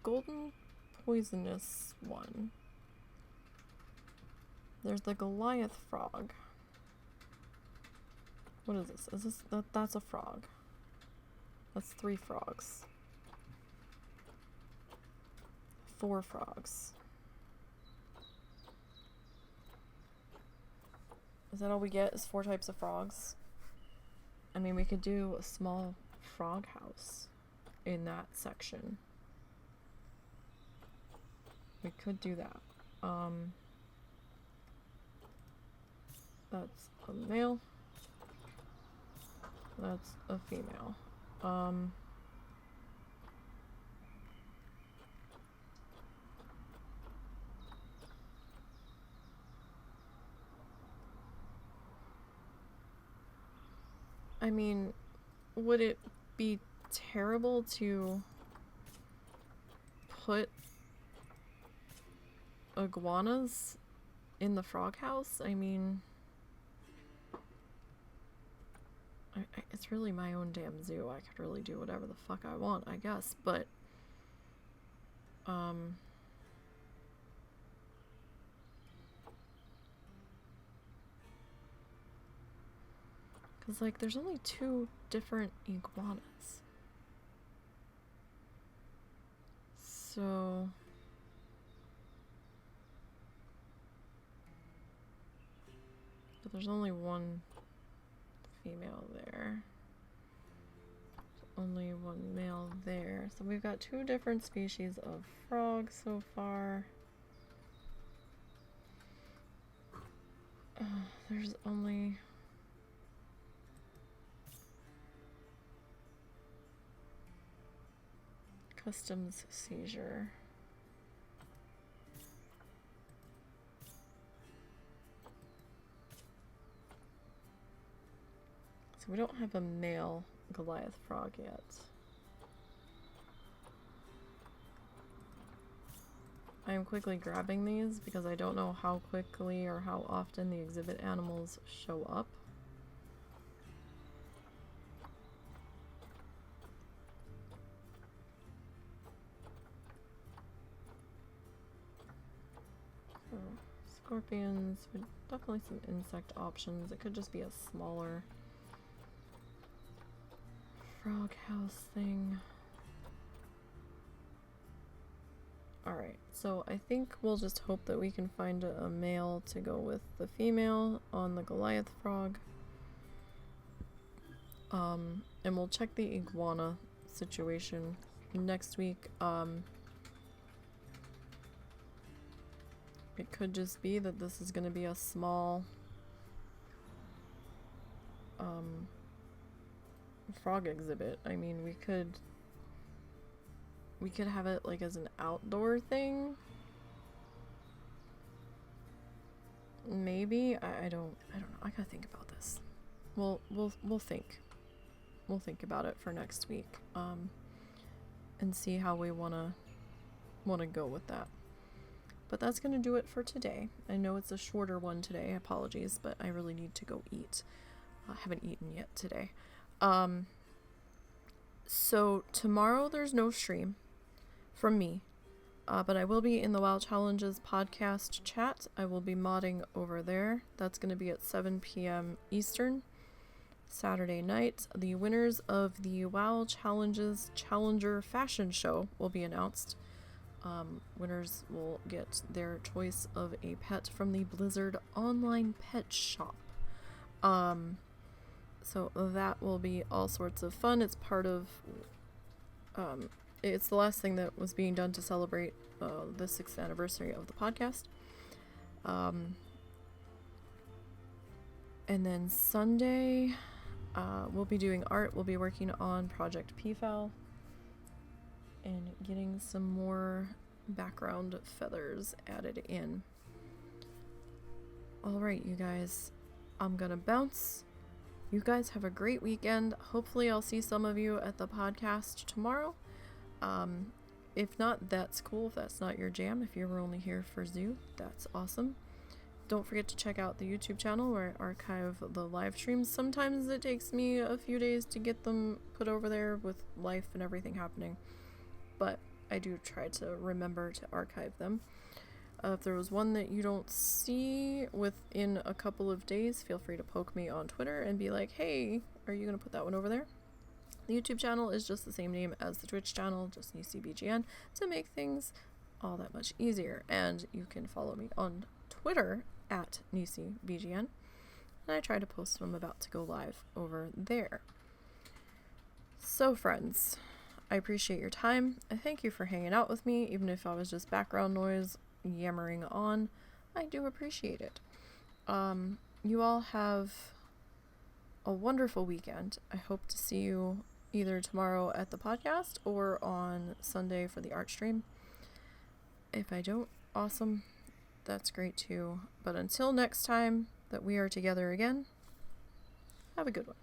golden poisonous one. There's the Goliath frog. What is this? Is this that's a frog? That's 3 frogs. 4 frogs. Is that all we get? Is 4 types of frogs? I mean, we could do a small frog house in that section. We could do that. That's a male. That's a female. I mean, would it be terrible to put iguanas in the frog house? I mean, it's really my own damn zoo. I could really do whatever the fuck I want, I guess, but because, like, there's only 2 different iguanas. So... but there's only 1 female there. Only 1 male there. So we've got 2 different species of frogs so far. There's only... customs seizure. So we don't have a male Goliath frog yet. I am quickly grabbing these because I don't know how quickly or how often the exhibit animals show up. So, scorpions, but definitely some insect options. It could just be a smaller frog house thing. Alright, so I think we'll just hope that we can find a male to go with the female on the Goliath frog. And we'll check the iguana situation next week. It could just be that this is going to be a small frog exhibit. I mean, we could have it like as an outdoor thing. Maybe. I don't know. I gotta think about this. We'll think. We'll think about it for next week. And see how we wanna go with that. But that's gonna do it for today. I know it's a shorter one today, apologies, but I really need to go eat. I haven't eaten yet today. So tomorrow there's no stream from me, but I will be in the WoW Challenges podcast chat. I will be modding over there. That's going to be at 7 p.m. Eastern, Saturday night. The winners of the WoW Challenges Challenger Fashion Show will be announced. Winners will get their choice of a pet from the Blizzard online pet shop. So that will be all sorts of fun. It's part of... it's the last thing that was being done to celebrate the 6th anniversary of the podcast. And then Sunday, we'll be doing art. We'll be working on Project Peafowl and getting some more background feathers added in. Alright, you guys. I'm gonna bounce. You guys have a great weekend. Hopefully I'll see some of you at the podcast tomorrow. If not, that's cool. If that's not your jam, if you were only here for Zoo, that's awesome. Don't forget to check out the YouTube channel where I archive the live streams. Sometimes it takes me a few days to get them put over there with life and everything happening, but I do try to remember to archive them. If there was one that you don't see within a couple of days, feel free to poke me on Twitter and be like, hey, are you going to put that one over there? The YouTube channel is just the same name as the Twitch channel, just NiseyBGN, to make things all that much easier. And you can follow me on Twitter at NiseyBGN, and I try to post when I'm about to go live over there. So friends, I appreciate your time. I thank you for hanging out with me, even if I was just background noise yammering on. I do appreciate it. You all have a wonderful weekend. I hope to see you either tomorrow at the podcast or on Sunday for the art stream. If I don't, awesome. That's great too. But until next time that we are together again, have a good one.